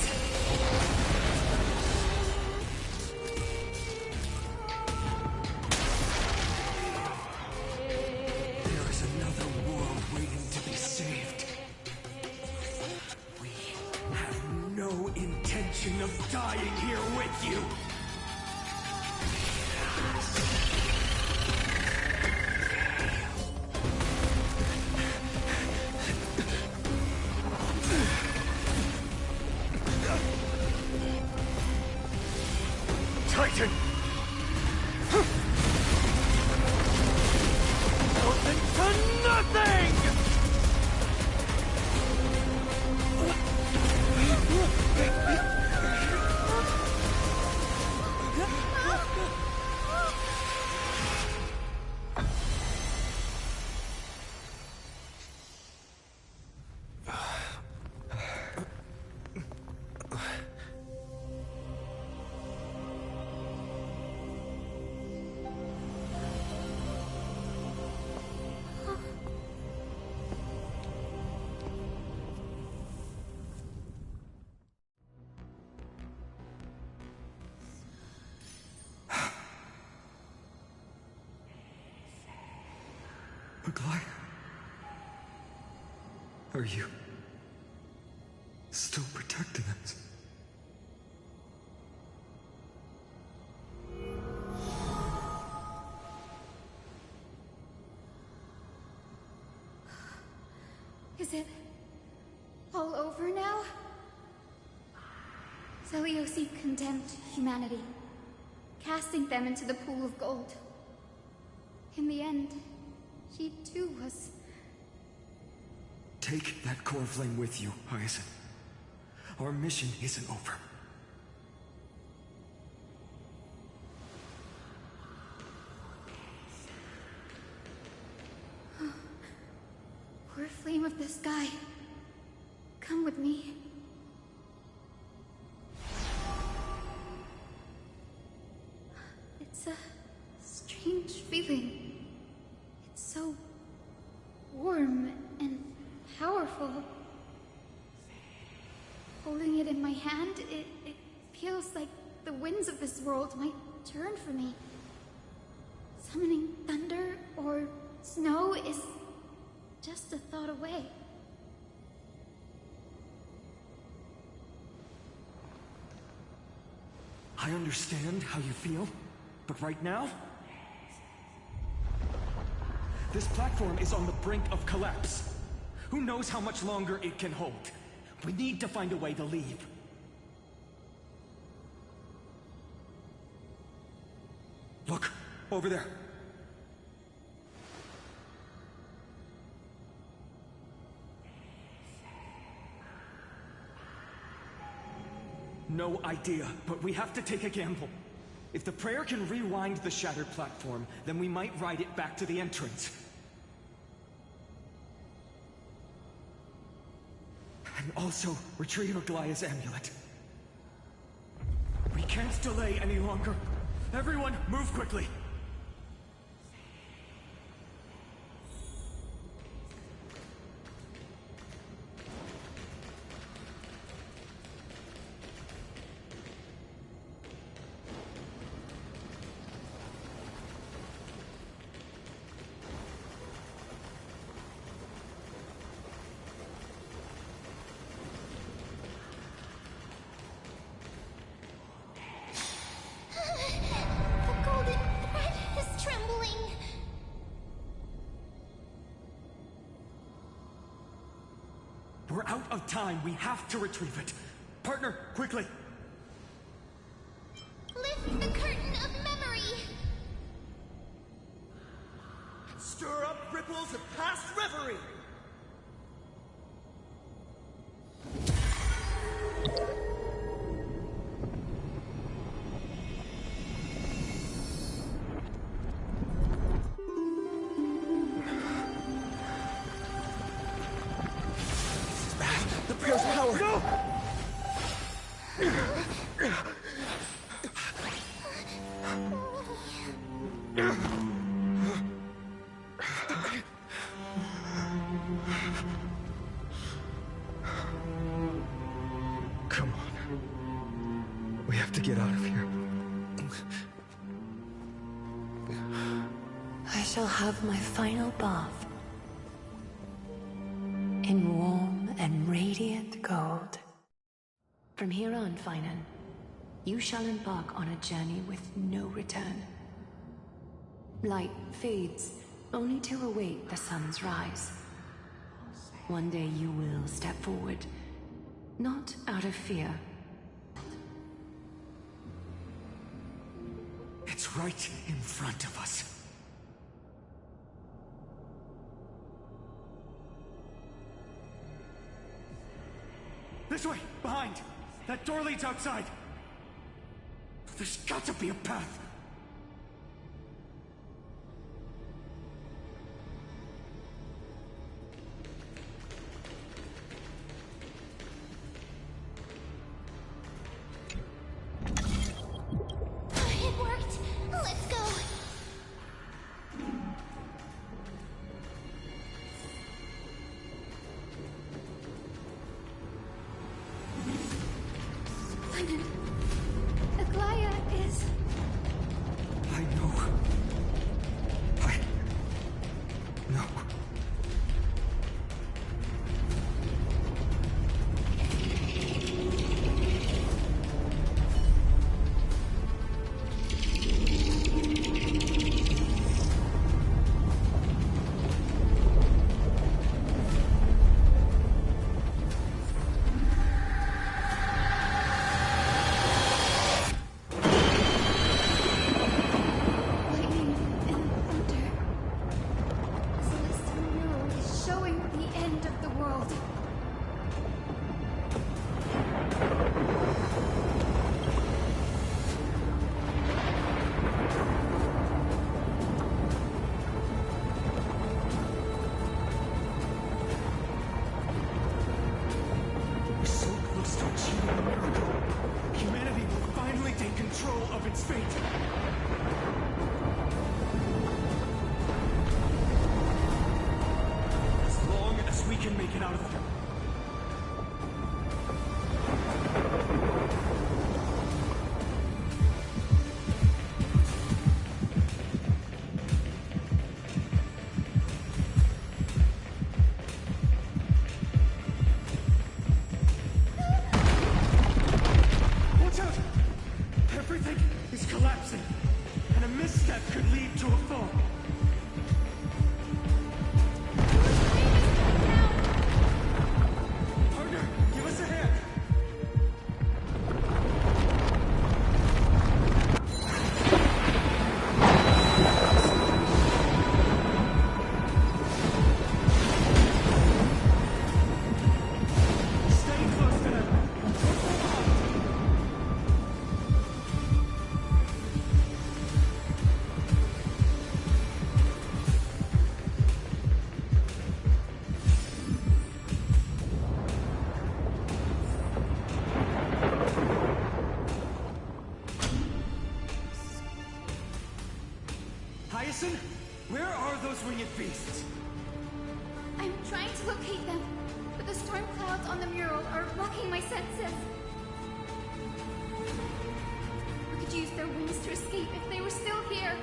Titan! Melted to nothing! Aglaia? Are you still protecting us? Is it all over now? Zeliosi condemned humanity, casting them into the pool of gold. In the end, she too was... Take that core flame with you, Hyacinth. Our mission isn't over. Poor flame of the sky. Come with me. It's a strange feeling. It's so warm and powerful. Holding it in my hand, it feels like the winds of this world might turn for me. Summoning thunder or snow is just a thought away. I understand how you feel, but right now, this platform is on the brink of collapse. Who knows how much longer it can hold? We need to find a way to leave. Look, over there. No idea, but we have to take a gamble. If the prayer can rewind the shattered platform, then we might ride it back to the entrance. And also, retrieve Aglaia's amulet. We can't delay any longer. Everyone, move quickly! We're out of time. We have to retrieve it. Partner, quickly! Lift the curtain of memory! Stir up ripples of past reverie! Prayer's power! No! Come on. We have to get out of here. I shall have my final bath in warm and radiant gold. From here on, Finan, you shall embark on a journey with no return. Light fades, only to await the sun's rise. One day you will step forward, not out of fear, It's right in front of us. This way! Behind! That door leads outside! There's got to be a path! It worked! Let's go! Simon, Aglaya is... I know. No. lightning and thunder. The celestial mural is showing the end of the world. We're so close to achieving a miracle. Humanity will finally take control of its fate. As long as we can make it out of here. Watch out! Everything is collapsing, and a misstep could lead to a fall. Partner, give us a hand. Stay close to them. Hyacinth, where are those winged beasts? I'm trying to locate them, but the storm clouds on the mural are blocking my senses. I could use their wings to escape if they were still here.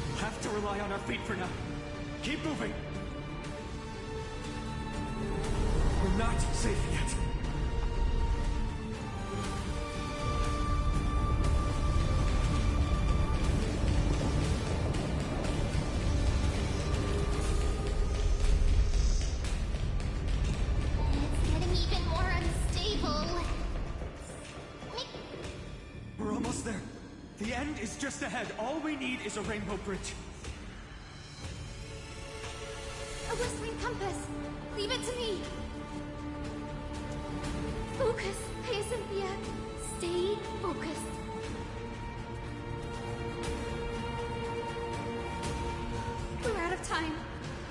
We'll have to rely on our feet for now. Keep moving. We're not safe yet. It's getting even more unstable. We're almost there. The end is just ahead. All we need is a rainbow bridge. A whistling compass. Leave it to me. Focus, Hyacinthia. Stay focused. We're out of time.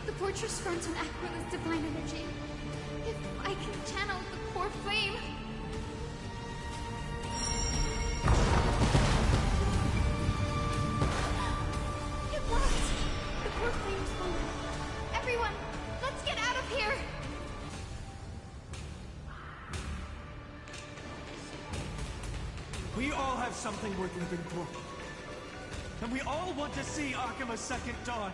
The portraits front on Aquila's divine energy. If I can channel the core flame. It worked! The core flame's gone. Everyone, let's get out of here! We all have something worth living for. And we all want to see Akima's second dawn.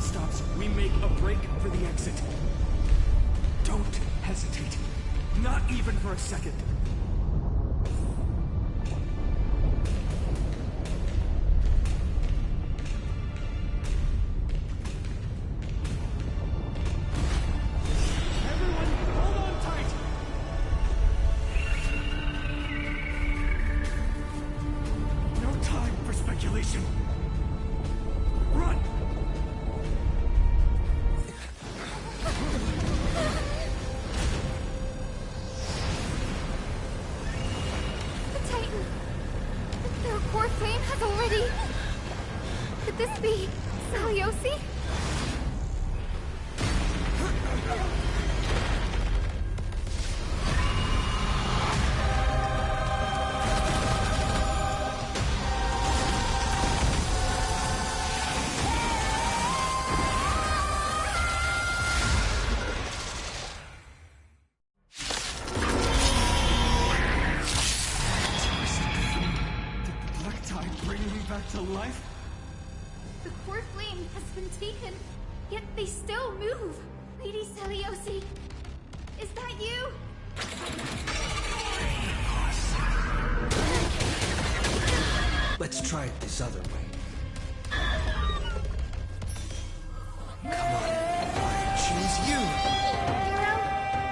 stops, we make a break for the exit. Don't hesitate. Not even for a second. Everyone, hold on tight! No time for speculation. Run! The Titan! Their core flame has already... Could this be Saliosi? To life? The core flame has been taken, yet they still move. Lady Celiosi, is that you? Let's try it this other way. Come on, I choose you. Hero,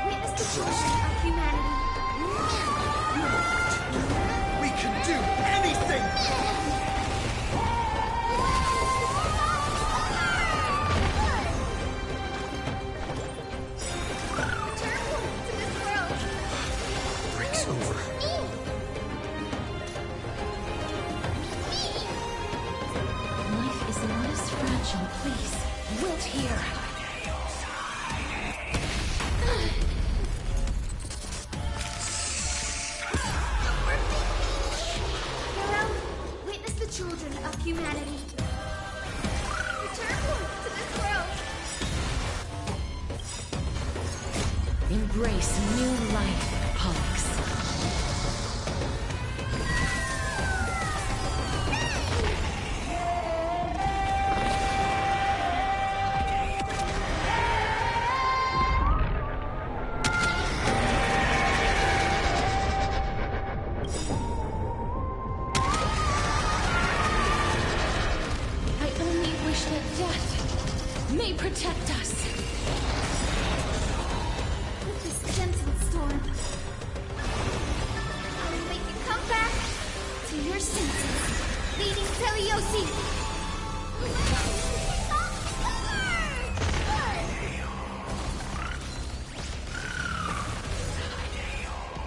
witness the children of humanity. We can do anything! Please, wilt here. Hero, witness the children of humanity. Return to this world. Embrace new life, Pollux. Protect us. With this gentle storm, I'll make you come back to your senses, Lady Celiosi.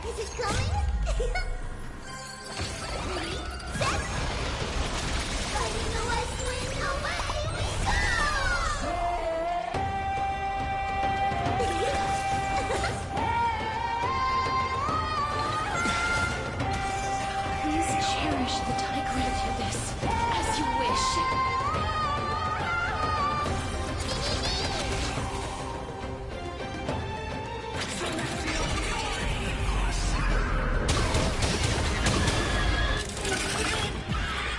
Is it coming? Ready, set. Fighting the West Wind, away we go! The tide grant you this, as you wish.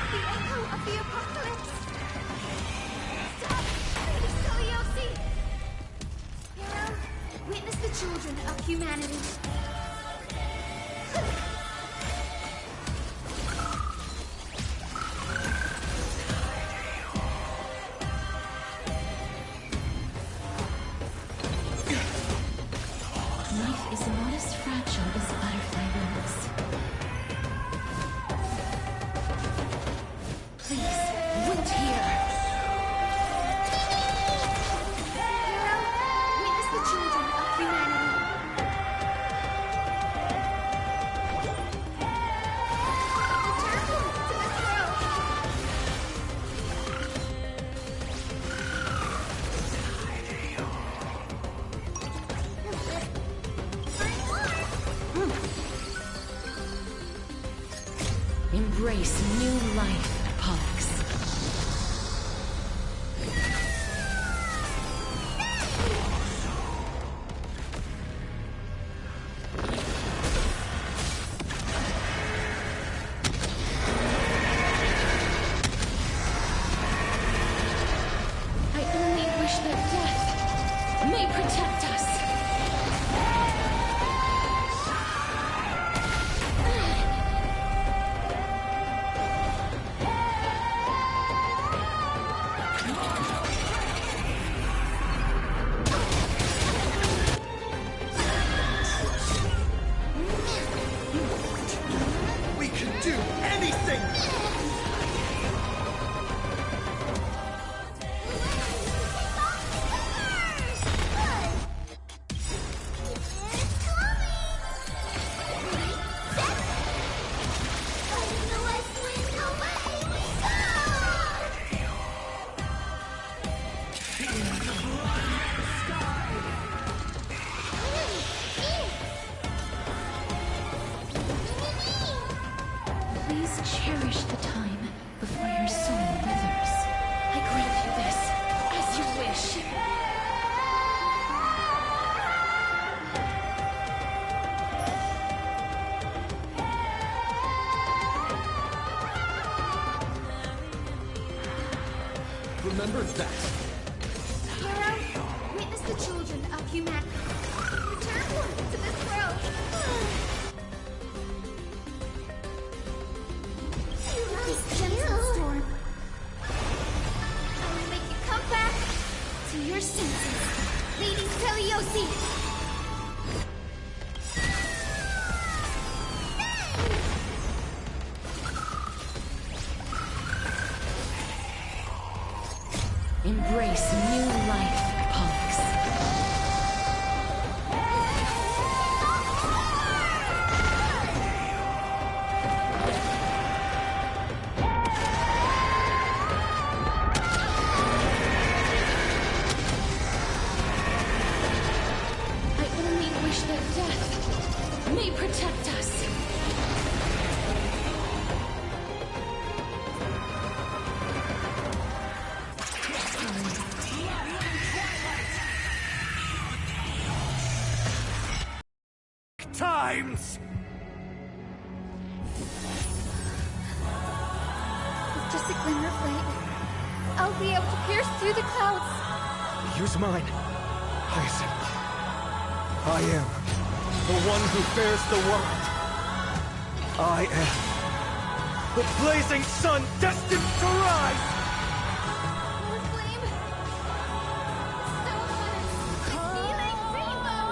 The echo of the apocalypse! Stop! Lady Celiosi! Hero, witness the children of humanity. Life is not as fragile as butterfly wings. Please, wilt here. Hero, witness the children of humanity. Return to this world. Embrace new life, Pollux. I only missing! Please cherish the time before your soul withers. I grant you this, as you wish. Remember that. Hero, witness the children of humanity. Return to this world. This gentle storm. I will make you come back to your senses, Lady Celiosi. Embrace new life, Pollux. I only wish that death may protect us. Times! With just a glimmer of light, I'll be able to pierce through the clouds. Use mine, Hyacinth. I am the one who bears the world. I am the blazing sun destined to rise! More flame. So hot. I feel like rainbow.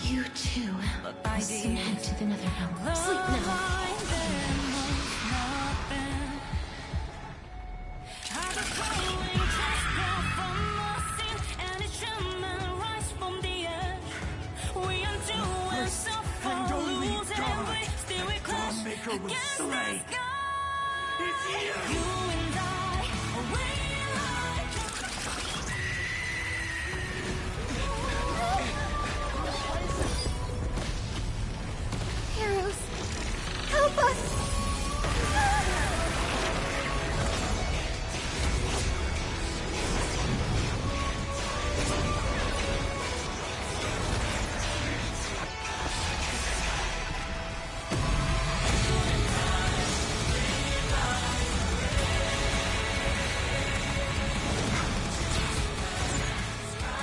You too will soon head to the Netherrealm. Sleep now. And only God, the Dawnmaker will slay. It's you! Heroes, help us!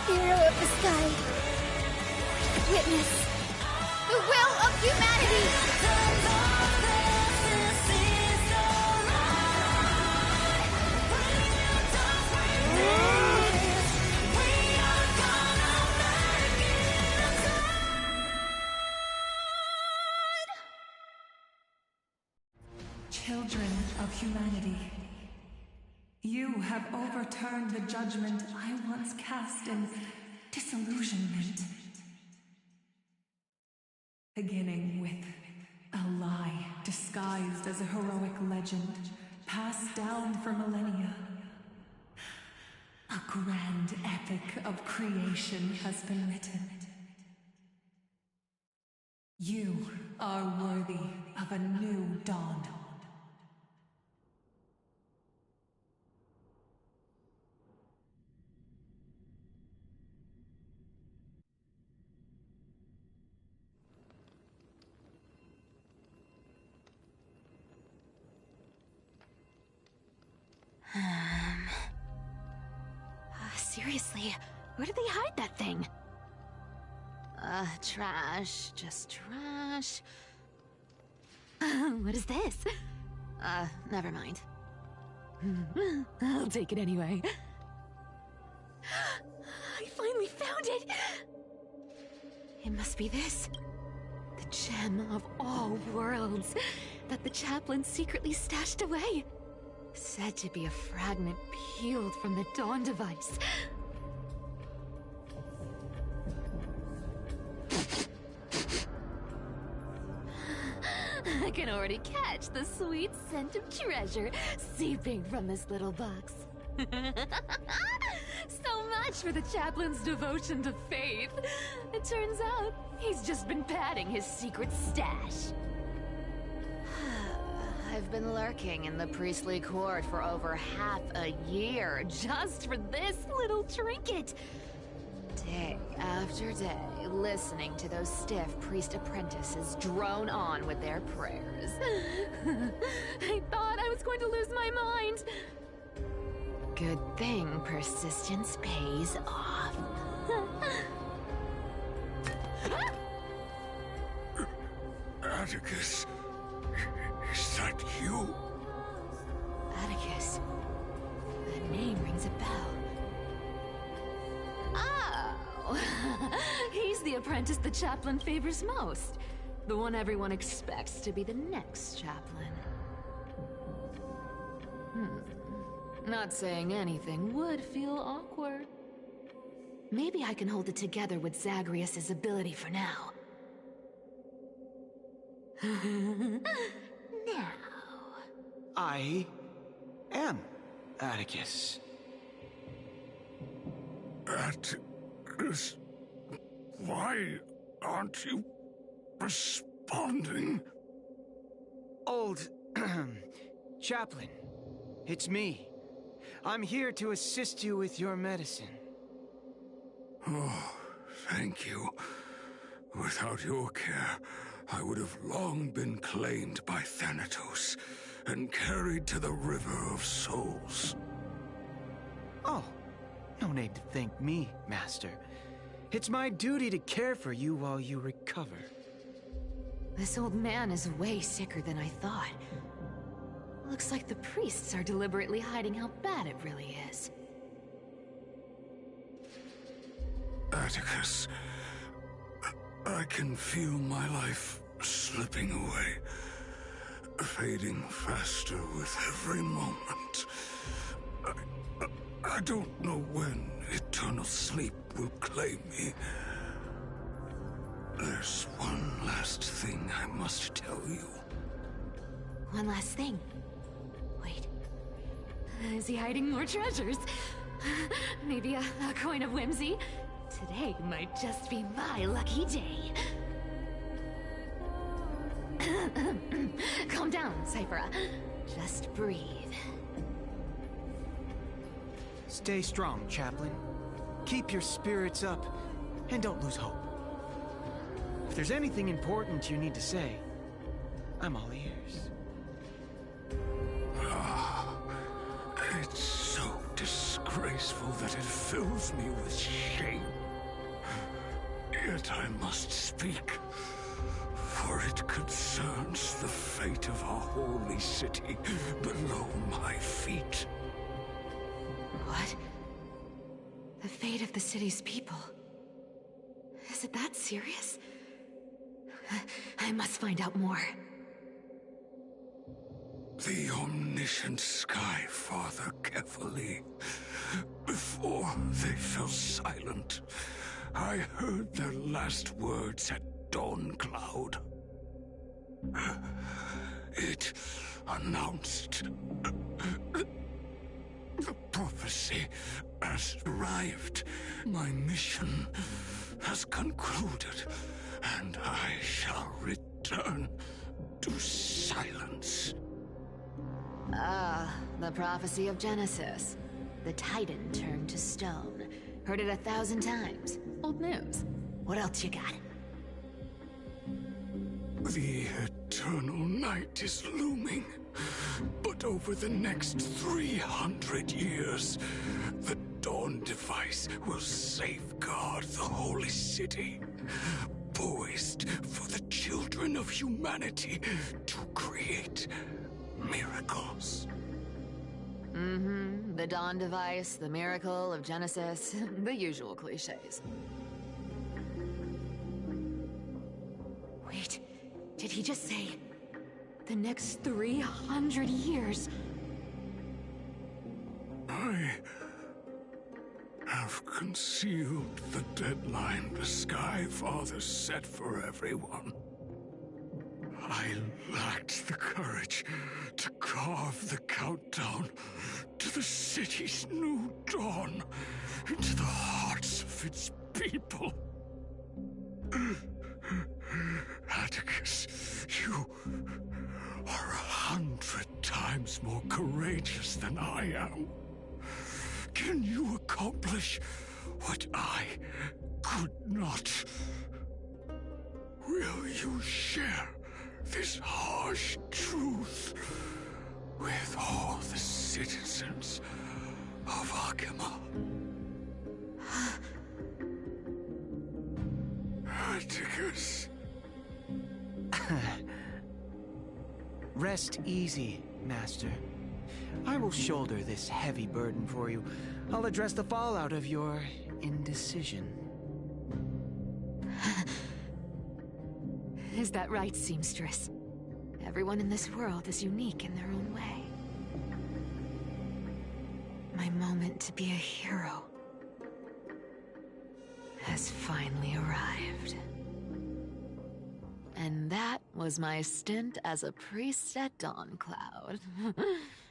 Hero of the sky, witness the will of humanity! Children of humanity, you have overturned the judgment I once cast in disillusionment. Beginning with a lie disguised as a heroic legend, passed down for millennia. A grand epic of creation has been written. You are worthy of a new dawn. Seriously, Where did they hide that thing? Trash. Just trash. What is this? Never mind. I'll take it anyway. I finally found it! It must be this. The gem of all worlds that the chaplain secretly stashed away. Said to be a fragment peeled from the Dawn device. I can already catch the sweet scent of treasure seeping from this little box. So much for the chaplain's devotion to faith. It turns out he's just been padding his secret stash. I've been lurking in the priestly court for over half a year just for this little trinket. Day after day, listening to those stiff priest apprentices drone on with their prayers. I thought I was going to lose my mind. Good thing persistence pays off. Atticus, is that you? Atticus. That name rings a bell. Oh! He's the apprentice the chaplain favors most. The one everyone expects to be the next chaplain. Not saying anything would feel awkward. Maybe I can hold it together with Zagreus' ability for now. Now. I am Atticus. Atticus, why aren't you responding? Old chaplain, it's me. I'm here to assist you with your medicine. Oh, thank you. Without your care, I would have long been claimed by Thanatos and carried to the River of Souls. Oh, no need to thank me, Master. It's my duty to care for you while you recover. This old man is way sicker than I thought. Looks like the priests are deliberately hiding how bad it really is. Atticus, I can feel my life slipping away, fading faster with every moment. I don't know when eternal sleep will claim me. There's one last thing I must tell you. One last thing. Wait. Is he hiding more treasures? Maybe a coin of whimsy? Today might just be my lucky day. Calm down, Cyphera. Just breathe. Stay strong, Chaplain. Keep your spirits up, and don't lose hope. If there's anything important you need to say, I'm all ears. It's so disgraceful that it fills me with shame. Yet I must speak, for it concerns the fate of our holy city below my feet. What? The fate of the city's people? Is it that serious? I must find out more. The omniscient Sky Father Kefali. Before they fell silent, I heard their last words at Dawn Cloud. It announced the prophecy has arrived. My mission has concluded, and I shall return to silence. Ah, the prophecy of Genesis. The Titan turned to stone. Heard it 1,000 times. Old news. What else you got? The eternal night is looming. But over the next 300 years, the Dawn device will safeguard the holy city, poised for the children of humanity to create miracles. Mm-hmm. The Dawn device, the miracle of Genesis, the usual cliches. Wait, did he just say the next 300 years? I have concealed the deadline the Sky Father set for everyone. I lacked the courage to carve the countdown to the city's new dawn into the hearts of its people. Atticus, you are 100 times more courageous than I am. Can you accomplish what I could not? Will you share this harsh truth with all the citizens of Akima? Atticus. Rest easy, Master. I will shoulder this heavy burden for you. I'll address the fallout of your indecision. Is that right, seamstress? Everyone in this world is unique in their own way. My moment to be a hero has finally arrived. And that was my stint as a priest at Dawncloud.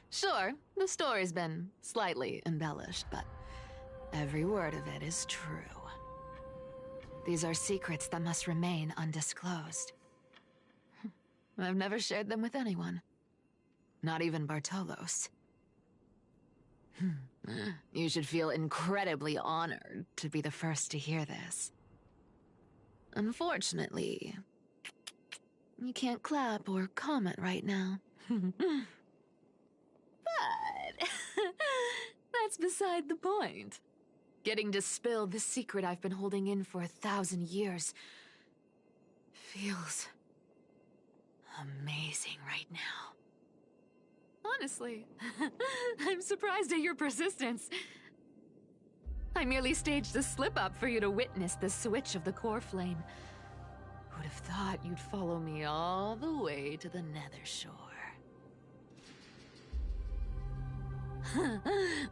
Sure, the story's been slightly embellished, but every word of it is true. These are secrets that must remain undisclosed. I've never shared them with anyone. Not even Bartolos. You should feel incredibly honored to be the first to hear this. Unfortunately, you can't clap or comment right now. But that's beside the point. Getting to spill the secret I've been holding in for 1,000 years feels amazing right now. Honestly, I'm surprised at your persistence. I merely staged a slip-up for you to witness the switch of the core flame. Who'd have thought you'd follow me all the way to the Nether Shore?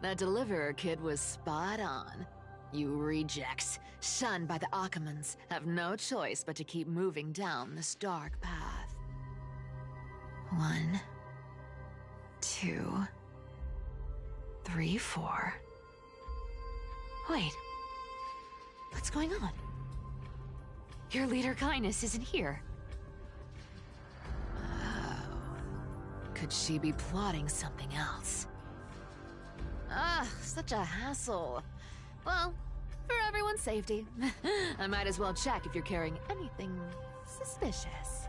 That deliverer kid was spot on. You rejects, shunned by the Akimans, have no choice but to keep moving down this dark path. 1, 2, 3, 4. Wait. What's going on? Your leader Kindness isn't here. Oh. Could she be plotting something else? Ah, such a hassle. Well, for everyone's safety, I might as well check if you're carrying anything suspicious.